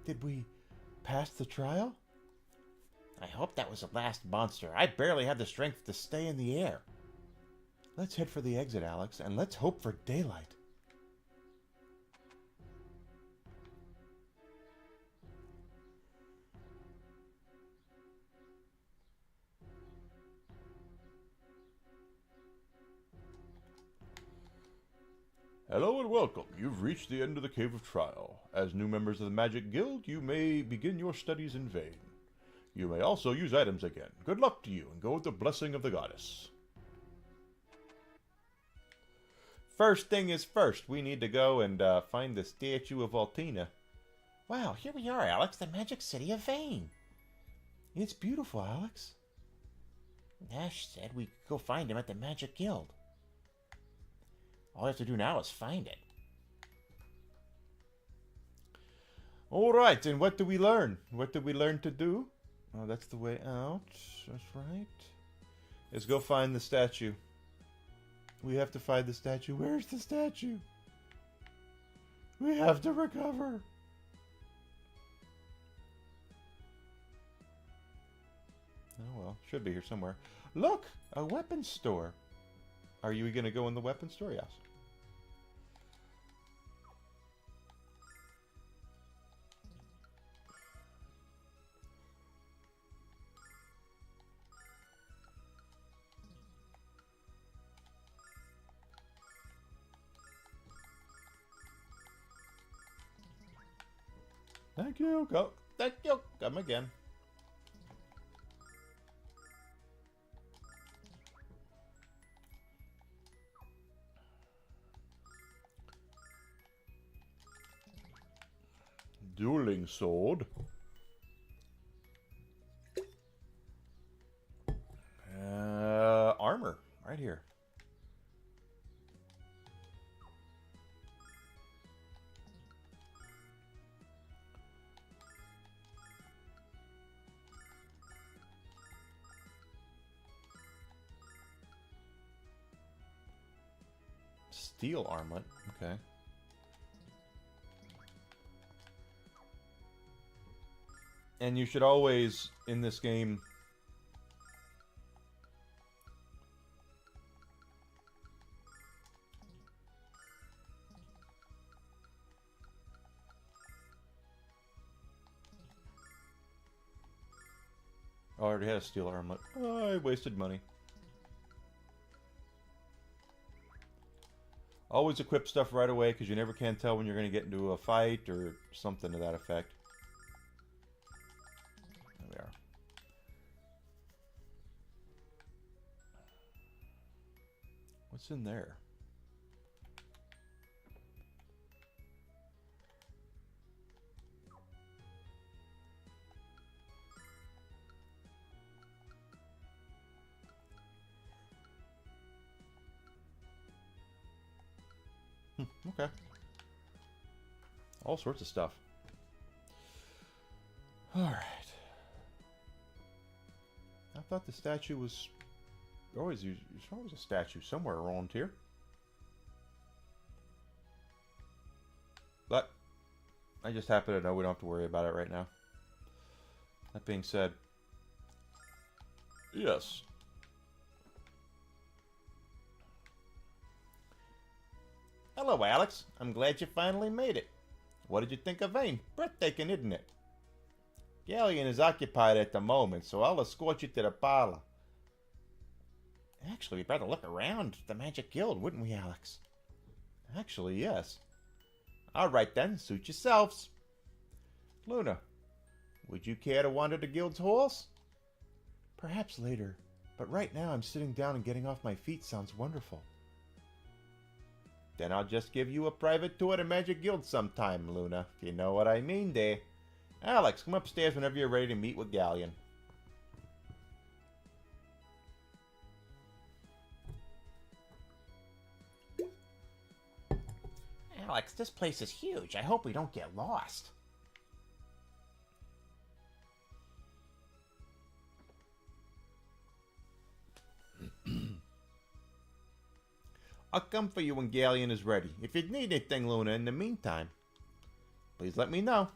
Did we pass the trial? I hope that was the last monster. I barely have the strength to stay in the air. Let's head for the exit, Alex, and let's hope for daylight. Hello and welcome. You've reached the end of the Cave of Trial. As new members of the Magic Guild, you may begin your studies in vain. You may also use items again. Good luck to you, and go with the blessing of the goddess. First thing is first. We need to go and find the statue of Altina. Wow, here we are, Alex, the magic city of Vane. It's beautiful, Alex. Nash said we could go find him at the Magic Guild. All we have to do now is find it. All right, and what do we learn? What did we learn to do? Oh, that's the way out. That's right. Let's go find the statue. We have to find the statue. Where's the statue? We have to recover. Oh well, should be here somewhere. Look, a weapons store. Are you going to go in the weapons store? Yes. Thank you. Go. Thank you. Come again. Dueling sword. Armor. Right here. Steel armlet. Okay. And you should always, in this game... I already had a steel armlet. Oh, I wasted money. Always equip stuff right away, because you never can tell when you're going to get into a fight or something to that effect. There we are. What's in there? Okay. All sorts of stuff. Alright. I thought the statue was... There's always a statue somewhere around here. But I just happen to know we don't have to worry about it right now. That being said... Yes. Hello, Alex. I'm glad you finally made it. What did you think of Vane? Breathtaking, isn't it? Galleon is occupied at the moment, so I'll escort you to the parlor. Actually, we'd better look around the Magic Guild, wouldn't we, Alex? Actually, yes. All right, then. Suit yourselves. Luna, would you care to wander the guild's halls? Perhaps later, but right now I'm sitting down and getting off my feet sounds wonderful. Then I'll just give you a private tour of the Magic Guild sometime, Luna, if you know what I mean there. Alex, come upstairs whenever you're ready to meet with Galleon. Alex, this place is huge. I hope we don't get lost. I'll come for you when Galleon is ready. If you need anything, Luna, in the meantime, please let me know.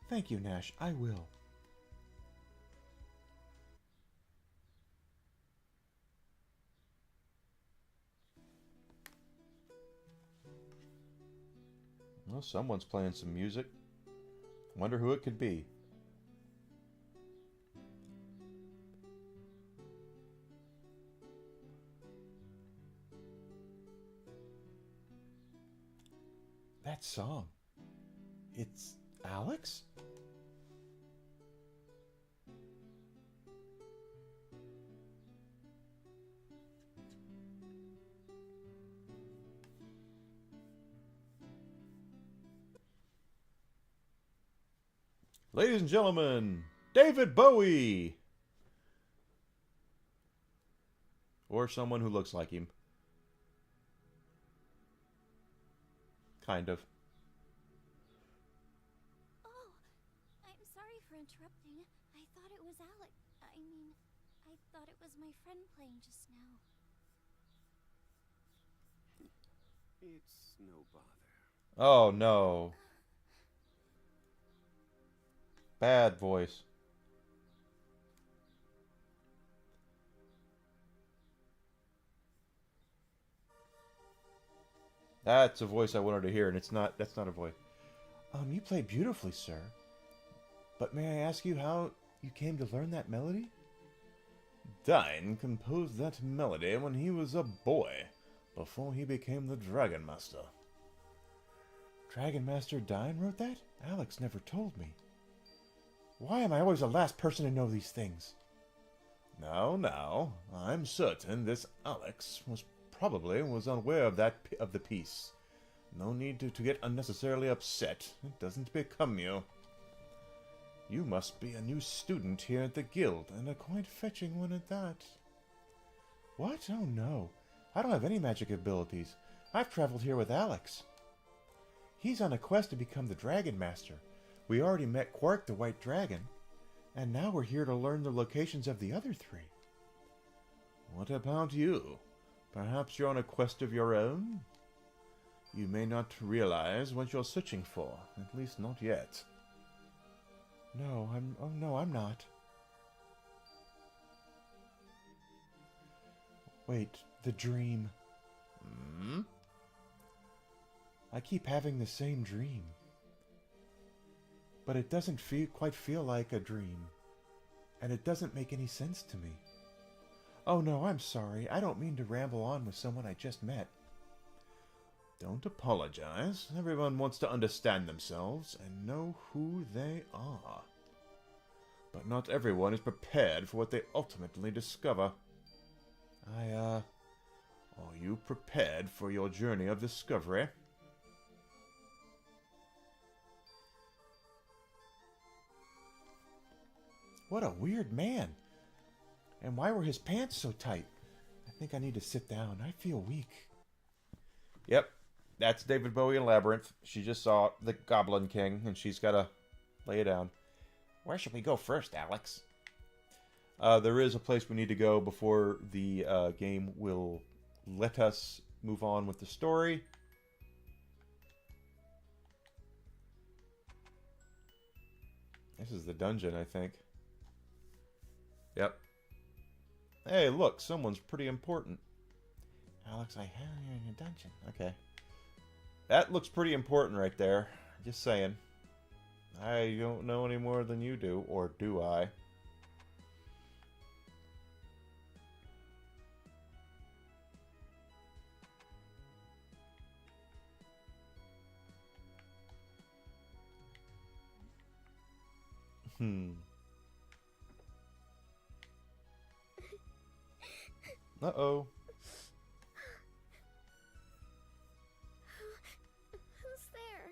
Thank you, Nash. I will. Well, someone's playing some music. Wonder who it could be. That song. It's Alex? Ladies and gentlemen, David Bowie! Or someone who looks like him. Kind of. Oh, I'm sorry for interrupting. I thought it was Alec. I thought it was my friend playing just now. It's no bother. Oh no. Bad voice. That's a voice I wanted to hear, and that's not a voice. You play beautifully, sir. But may I ask you how you came to learn that melody? Dine composed that melody when he was a boy, before he became the Dragon Master. Dragon Master Dine wrote that? Alex never told me. Why am I always the last person to know these things? Now, I'm certain this Alex was unaware of the piece. No need to get unnecessarily upset. It doesn't become you. You must be a new student here at the guild, and a quite fetching one at that. What? Oh no. I don't have any magic abilities. I've traveled here with Alex. He's on a quest to become the Dragon Master. We already met Quark the White Dragon, and now we're here to learn the locations of the other three. What about you? Perhaps you're on a quest of your own? You may not realize what you're searching for, at least not yet. No, I'm not. Wait, the dream. Hmm? I keep having the same dream. But it doesn't quite feel like a dream. And it doesn't make any sense to me. Oh no, I'm sorry. I don't mean to ramble on with someone I just met. Don't apologize. Everyone wants to understand themselves and know who they are. But not everyone is prepared for what they ultimately discover. Are you prepared for your journey of discovery? What a weird man. And why were his pants so tight? I think I need to sit down. I feel weak. Yep, that's David Bowie in Labyrinth. She just saw the Goblin King, and she's got to lay it down. Where should we go first, Alex? There is a place we need to go before the game will let us move on with the story. This is the dungeon, I think. Yep. Hey, look, someone's pretty important. Alex, I have you in a dungeon. Okay. That looks pretty important right there. Just saying. I don't know any more than you do, or do I? Uh-oh. Who's there?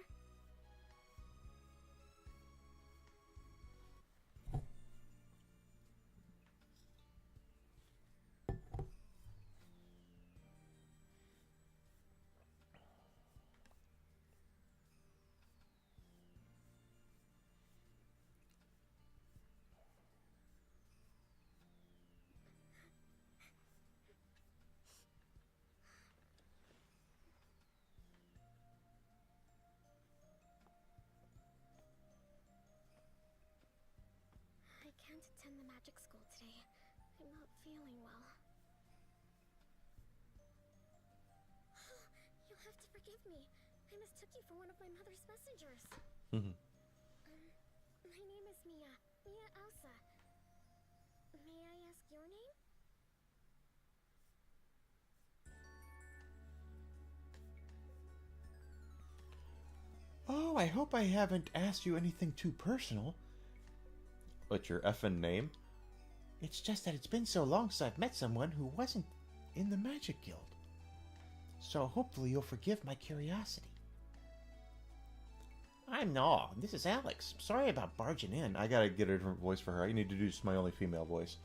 I can't attend the magic school today. I'm not feeling well. You'll have to forgive me. I mistook you for one of my mother's messengers. My name is Mia. Mia Elsa. May I ask your name? Oh, I hope I haven't asked you anything too personal. What's your effing name? It's just that it's been so long since I've met someone who wasn't in the Magic Guild. So hopefully you'll forgive my curiosity. I'm Naw. This is Alex. Sorry about barging in. I gotta get a different voice for her. I need to do just my only female voice.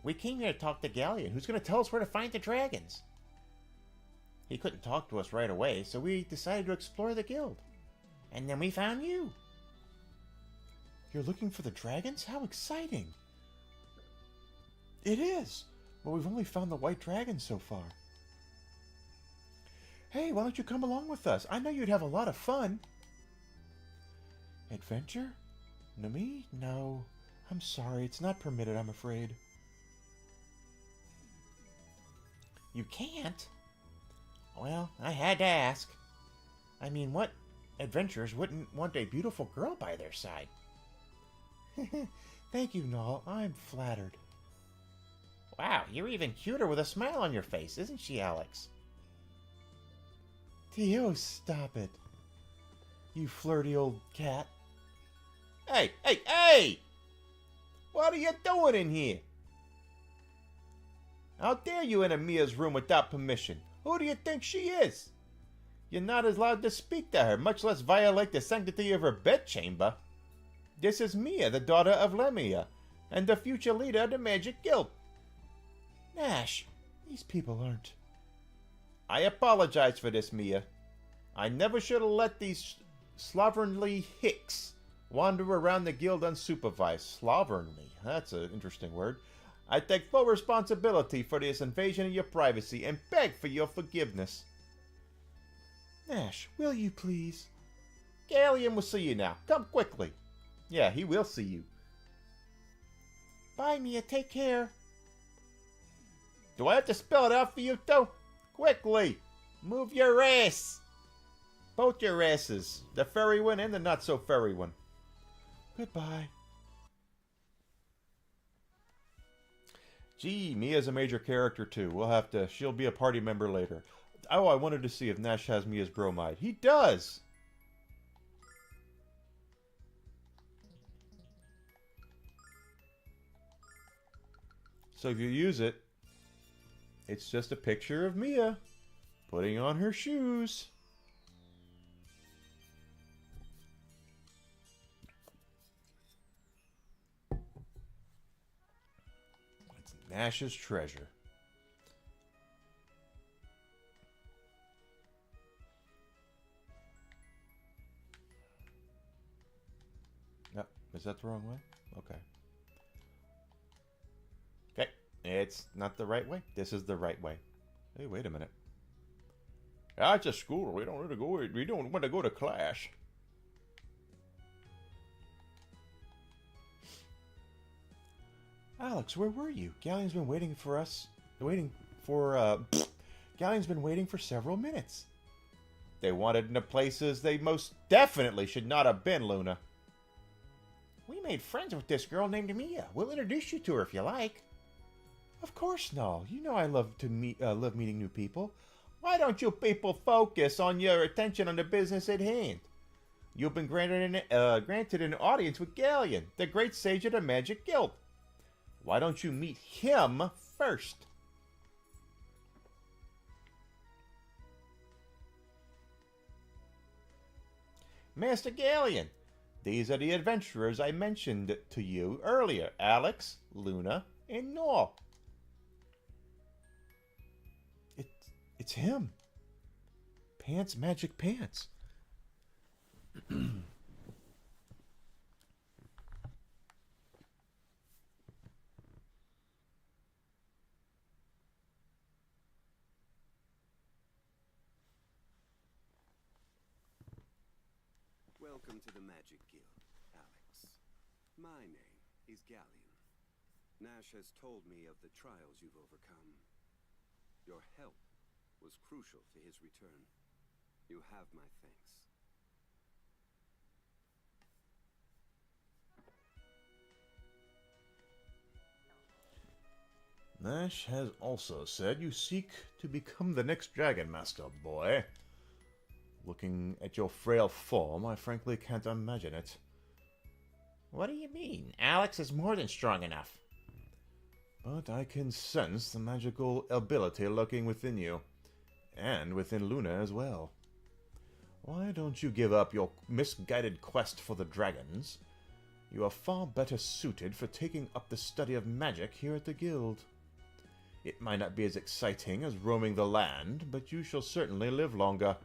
We came here to talk to Galleon, who's going to tell us where to find the dragons. He couldn't talk to us right away, so we decided to explore the guild. And then we found you. You're looking for the dragons? How exciting! It is! But we've only found the white dragon so far. Hey, why don't you come along with us? I know you'd have a lot of fun. Adventure? No, me? No. I'm sorry, it's not permitted, I'm afraid. You can't? Well, I had to ask. I mean, what adventurers wouldn't want a beautiful girl by their side? Thank you, Null. I'm flattered. Wow, you're even cuter with a smile on your face, isn't she, Alex? Theo, stop it. You flirty old cat. Hey, hey, hey! What are you doing in here? How dare you enter Mia's room without permission? Who do you think she is? You're not allowed to speak to her, much less violate the sanctity of her bedchamber. This is Mia, the daughter of Lemia, and the future leader of the Magic Guild. Nash, these people aren't. I apologize for this, Mia. I never should have let these slovenly hicks wander around the guild unsupervised. Slovenly, that's an interesting word. I take full responsibility for this invasion of your privacy and beg for your forgiveness. Nash, will you please? Galleon will see you now. Come quickly. Yeah, he will see you. Bye, Mia. Take care. Do I have to spell it out for you, though? Quickly! Move your ass! Both your asses. The furry one and the not-so-furry one. Goodbye. Gee, Mia's a major character too. We'll have to... She'll be a party member later. Oh, I wanted to see if Nash has Mia's bromide. He does! So if you use it, it's just a picture of Mia putting on her shoes. It's Nash's treasure. Yep, is that the wrong way? Okay. Okay, it's not the right way. This is the right way. Hey, wait a minute. That's a school. We don't want to go. We don't want to go to class. Alex, where were you? Galleon's been waiting for us. Galleon's been waiting for several minutes. They wanted in the places they most definitely should not have been, Luna. We made friends with this girl named Mia. We'll introduce you to her if you like. Of course, Null. You know I love meeting new people. Why don't you people focus on your attention on the business at hand? You've been granted an audience with Galleon, the great sage of the Magic Guild. Why don't you meet him first? Master Galleon, these are the adventurers I mentioned to you earlier. Alex, Luna, and Null. It's him. Pants, Magic Pants. Welcome to the Magic Guild, Alex. My name is Galleon. Nash has told me of the trials you've overcome. Your help was crucial to his return. You have my thanks. Nash has also said you seek to become the next Dragon Master, boy. Looking at your frail form, I frankly can't imagine it. What do you mean? Alex is more than strong enough. But I can sense the magical ability lurking within you. And within Luna as well. Why don't you give up your misguided quest for the dragons? You are far better suited for taking up the study of magic here at the Guild. It might not be as exciting as roaming the land, but you shall certainly live longer.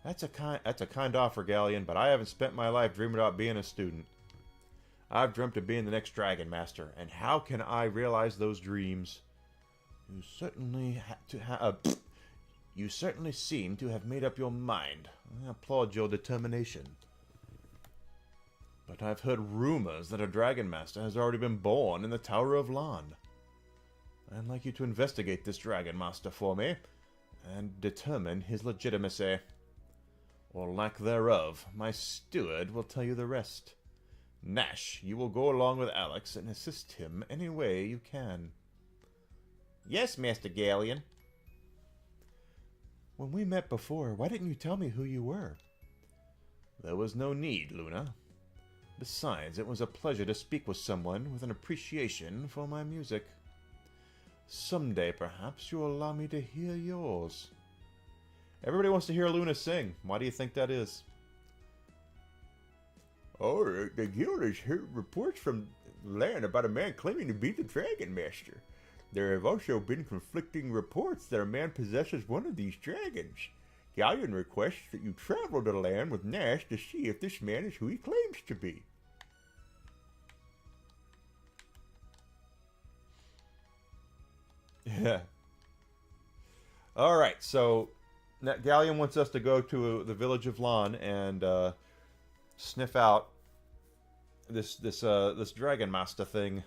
That's a kind offer, Galleon, but I haven't spent my life dreaming about being a student. I've dreamt of being the next Dragon Master, and how can I realize those dreams? You certainly you certainly seem to have made up your mind. I applaud your determination. But I've heard rumors that a Dragon Master has already been born in the Tower of Lan. I'd like you to investigate this Dragon Master for me, and determine his legitimacy. Or lack thereof, my steward will tell you the rest. Nash, you will go along with Alex and assist him any way you can. Yes, Master Galleon. When we met before, why didn't you tell me who you were? There was no need, Luna. Besides, it was a pleasure to speak with someone with an appreciation for my music. Someday, perhaps, you'll allow me to hear yours. Everybody wants to hear Luna sing. Why do you think that is? Oh, the guild has heard reports from land about a man claiming to be the Dragon Master. There have also been conflicting reports that a man possesses one of these dragons. Galleon requests that you travel to the land with Nash to see if this man is who he claims to be. Yeah. Alright, so Galleon wants us to go to the village of Lan and sniff out this Dragon Master thing.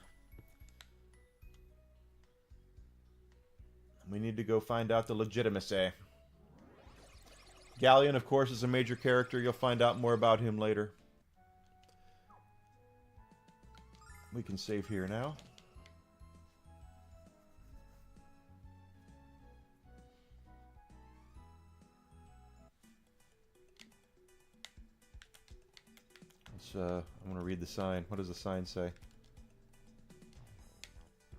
We need to go find out the legitimacy. Galleon, of course, is a major character. You'll find out more about him later. We can save here now. I'm going to read the sign. What does the sign say?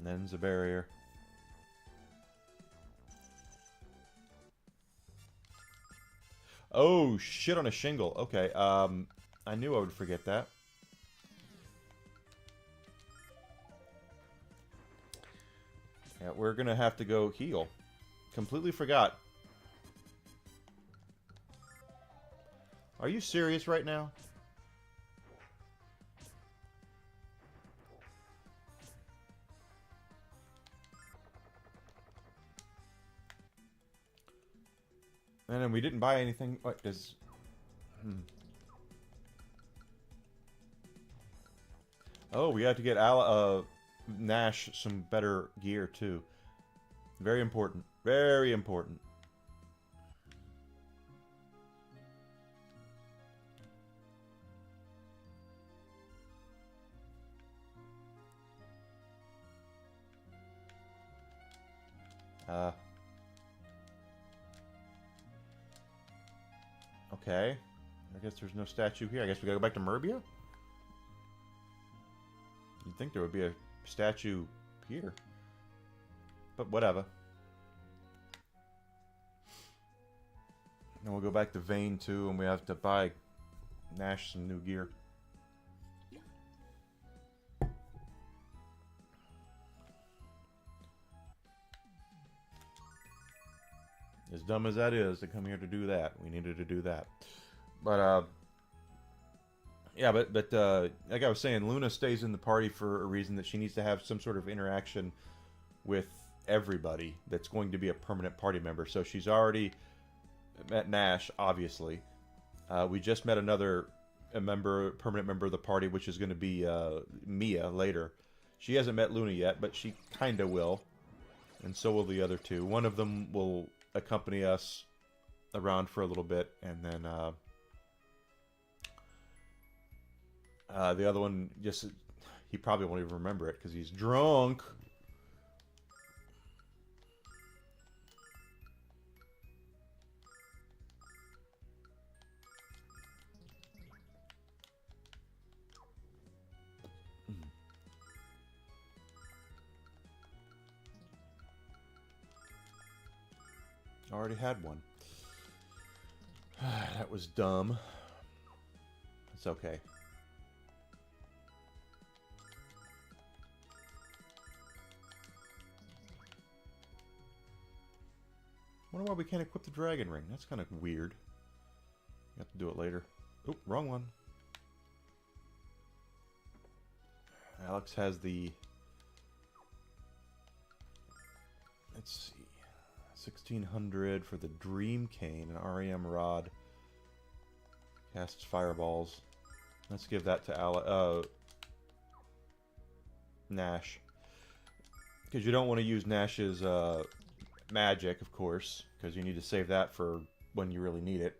Then's a barrier. Oh, shit on a shingle. Okay, I knew I would forget that. Yeah, we're gonna have to go heal. Completely forgot. Are you serious right now? And then we didn't buy anything. What does? Oh, we had to get Nash some better gear too. Very important. Very important. Okay. I guess there's no statue here. I guess we gotta go back to Merbia? You'd think there would be a statue here. But whatever. Then we'll go back to Vane too, and we have to buy Nash some new gear. As dumb as that is to come here to do that, we needed to do that. But yeah, but like I was saying, Luna stays in the party for a reason, that she needs to have some sort of interaction with everybody that's going to be a permanent party member. So she's already met Nash, obviously. We just met another permanent member of the party, which is going to be Mia later. She hasn't met Luna yet, but she kind of will. And so will the other two. One of them will accompany us around for a little bit, and then the other one, just, he probably won't even remember it because he's drunk. Already had one. That was dumb. It's okay. Wonder why we can't equip the dragon ring. That's kind of weird. We have to do it later. Oop, wrong one. Alex has the let's see. 1600 for the Dream Cane, an REM rod. Casts fireballs. Let's give that to Nash. Because you don't want to use Nash's magic, of course, because you need to save that for when you really need it.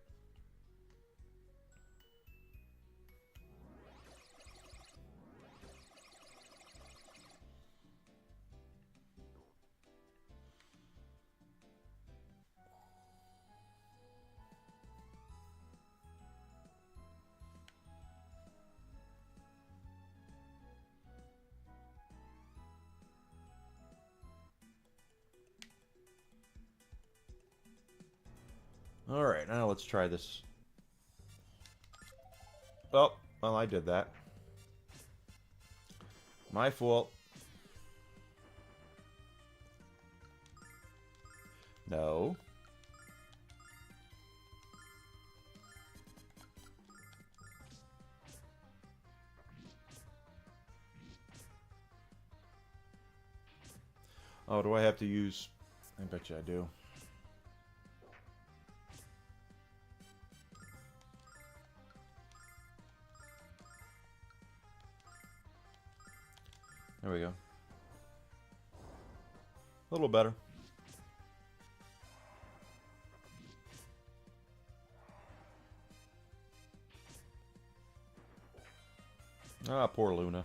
Alright, now let's try this. Oh, well, I did that. My fault. No. Oh, do I have to use... I bet you I do. There we go. A little better. Ah, poor Luna.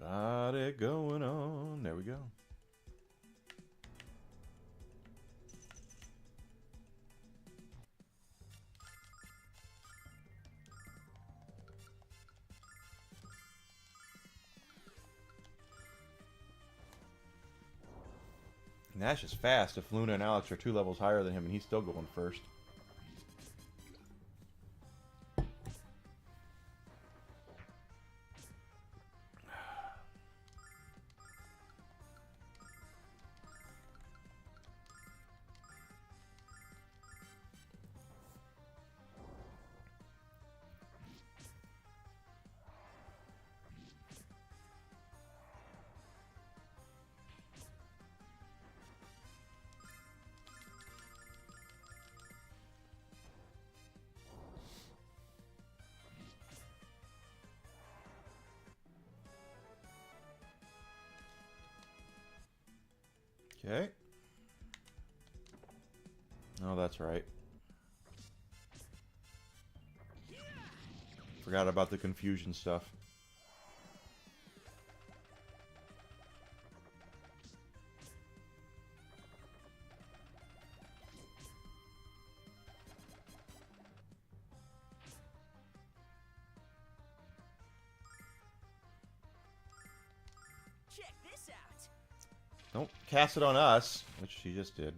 Got it going on. There we go. Nash is fast if Luna and Alex are 2 levels higher than him, and he's still going first. Okay. Oh, that's right. Forgot about the confusion stuff. Check this out. Don't cast it on us, which she just did.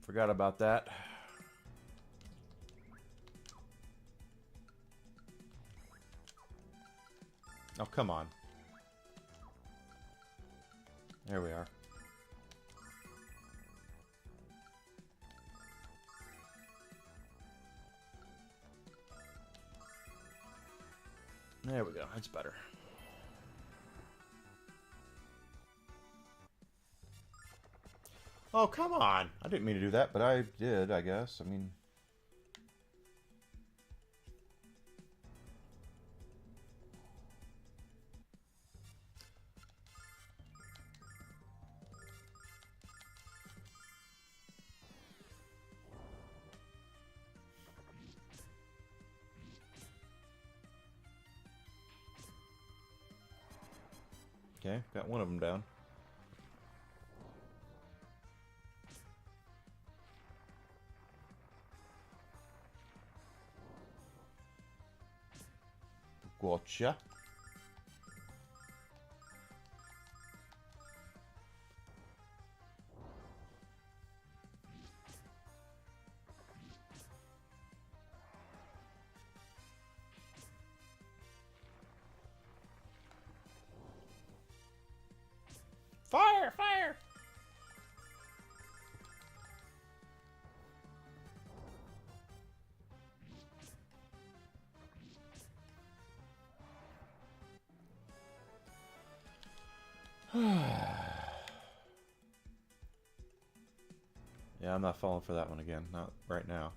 Forgot about that. Oh, come on. There we are. There we go. That's better. Oh, come on. I didn't mean to do that, but I did, I guess. I mean... Okay, got one of them down. Gotcha. Fire! Fire! Yeah, I'm not falling for that one again. Not right now.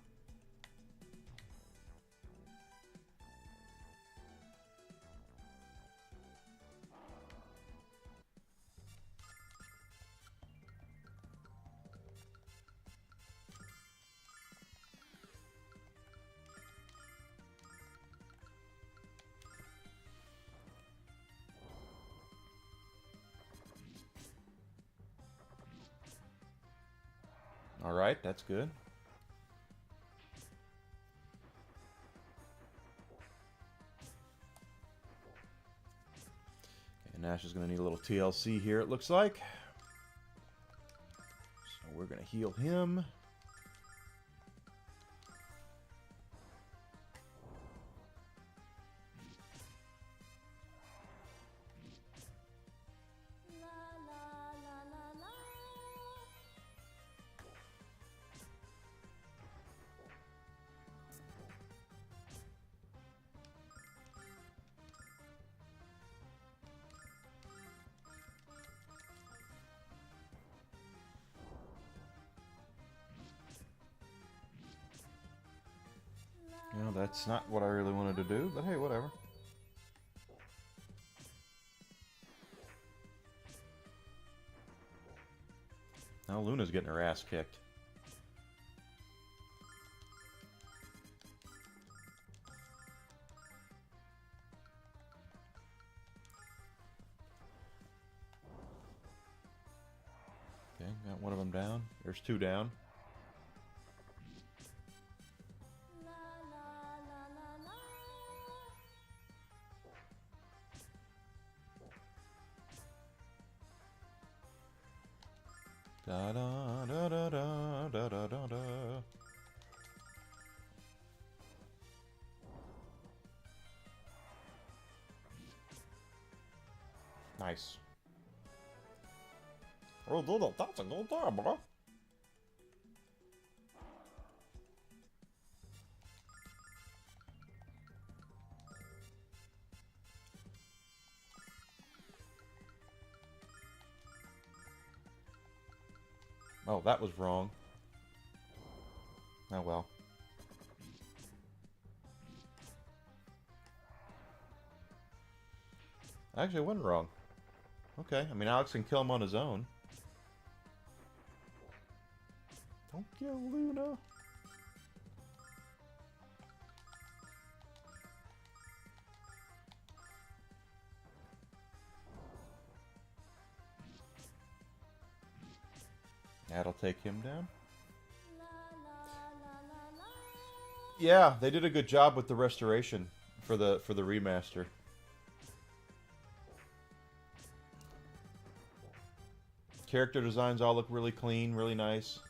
All right, that's good. Okay, Nash is going to need a little TLC here, it looks like. So we're going to heal him. You know, that's not what I really wanted to do, but hey, whatever. Now Luna's getting her ass kicked. Okay, got one of them down. There's two down. Da da da da da da da da da. Nice. Oh, Doodle, that's a good job, bro. Oh, that was wrong. Oh well. Actually, it wasn't wrong. Okay, I mean, Alex can kill him on his own. Don't kill Luna. That'll take him down. Yeah, they did a good job with the restoration for the remaster. Character designs all look really clean, really nice.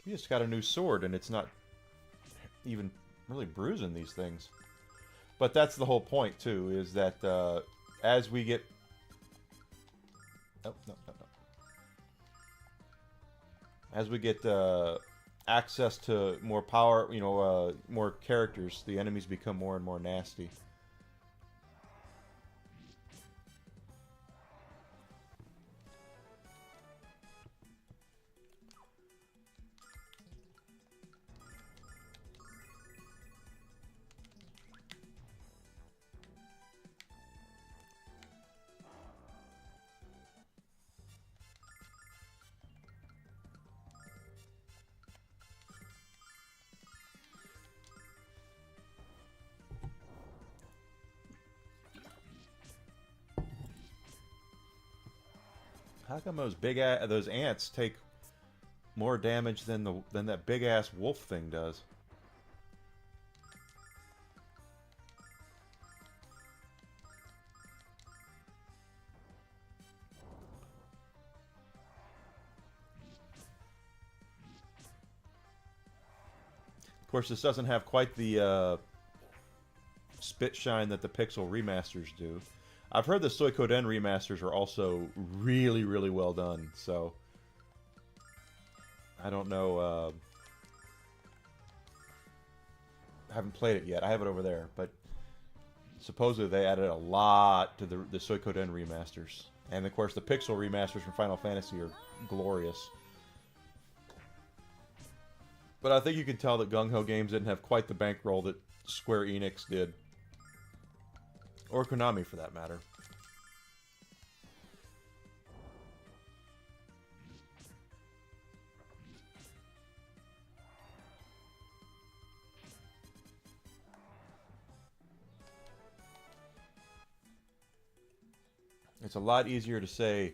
We just got a new sword, and it's not even really bruising these things. But that's the whole point, too, is that as we get... Oh, no. As we get access to more power, you know, more characters, the enemies become more and more nasty. How come those those ants take more damage than that big ass wolf thing does? course, this doesn't have quite the spit shine that the Pixel remasters do. I've heard the Suikoden remasters are also really, really well done, so I don't know. I haven't played it yet. I have it over there, but supposedly they added a lot to the Suikoden remasters. And of course, the Pixel remasters from Final Fantasy are glorious. But I think you can tell that Gung Ho Games didn't have quite the bankroll that Square Enix did. Or Konami, for that matter. It's a lot easier to say,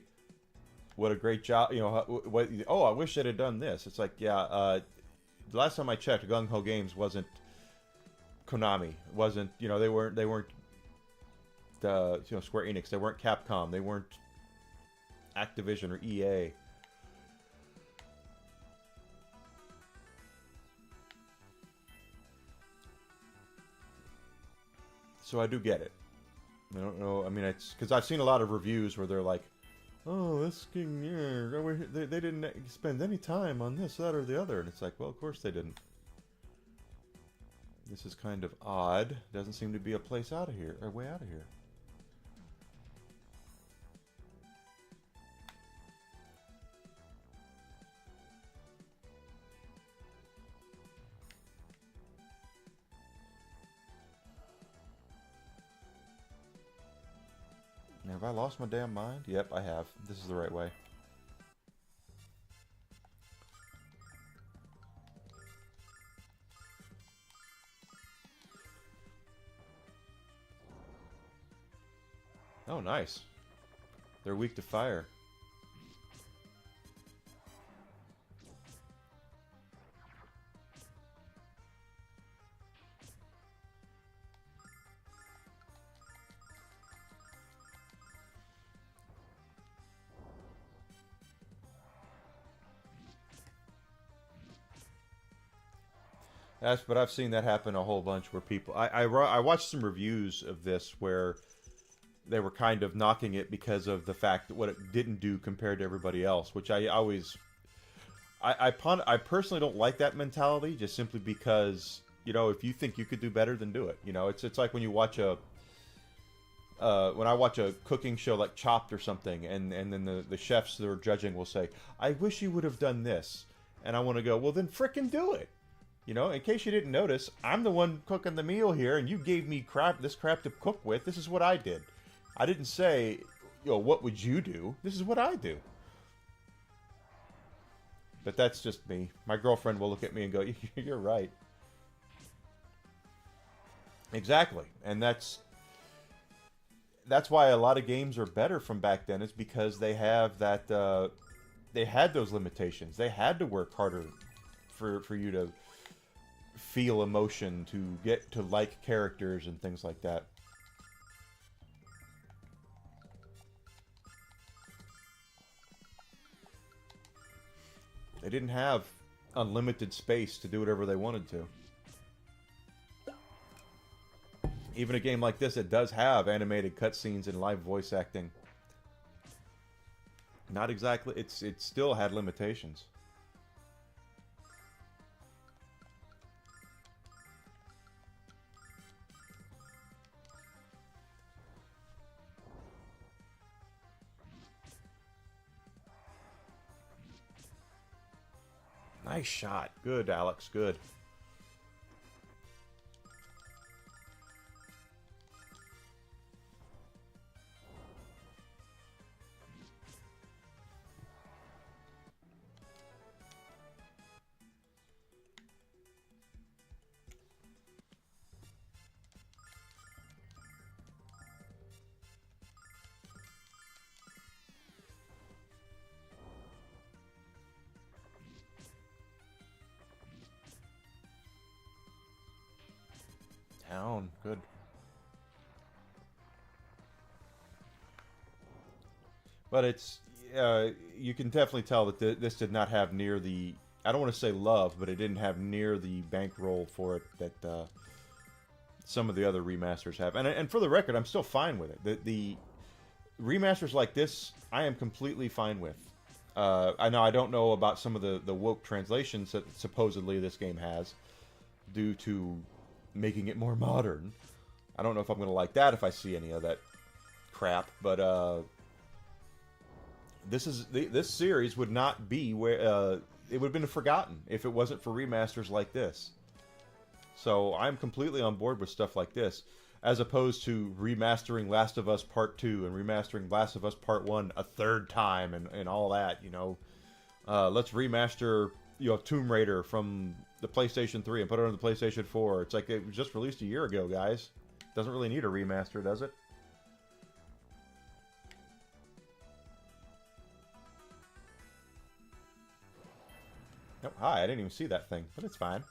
what a great job, you know, oh, I wish they'd have done this. It's like, yeah, the last time I checked, Gung Ho Games wasn't Konami. It wasn't, you know, they weren't you know, Square Enix. They weren't Capcom. They weren't Activision or EA. So I do get it. I don't know. I mean, it's because I've seen a lot of reviews where they're like, "Oh, this game, yeah, they didn't spend any time on this, that, or the other," and it's like, well, of course they didn't. This is kind of odd. Doesn't seem to be a place out of here, or way out of here. Have I lost my damn mind? Yep, I have. This is the right way. Oh, nice. They're weak to fire. But I've seen that happen a whole bunch where people... I watched some reviews of this where they were kind of knocking it because of the fact that what it didn't do compared to everybody else, which I always... I personally don't like that mentality, just simply because, you know, if you think you could do better, then do it. You know, it's like when you watch a... when I watch a cooking show like Chopped or something, and then the chefs that are judging will say, "I wish you would have done this." And I want to go, well, then frickin' do it. You know, in case you didn't notice, I'm the one cooking the meal here, and you gave me this crap to cook with. This is what I did. I didn't say, you know, what would you do? This is what I do. But that's just me. My girlfriend will look at me and go, "You're right." Exactly. And that's why a lot of games are better from back then, is because they have that, they had those limitations. They had to work harder for you to feel emotion, to get to like characters and things like that. They didn't have unlimited space to do whatever they wanted to. Even a game like this, it does have animated cutscenes and live voice acting. Not exactly, it still had limitations. Nice shot. Good, Alex. Good. Down. Good. But it's, you can definitely tell that this did not have near the I don't want to say love, but it didn't have near the bankroll for it that some of the other remasters have. And for the record, I'm still fine with it. The remasters like this, I am completely fine with. I know I don't know about some of the woke translations that supposedly this game has due to making it more modern. I don't know if I'm going to like that if I see any of that crap, but this series would not be where it would have been forgotten if it wasn't for remasters like this. So I'm completely on board with stuff like this, as opposed to remastering Last of Us Part 2 and remastering Last of Us Part 1 a third time and all that, you know. Let's remaster, you know, Tomb Raider from the PlayStation 3 and put it on the PlayStation 4. It's like it was just released a year ago, guys. Doesn't really need a remaster, does it? Oh, hi, I didn't even see that thing, but it's fine.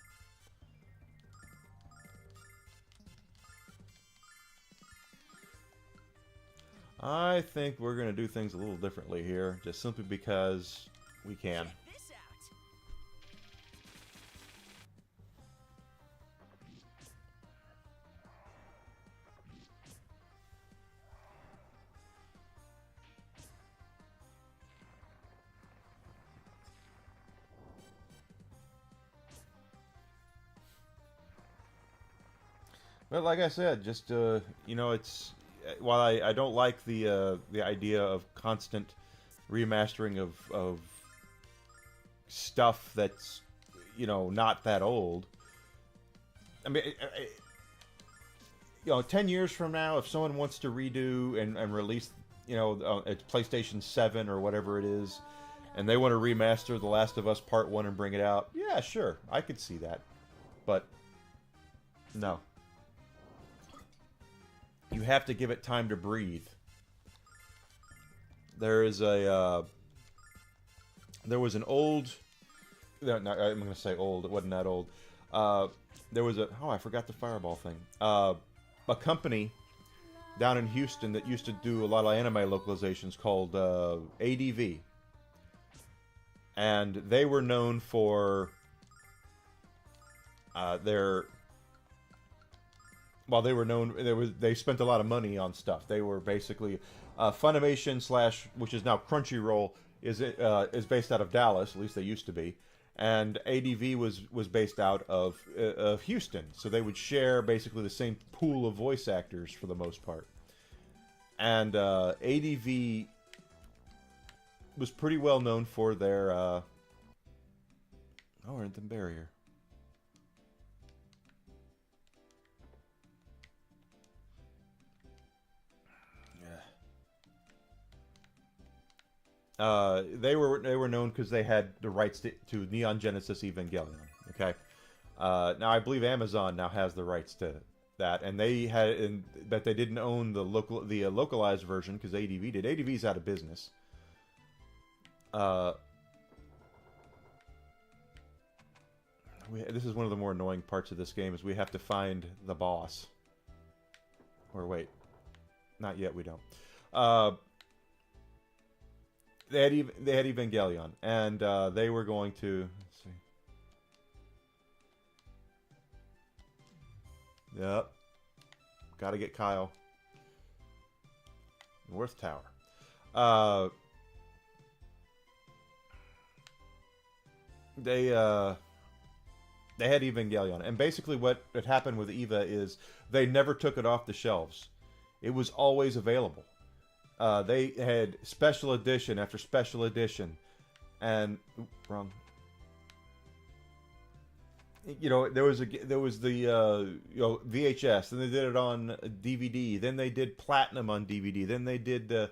I think we're going to do things a little differently here, just simply because we can. Check this out. But like I said, just you know, it's while I don't like the idea of constant remastering of stuff that's, you know, not that old. I mean, you know, 10 years from now, if someone wants to redo and release, you know, it's PlayStation 7 or whatever it is, and they want to remaster The Last of Us Part 1 and bring it out, yeah, sure, I could see that. But no. You have to give it time to breathe. There is a there was an old, no, I'm going to say old, it wasn't that old. There was I forgot the Fireball thing. A company down in Houston that used to do a lot of anime localizations called ADV. And they were known for their... Well, they were known... They spent a lot of money on stuff. They were basically... Funimation / which is now Crunchyroll, is based out of Dallas. At least they used to be. And ADV was based out of Houston. So they would share basically the same pool of voice actors for the most part. And ADV was pretty well known for their... Oh, Anthem Barrier. They were known because they had the rights to Neon Genesis Evangelion. Okay, now I believe Amazon now has the rights to that, and they had, but they didn't own the localized version because ADV did. ADV's out of business. This is one of the more annoying parts of this game is we have to find the boss. Or wait, not yet. We don't. They had Evangelion, and they were going to... Let's see. Yep. Gotta get Kyle. North Tower. They had Evangelion, and basically what had happened with Eva is they never took it off the shelves. It was always available. They had special edition after special edition, and wrong. You know, there was the VHS. Then they did it on DVD. Then they did platinum on DVD. Then they did the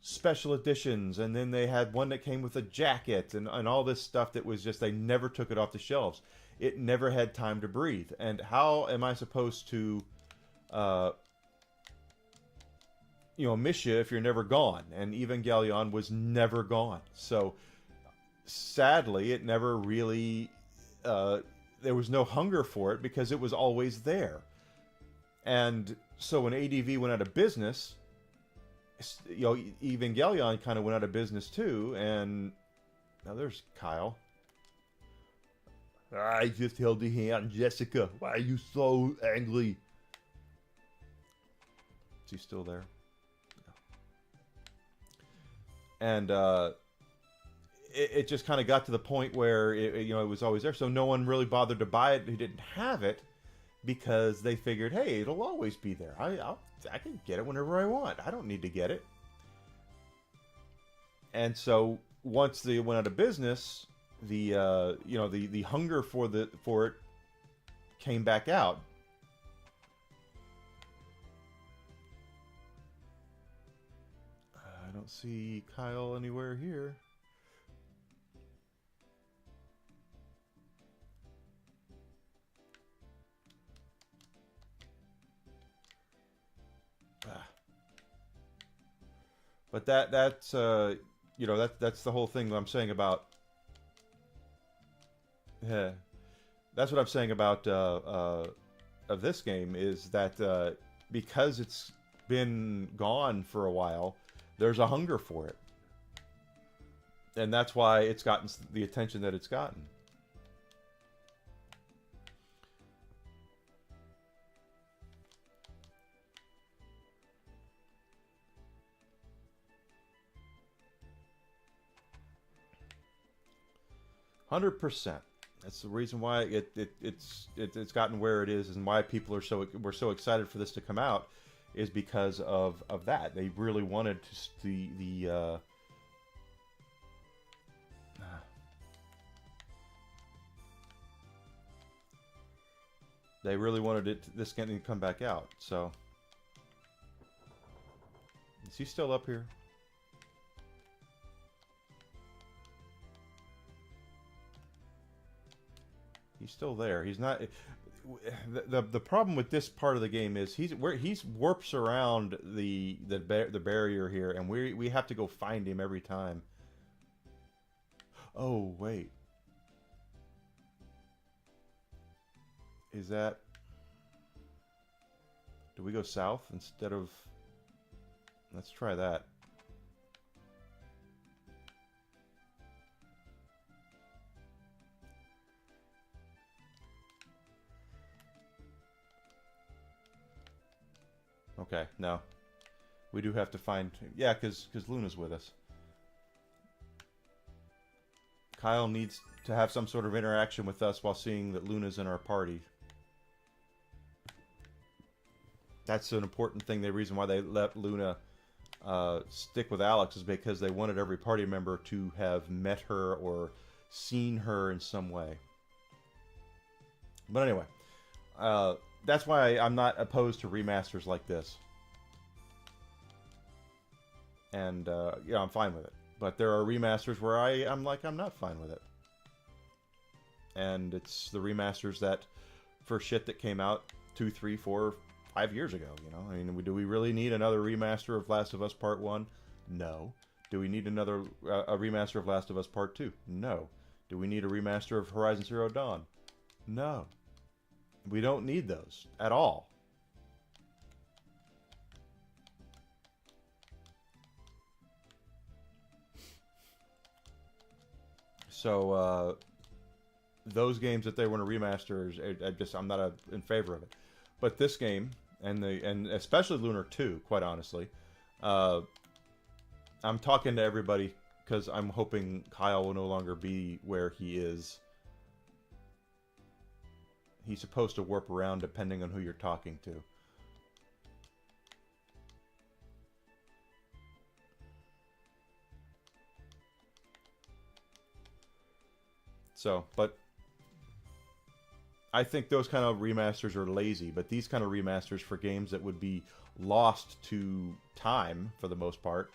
special editions, and then they had one that came with a jacket and all this stuff that was just, they never took it off the shelves. It never had time to breathe. And how am I supposed to miss you if you're never gone? And Evangelion was never gone. So, sadly, it never really... there was no hunger for it because it was always there. And so when ADV went out of business, Evangelion kind of went out of business too. And now there's Kyle. I just held your hand, Jessica. Why are you so angry? Is he still there? And it just kind of got to the point where it was always there, so no one really bothered to buy it who didn't have it, because they figured, hey, it'll always be there. I can get it whenever I want. I don't need to get it. And so once they went out of business, the hunger for it came back out. I don't see Kyle anywhere here. But that's the whole thing that I'm saying about. Yeah, that's what I'm saying about of this game, is that because it's been gone for a while, there's a hunger for it, and that's why it's gotten the attention that it's gotten. %. That's the reason why it's gotten where it is, and why people were so excited for this to come out, is because of that. They really wanted they really wanted this game to come back out. So, is he still up here? He's still there. He's not. The problem with this part of the game is he warps around the barrier here, and we have to go find him every time. Oh wait, is that? Do we go south instead of? Let's try that. Okay, no. We do have to find... Yeah, because Luna's with us. Kyle needs to have some sort of interaction with us while seeing that Luna's in our party. That's an important thing. The reason why they let Luna stick with Alex is because they wanted every party member to have met her or seen her in some way. But anyway... that's why I'm not opposed to remasters like this. And, I'm fine with it. But there are remasters where I'm not fine with it. And it's the remasters that, for shit that came out 2, 3, 4, 5 years ago, I mean, do we really need another remaster of Last of Us Part 1? No. Do we need another a remaster of Last of Us Part 2? No. Do we need a remaster of Horizon Zero Dawn? No. We don't need those at all. So those games that they want to remaster, I'm not in favor of it. But this game and especially Lunar 2, quite honestly, I'm talking to everybody because I'm hoping Kyle will no longer be where he is. He's supposed to warp around depending on who you're talking to. So, but I think those kind of remasters are lazy, but these kind of remasters for games that would be lost to time, for the most part,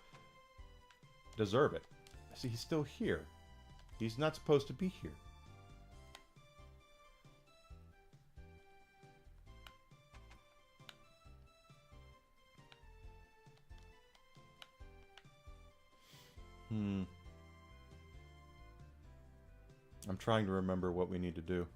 deserve it. See, he's still here. He's not supposed to be here. I'm trying to remember what we need to do.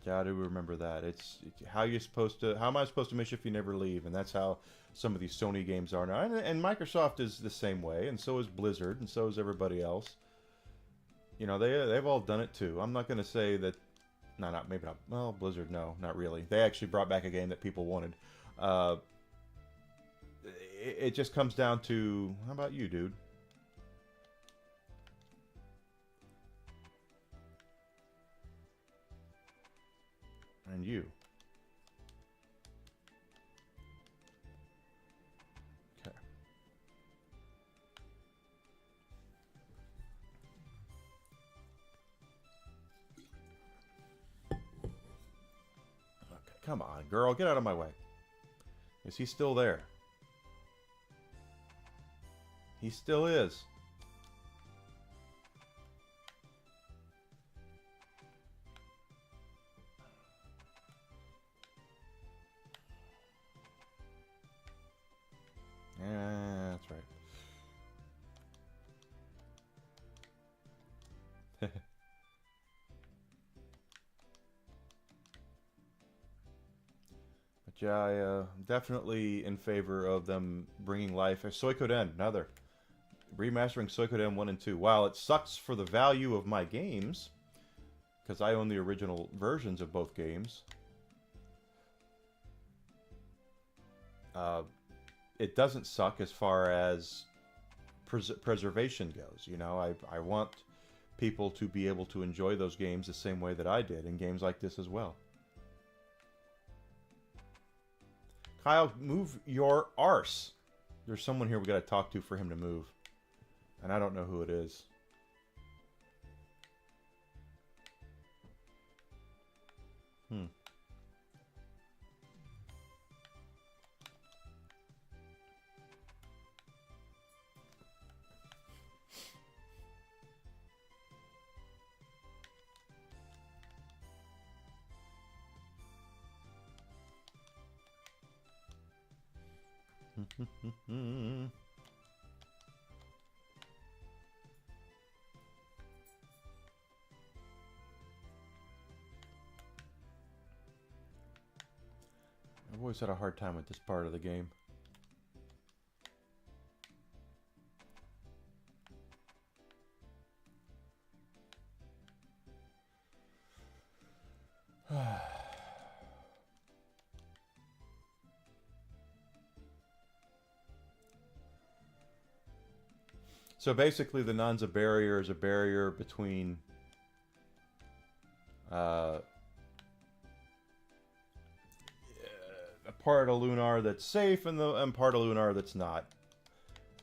Yeah, I do remember that. It's how you supposed to. How am I supposed to miss you if you never leave? And that's how some of these Sony games are now. And Microsoft is the same way, and so is Blizzard, and so is everybody else. You know, they've all done it too. I'm not going to say that. No, not maybe not. Well, Blizzard, no, not really. They actually brought back a game that people wanted. It just comes down to, how about you, dude? And you. Okay. Okay, come on, girl, get out of my way. Is he still there? He still is. Yeah, that's right. But yeah, I definitely in favor of them bringing life. Suikoden, another. Remastering Suikoden 1 and 2. While it sucks for the value of my games, because I own the original versions of both games, it doesn't suck as far as preservation goes. You know, I want people to be able to enjoy those games the same way that I did in games like this as well. Kyle, move your arse. There's someone here we got to talk to for him to move. And I don't know who it is. I've always had a hard time with this part of the game. So basically, the Nanza barrier is a barrier between a part of Lunar that's safe and part of Lunar that's not.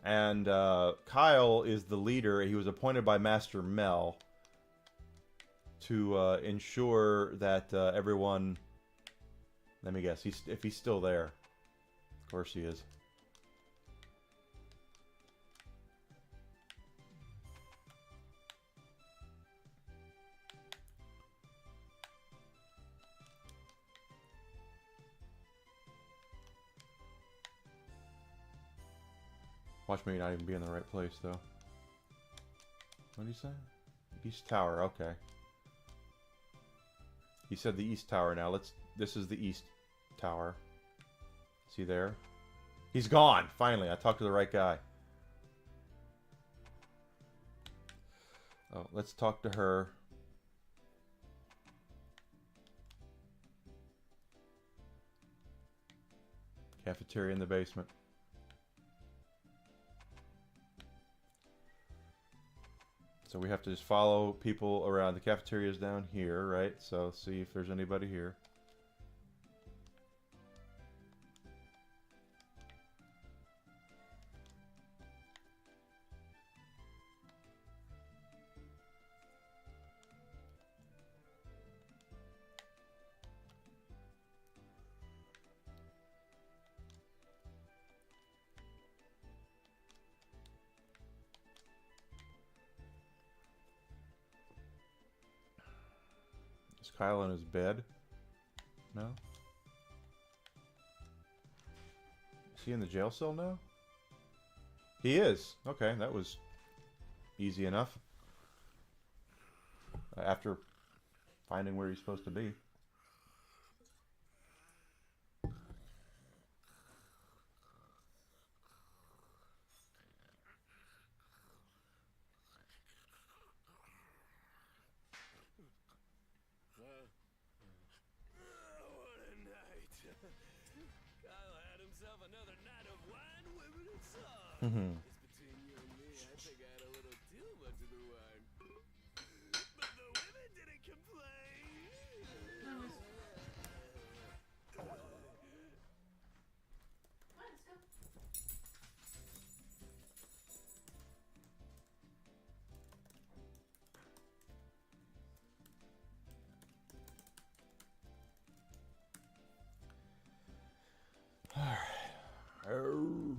And Kyle is the leader. He was appointed by Master Mel to ensure that everyone... Let me guess, if he's still there. Of course he is. Watch me not even be in the right place, though. What did he say? East Tower, okay. He said the East Tower now. This is the East Tower. Is he there? He's gone! Finally, I talked to the right guy. Oh, let's talk to her. Cafeteria in the basement. So we have to just follow people around. The cafeteria's down here, right? So see if there's anybody here. Is Kyle in his bed? No? Is he in the jail cell now? He is. Okay, that was easy enough. After finding where he's supposed to be. Another night of wine, women, and song. Mhm. Just between you and me, I think I had a little too much of the wine. But the women didn't complain. Oh.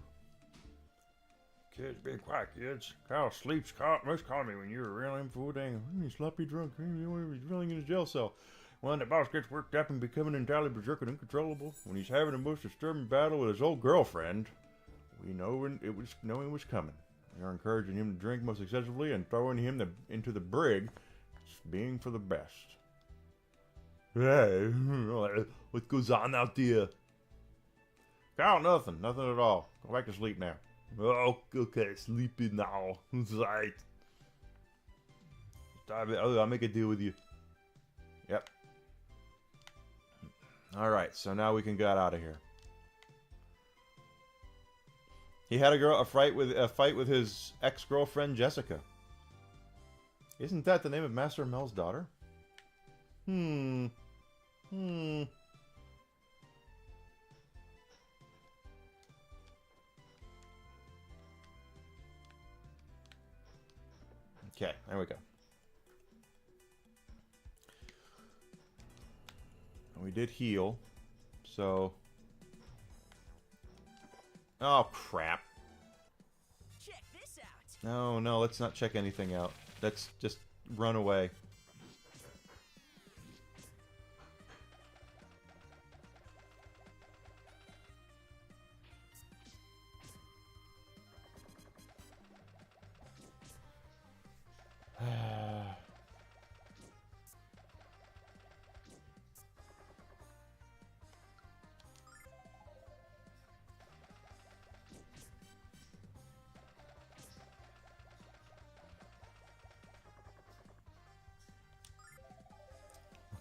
Kids, be quiet, kids. Kyle sleeps. Kyle most call me when you're around him for dang. He's sloppy drunk. He's drilling in his jail cell. When the boss gets worked up and becoming entirely berserk and uncontrollable, when he's having a most disturbing battle with his old girlfriend, we know it was coming. We are encouraging him to drink most excessively and throwing him into the brig, being for the best. Hey, what goes on out there? Kyle, nothing at all. Go back to sleep now. Oh, okay, sleepy now. Right. I'll make a deal with you. Yep. All right, so now we can get out of here. He had a fight with his ex-girlfriend Jessica. Isn't that the name of Master Mel's daughter? Okay, there we go. We did heal, so... Oh, crap. Check this out. No, let's not check anything out. Let's just run away.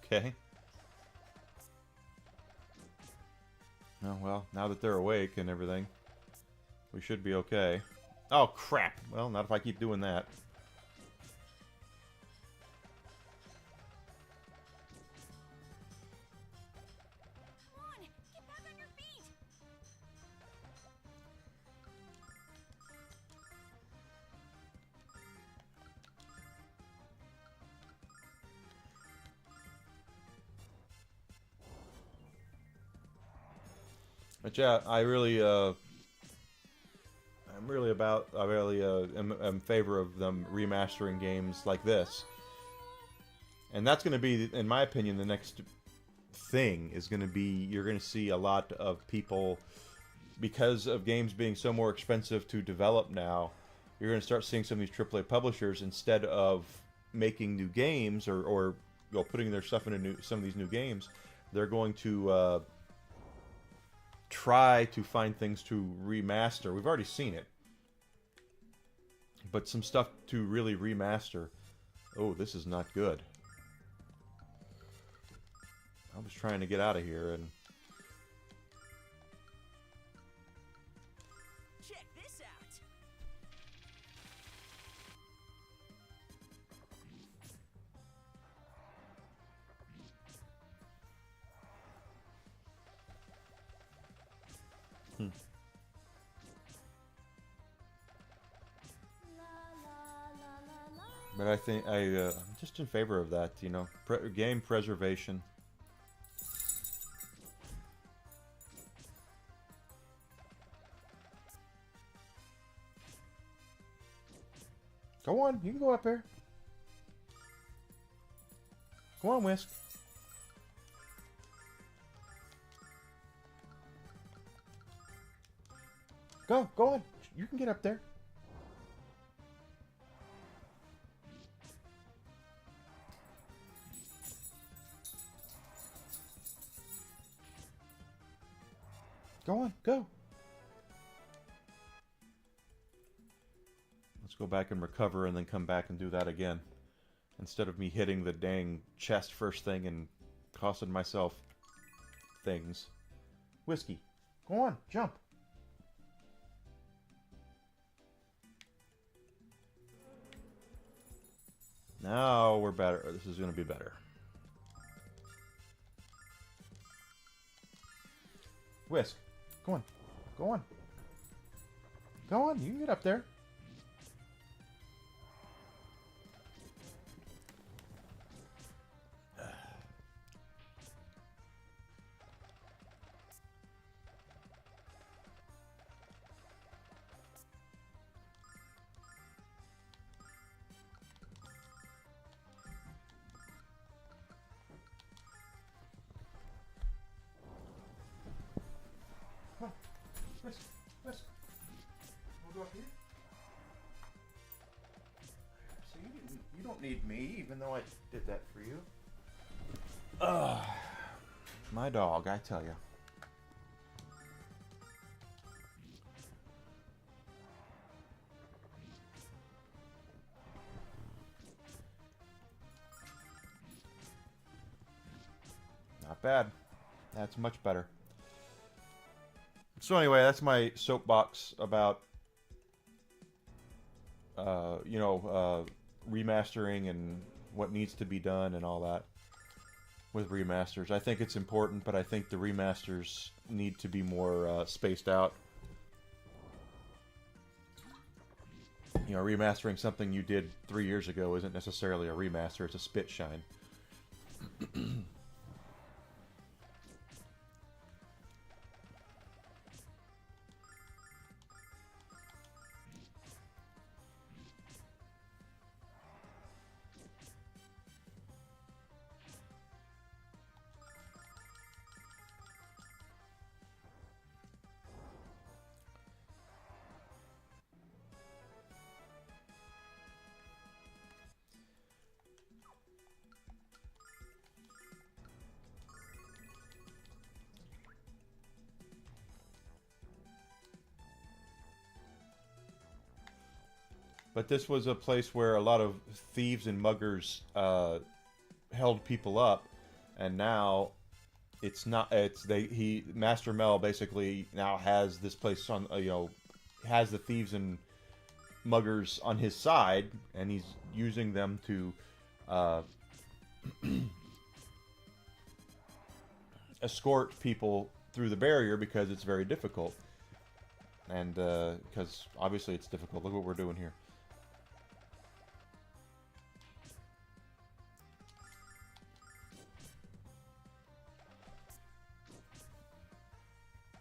Okay. Oh, well, now that they're awake and everything, we should be okay. Oh, crap. Well, not if I keep doing that. Come on, get back on your feet. But yeah, I really am in favor of them remastering games like this. And that's going to be, in my opinion, the next thing is going to be, you're going to see a lot of people, because of games being so more expensive to develop now, you're going to start seeing some of these AAA publishers, instead of making new games or putting their stuff into some of these new games, they're going to try to find things to remaster. We've already seen it, but some stuff to really remaster. Oh, this is not good. I was trying to get out of here and... Check this out. But I think I'm just in favor of that, you know, game preservation. Go on, you can go up there. Come on, Whisk. Go on. You can get up there. Go on, go. Let's go back and recover and then come back and do that again. Instead of me hitting the dang chest first thing and costing myself things. Whiskey, go on, jump. Now we're better. This is going to be better. Whisk. Go on. Go on. Go on. You can get up there. Whisk. Whisk. We'll go up here. So you don't need me, even though I did that for you. My dog, I tell you. Not bad. That's much better. So anyway, that's my soapbox about, remastering and what needs to be done and all that with remasters. I think it's important, but I think the remasters need to be more spaced out. You know, remastering something you did 3 years ago isn't necessarily a remaster, it's a spit shine. But this was a place where a lot of thieves and muggers held people up, and now it's not. Master Mel basically now has this place on. Has the thieves and muggers on his side, and he's using them to escort people through the barrier because it's very difficult, and because obviously it's difficult. Look what we're doing here.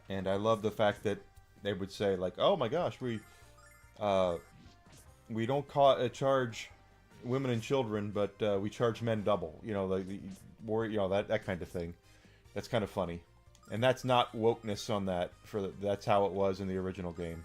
And I love the fact that they would say, like, "Oh my gosh, we don't charge women and children, but we charge men double." You know, like that kind of thing. That's kind of funny, and that's not wokeness on that. That's how it was in the original game.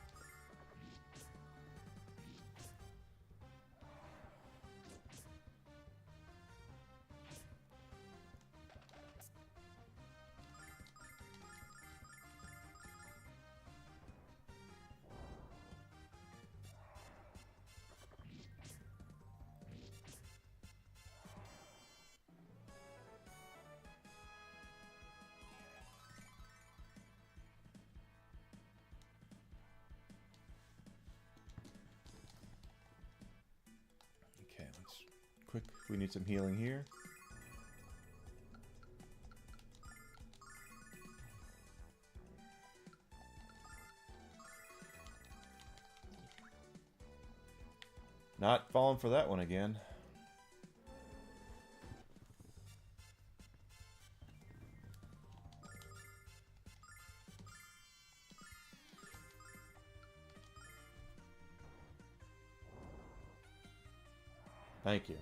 Quick, we need some healing here. Not falling for that one again. Thank you.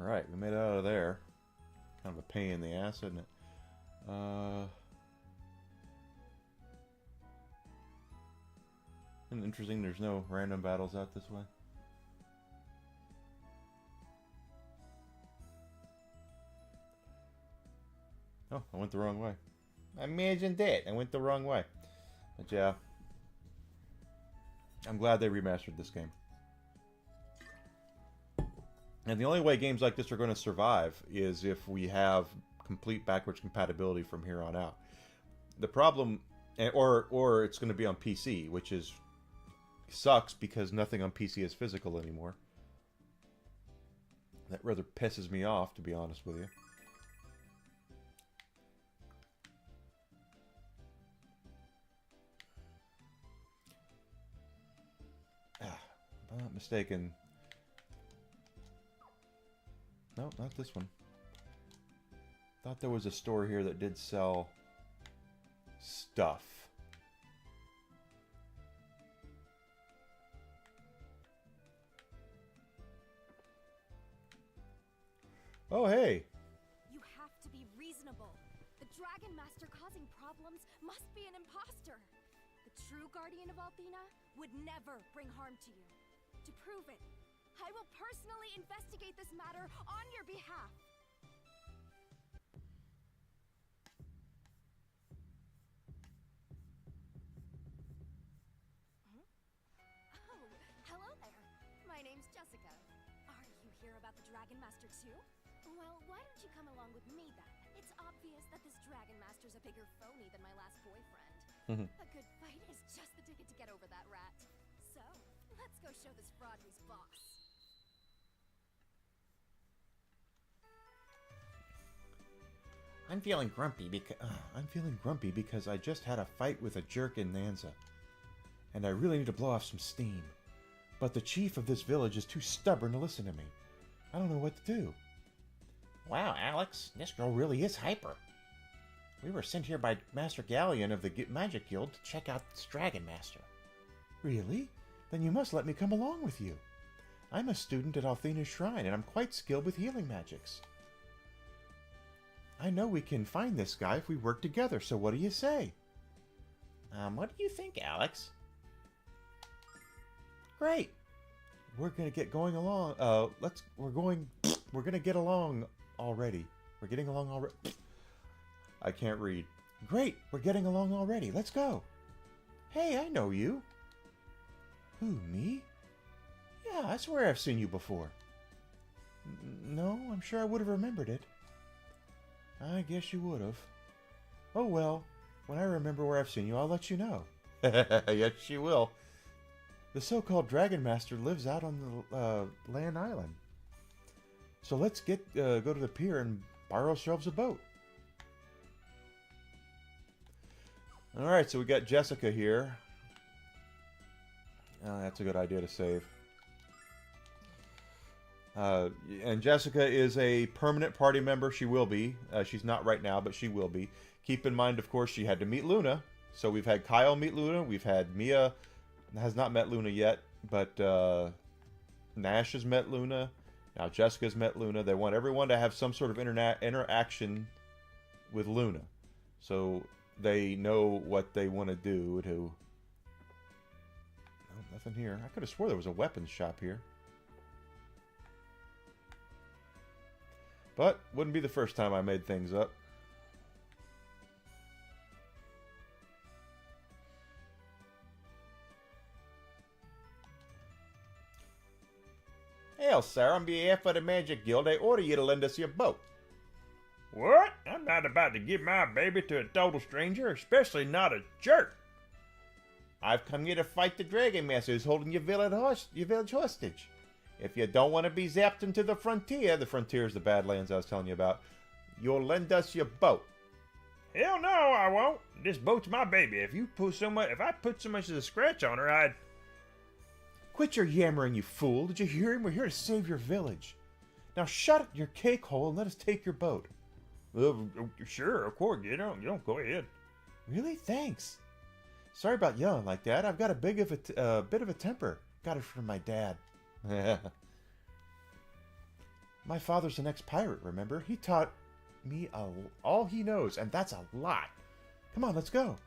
Alright, we made it out of there. Kind of a pain in the ass, isn't it? And interesting, there's no random battles out this way. Oh, I went the wrong way. Imagine that. I went the wrong way. But yeah, I'm glad they remastered this game. And the only way games like this are going to survive is if we have complete backwards compatibility from here on out. The problem, or it's going to be on PC, which is sucks because nothing on PC is physical anymore. That rather pisses me off, to be honest with you. If I'm not mistaken. No, not this one. Thought there was a store here that did sell stuff. Oh, hey. You have to be reasonable. The Dragon Master causing problems must be an imposter. The true guardian of Althena would never bring harm to you. To prove it, I will personally investigate this matter on your behalf. Oh, hello there. My name's Jessica. Are you here about the Dragon Master too? Well, why don't you come along with me then? It's obvious that this Dragon Master's a bigger phony than my last boyfriend. A good fight is just the ticket to get over that rat. So, let's go show this fraud who's boss. I'm feeling grumpy because I just had a fight with a jerk in Nanza. And I really need to blow off some steam. But the chief of this village is too stubborn to listen to me. I don't know what to do. Wow, Alex, this girl really is hyper. We were sent here by Master Galleon of the Magic Guild to check out this Dragon Master. Really? Then you must let me come along with you. I'm a student at Althena's shrine, and I'm quite skilled with healing magics. I know we can find this guy if we work together, so what do you say? What do you think, Alex? Great. We're gonna get going along. We're gonna get along already. We're getting along already. I can't read. Great. We're getting along already. Let's go. Hey, I know you. Who, me? Yeah, I swear I've seen you before. No, I'm sure I would have remembered it. I guess you would have. Oh well, when I remember where I've seen you, I'll let you know. Yes, she will. The so-called Dragon Master lives out on the Land Island. So let's go to the pier and borrow ourselves a boat. Alright, so we got Jessica here. That's a good idea to save. And Jessica is a permanent party member. She will be. She's not right now, but she will be. Keep in mind, of course, she had to meet Luna. So we've had Kyle meet Luna. We've had Mia, has not met Luna yet, but Nash has met Luna. Now Jessica's met Luna. They want everyone to have some sort of interaction with Luna. So they know what they want to do to... Oh, nothing here. I could have swore there was a weapons shop here. But wouldn't be the first time I made things up. Hell, sir, on behalf of the Magic Guild, I order you to lend us your boat. What? I'm not about to give my baby to a total stranger, especially not a jerk. I've come here to fight the Dragon Master who's holding your village hostage. If you don't want to be zapped into the frontier is the Badlands I was telling you about, you'll lend us your boat. Hell no, I won't. This boat's my baby. If I put so much as a scratch on her, I'd... Quit your yammering, you fool. Did you hear him? We're here to save your village. Now shut your cake hole and let us take your boat. Sure, of course. You don't go ahead. Really? Thanks. Sorry about yelling like that. I've got a bit of a temper. Got it from my dad. My father's an ex-pirate, remember? He taught me all he knows, and that's a lot. Come on, let's go.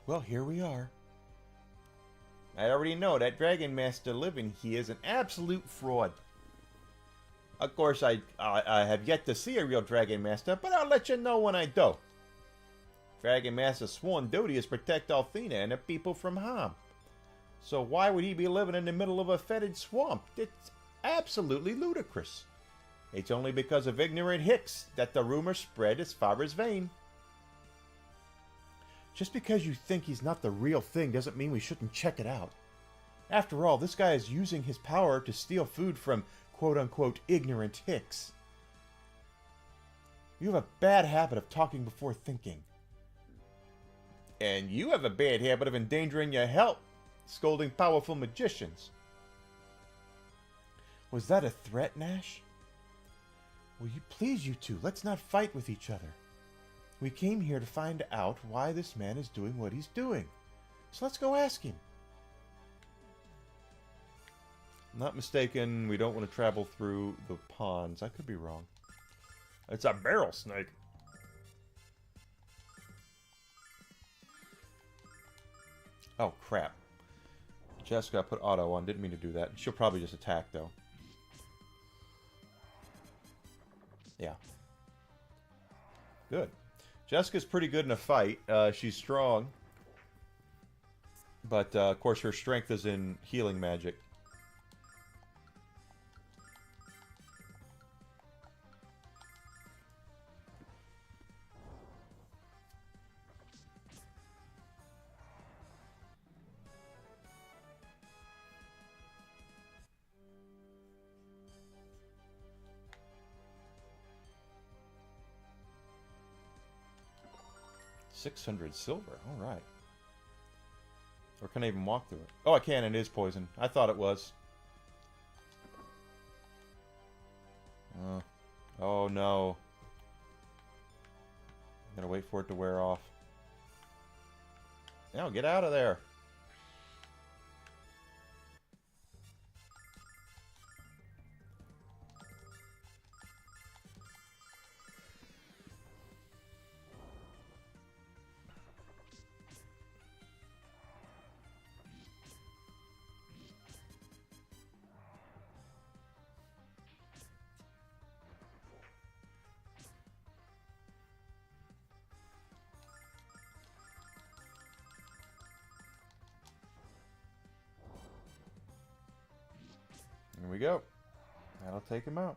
Well, here we are. I already know that Dragon Master living here is an absolute fraud. Of course, I have yet to see a real Dragon Master, but I'll let you know when I do. Dragon Master's sworn duty is protect Althena and the people from harm. So why would he be living in the middle of a fetid swamp? It's absolutely ludicrous. It's only because of ignorant hicks that the rumor spread as far as Vane. Just because you think he's not the real thing doesn't mean we shouldn't check it out. After all, this guy is using his power to steal food from quote-unquote ignorant hicks. You have a bad habit of talking before thinking. And you have a bad habit of endangering your health, scolding powerful magicians. Was that a threat, Nash? Will you please, you two, let's not fight with each other. We came here to find out why this man is doing what he's doing. So let's go ask him. Not mistaken, we don't want to travel through the ponds. I could be wrong. It's a barrel snake. Oh, crap. Jessica put auto on. Didn't mean to do that. She'll probably just attack, though. Yeah. Good. Jessica's pretty good in a fight. She's strong. But, of course, her strength is in healing magic. $600 silver. All right. Or can I even walk through it? Oh, I can. It is poison. I thought it was. Oh, no. I'm going to wait for it to wear off. Now, get out of there. Here we go. That'll take him out.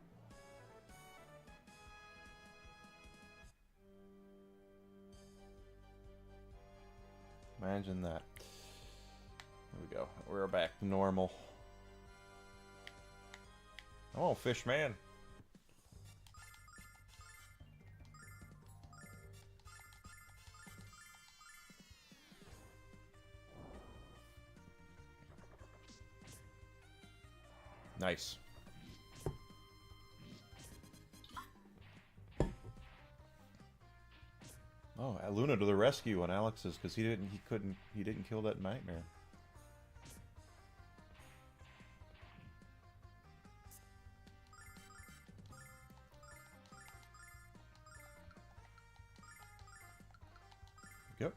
Imagine that. Here we go. We're back to normal. Oh, fish man. Nice. Oh, Luna to the rescue on Alex's because he didn't kill that nightmare. Yep.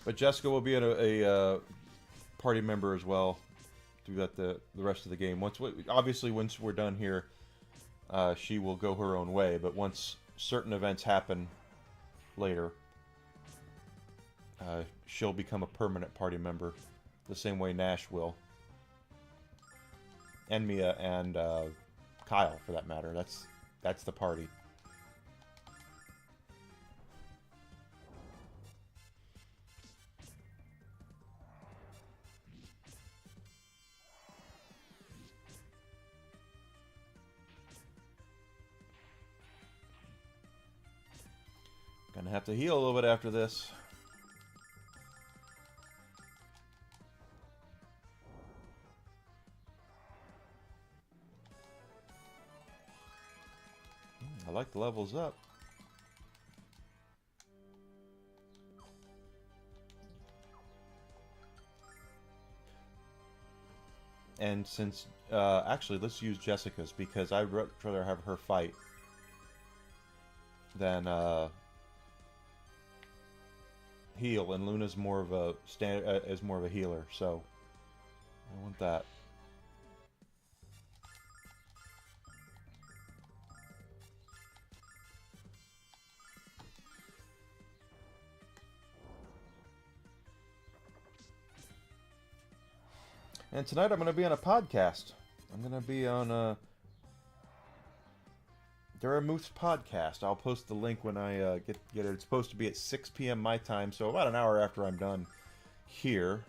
But Jessica will be a party member as well throughout the rest of the game. Obviously, once we're done here, she will go her own way. But once certain events happen later, she'll become a permanent party member, the same way Nash will, and Mia and Kyle, for that matter. That's the party. Gonna have to heal a little bit after this. I like the levels up. And since, actually, let's use Jessica's because I'd rather have her fight than heal, and Luna's more of a is more of a healer, so I want that. And tonight I'm going to be on a podcast. I'm going to be on Dara Moose podcast. I'll post the link when I get it. It's supposed to be at 6 p.m. my time, so about an hour after I'm done here,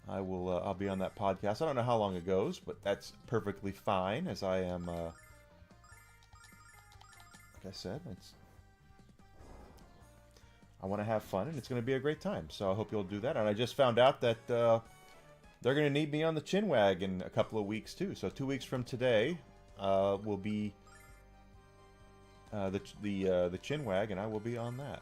I'll be on that podcast. I don't know how long it goes, but that's perfectly fine, as I am. Like I said, I want to have fun, and it's going to be a great time. So I hope you'll do that. And I just found out that they're going to need me on the Chinwag in a couple of weeks too. So 2 weeks from today will be the Chinwag, and I will be on that.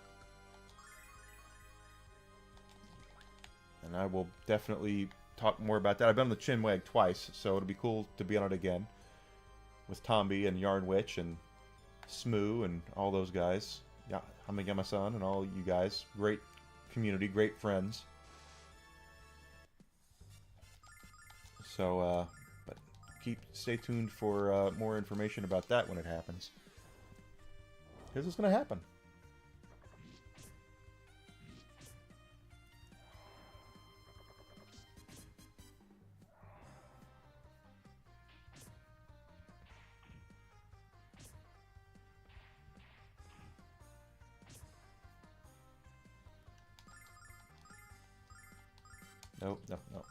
And I will definitely talk more about that. I've been on the Chinwag twice, so it'll be cool to be on it again with Tomby and Yarn Witch and Smoo and all those guys. Yeah, Hamigama-san and all you guys. Great community, great friends. So, but stay tuned for more information about that when it happens. Because it's going to happen. Nope, nope, nope.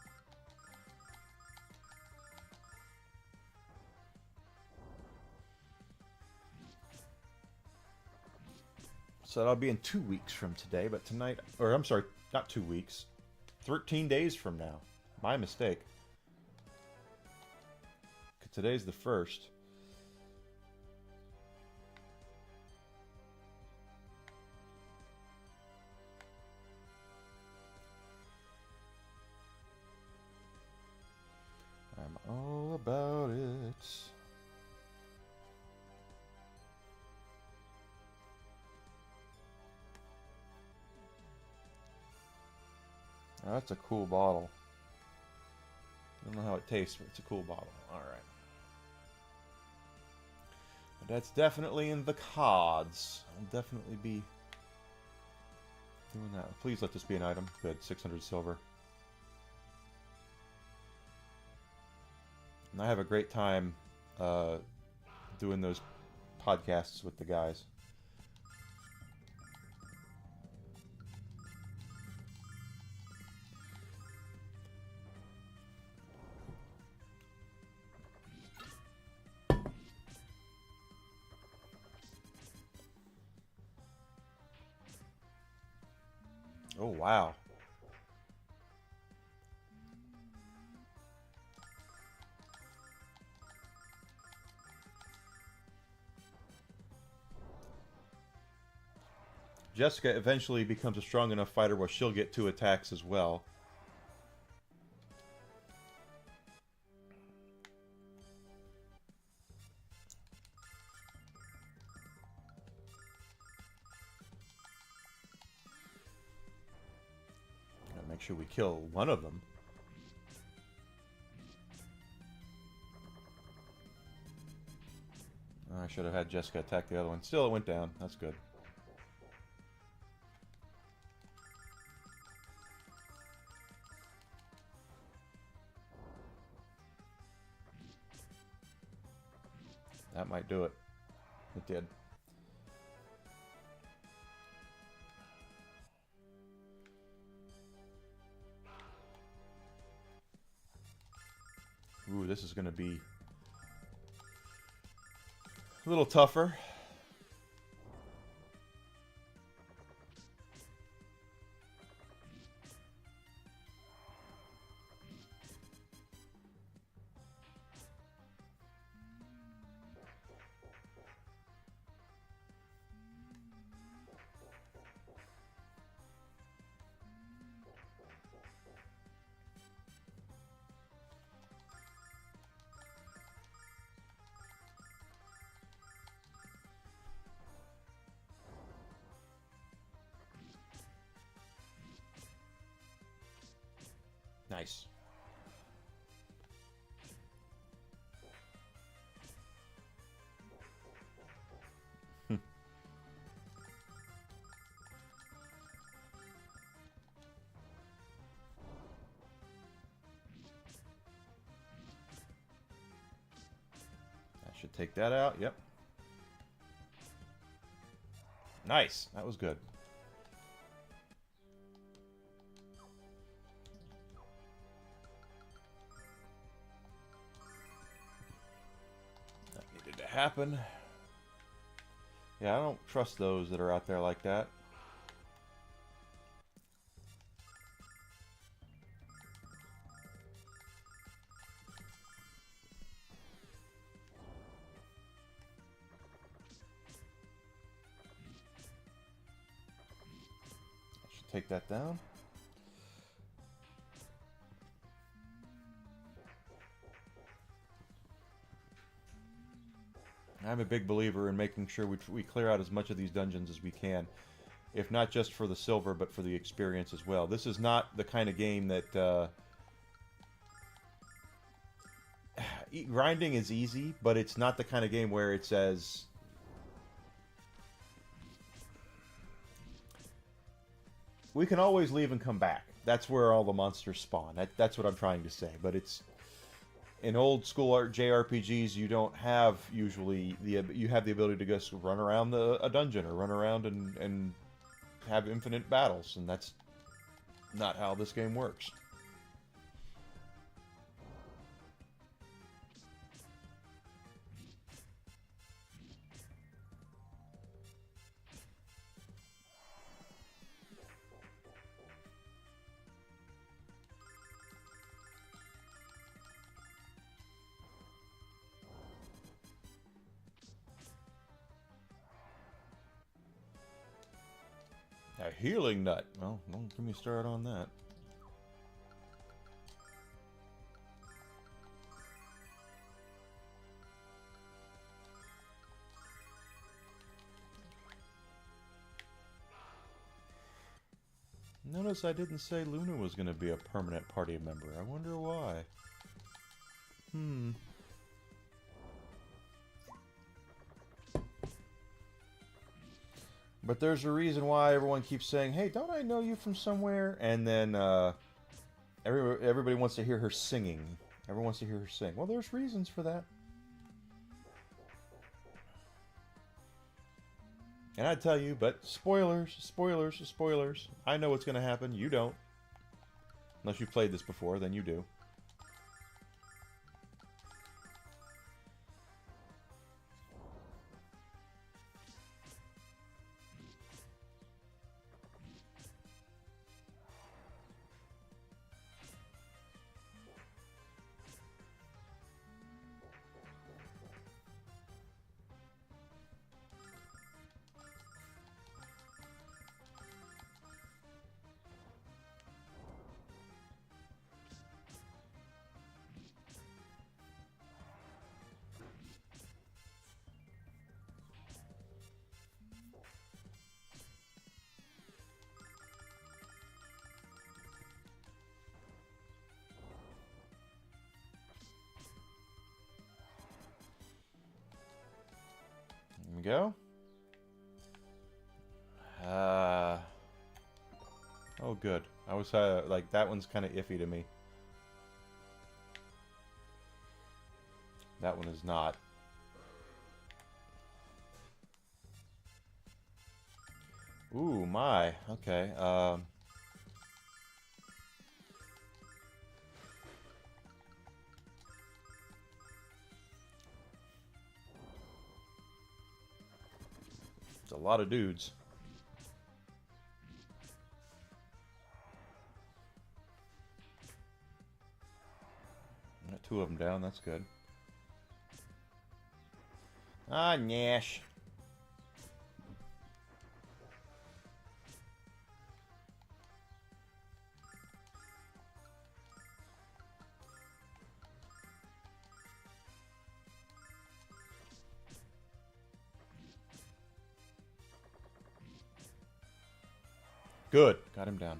So that'll be in 2 weeks from today, but tonight, or I'm sorry, not 2 weeks, 13 days from now. My mistake. 'Cause today's the 1st. I'm all about it. Oh, that's a cool bottle. I don't know how it tastes, but it's a cool bottle. Alright. But that's definitely in the cards. I'll definitely be doing that. Please let this be an item. Good. 600 silver. And I have a great time doing those podcasts with the guys. Oh, wow. Jessica eventually becomes a strong enough fighter where she'll get 2 attacks as well. Gotta make sure we kill one of them. I should have had Jessica attack the other one. Still, it went down. That's good. That might do it. It did. Ooh, this is going to be a little tougher. should take that out. Yep. Nice. That was good. That needed to happen. Yeah, I don't trust those that are out there like that. I should take that down. I'm a big believer in making sure we clear out as much of these dungeons as we can. If not just for the silver, but for the experience as well. This is not the kind of game that... grinding is easy, but it's not the kind of game where it says... we can always leave and come back. That's where all the monsters spawn. That's what I'm trying to say. But it's... in old school JRPGs, you don't have usually you have the ability to just run around a dungeon or run around and have infinite battles, and that's not how this game works. A healing nut. Well, don't get me started on that. Notice I didn't say Luna was going to be a permanent party member. I wonder why. But there's a reason why everyone keeps saying, hey, don't I know you from somewhere? And then everybody wants to hear her singing. Everyone wants to hear her sing. Well, there's reasons for that. And I tell you, but spoilers, spoilers, spoilers. I know what's going to happen. You don't. Unless you've played this before, then you do. There we go. Oh, good. I was like, that one's kind of iffy to me. That one is not. Ooh, my. Okay. It's a lot of dudes. Got two of them down. That's good. Ah, Nash. Good. Got him down.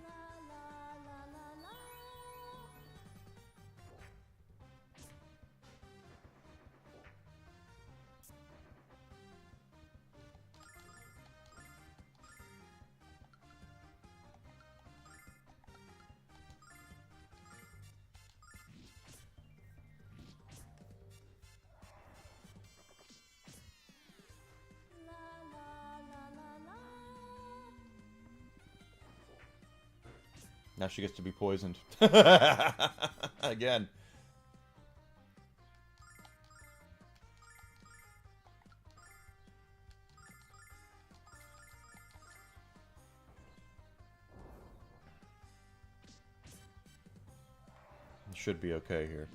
Now she gets to be poisoned. Again. Should be okay here.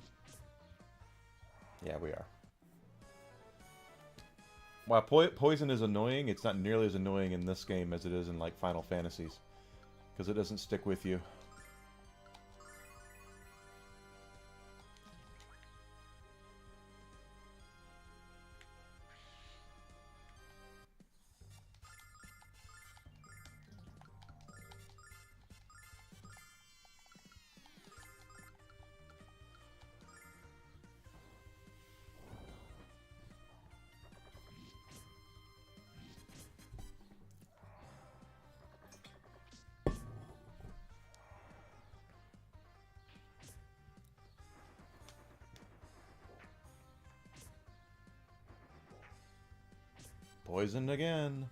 Yeah, we are. While poison is annoying, it's not nearly as annoying in this game as it is in, like, Final Fantasies. Because it doesn't stick with you. Poisoned again.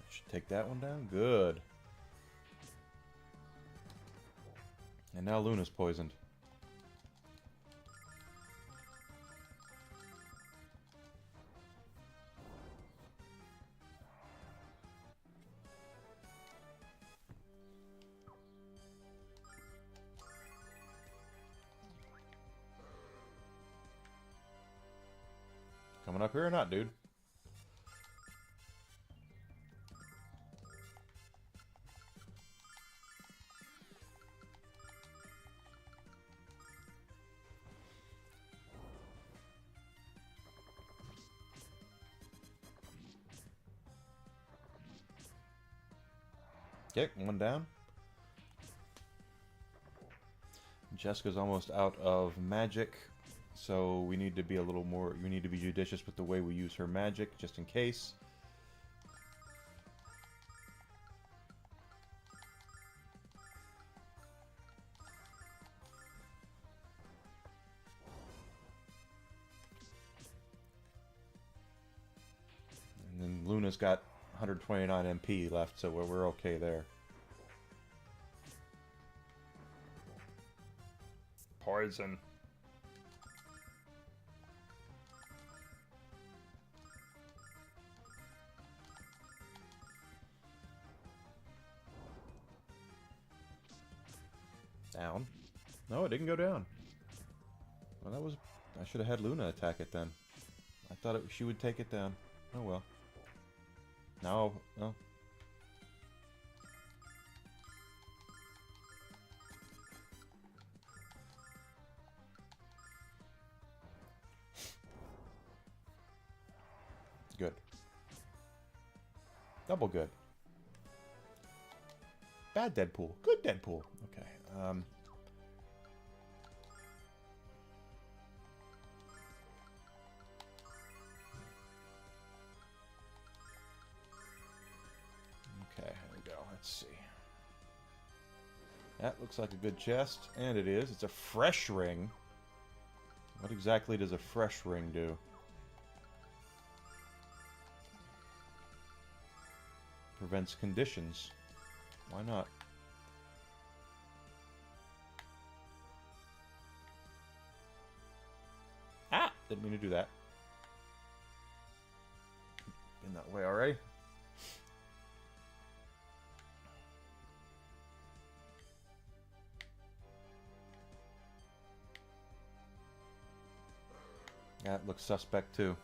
Should take that one down. Good. And now Luna's poisoned. Coming up here or not, dude? Okay, one down. Jessica's almost out of magic, so we need to be a little more, we need to be judicious with the way we use her magic, just in case. And then Luna's got 129 MP left, so we're okay there. Poison. Down. No, it didn't go down. Well, that was... I should have had Luna attack it then. I thought she would take it down. Oh well. No. No. Good. Double good. Bad Deadpool. Good Deadpool. Okay. Okay, here we go. Let's see. That looks like a good chest, and it is. It's a fresh ring. What exactly does a fresh ring do? Prevents conditions. Why not? Ah! Didn't mean to do that. Been that way already. That looks suspect too.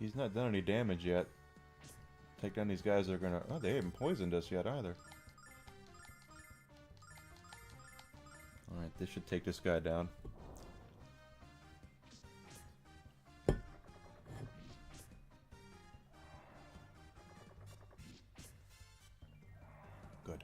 He's not done any damage yet. Take down these guys that are gonna... Oh, they haven't poisoned us yet either. Alright, this should take this guy down. Good.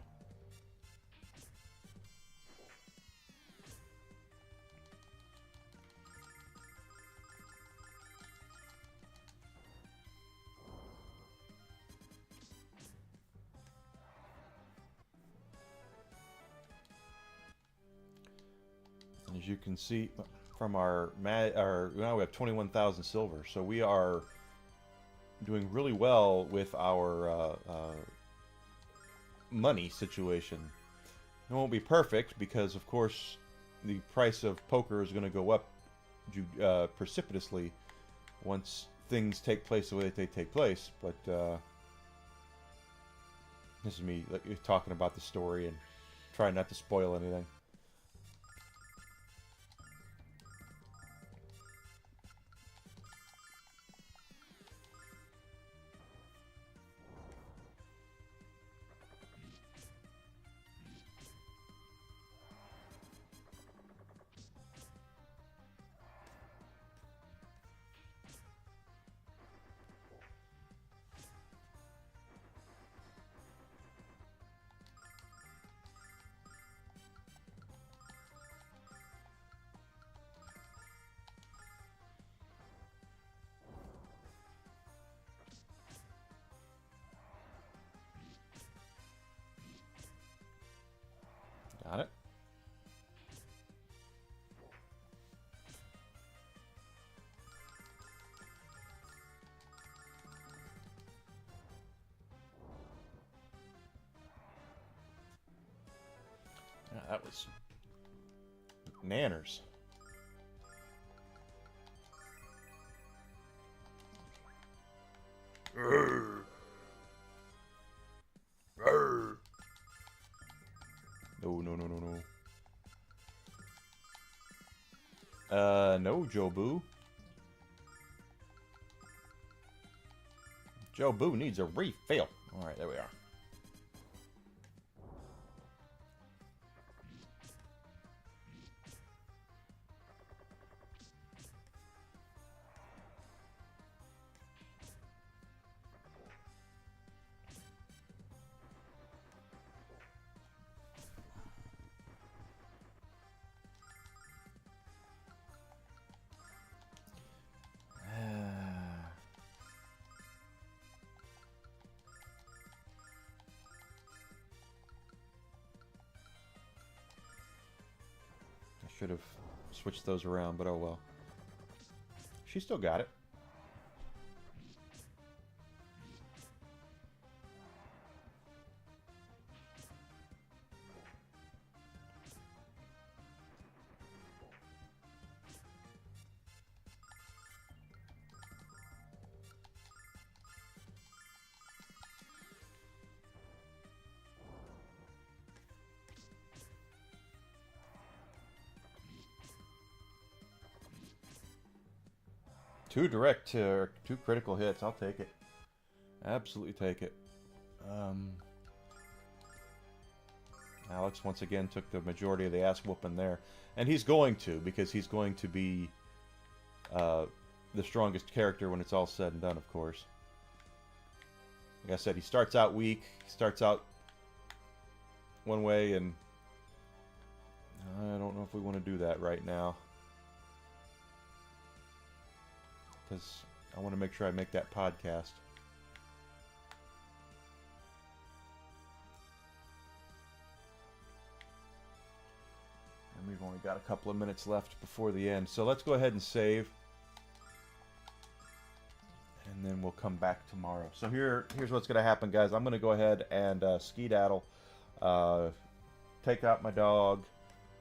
As you can see from our now we have 21,000 silver, so we are doing really well with our money situation. It won't be perfect because, of course, the price of poker is going to go up precipitously once things take place the way that they take place. But this is me talking about the story and trying not to spoil anything. Got it. Yeah, that was nanners. No, no, no, no, no. No, Jobu. Jobu needs a refill. Alright, there we are. Should have switched those around, but oh well. She still got it. Two critical hits. I'll take it. Absolutely take it. Alex once again took the majority of the ass whooping there, and he's going to, because he's going to be the strongest character when it's all said and done, of course. Like I said, he starts out weak. He starts out one way, and I don't know if we want to do that right now. Because I want to make sure I make that podcast. And we've only got a couple of minutes left before the end. So let's go ahead and save. And then we'll come back tomorrow. So here's what's going to happen, guys. I'm going to go ahead and skedaddle. Take out my dog.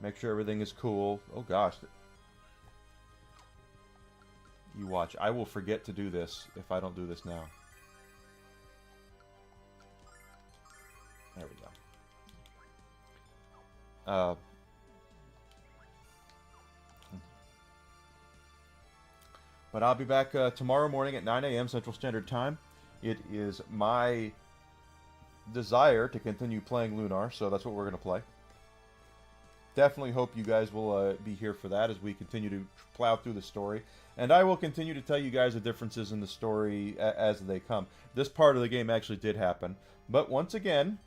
Make sure everything is cool. Oh, gosh. You watch. I will forget to do this if I don't do this now. There we go. But I'll be back tomorrow morning at 9 a.m. Central Standard Time. It is my desire to continue playing Lunar, so that's what we're going to play. Definitely hope you guys will be here for that as we continue to plow through the story. And I will continue to tell you guys the differences in the story as they come. This part of the game actually did happen. But once again,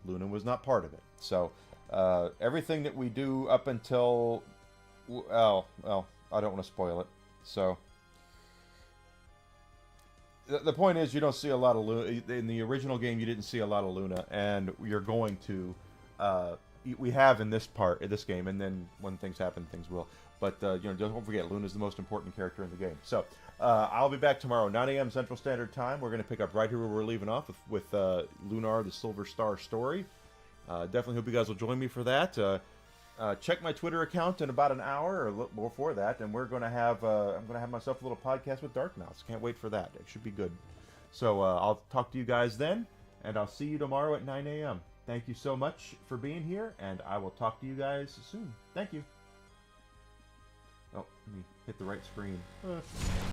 Luna was not part of it. So everything that we do up until... Well, I don't want to spoil it. So... The point is, you don't see a lot of Luna. In the original game, you didn't see a lot of Luna. And you're going to... we have in this game, and then when things happen, things will. But don't forget, Luna's the most important character in the game. So I'll be back tomorrow, 9 a.m. Central Standard Time. We're going to pick up right here where we're leaving off with Lunar, the Silver Star story. Definitely hope you guys will join me for that. Check my Twitter account in about an hour or before that, and we're going to have I'm going to have myself a little podcast with Dark Mouse. Can't wait for that. It should be good. So I'll talk to you guys then, and I'll see you tomorrow at 9 a.m. Thank you so much for being here, and I will talk to you guys soon. Thank you. Oh, let me hit the right screen.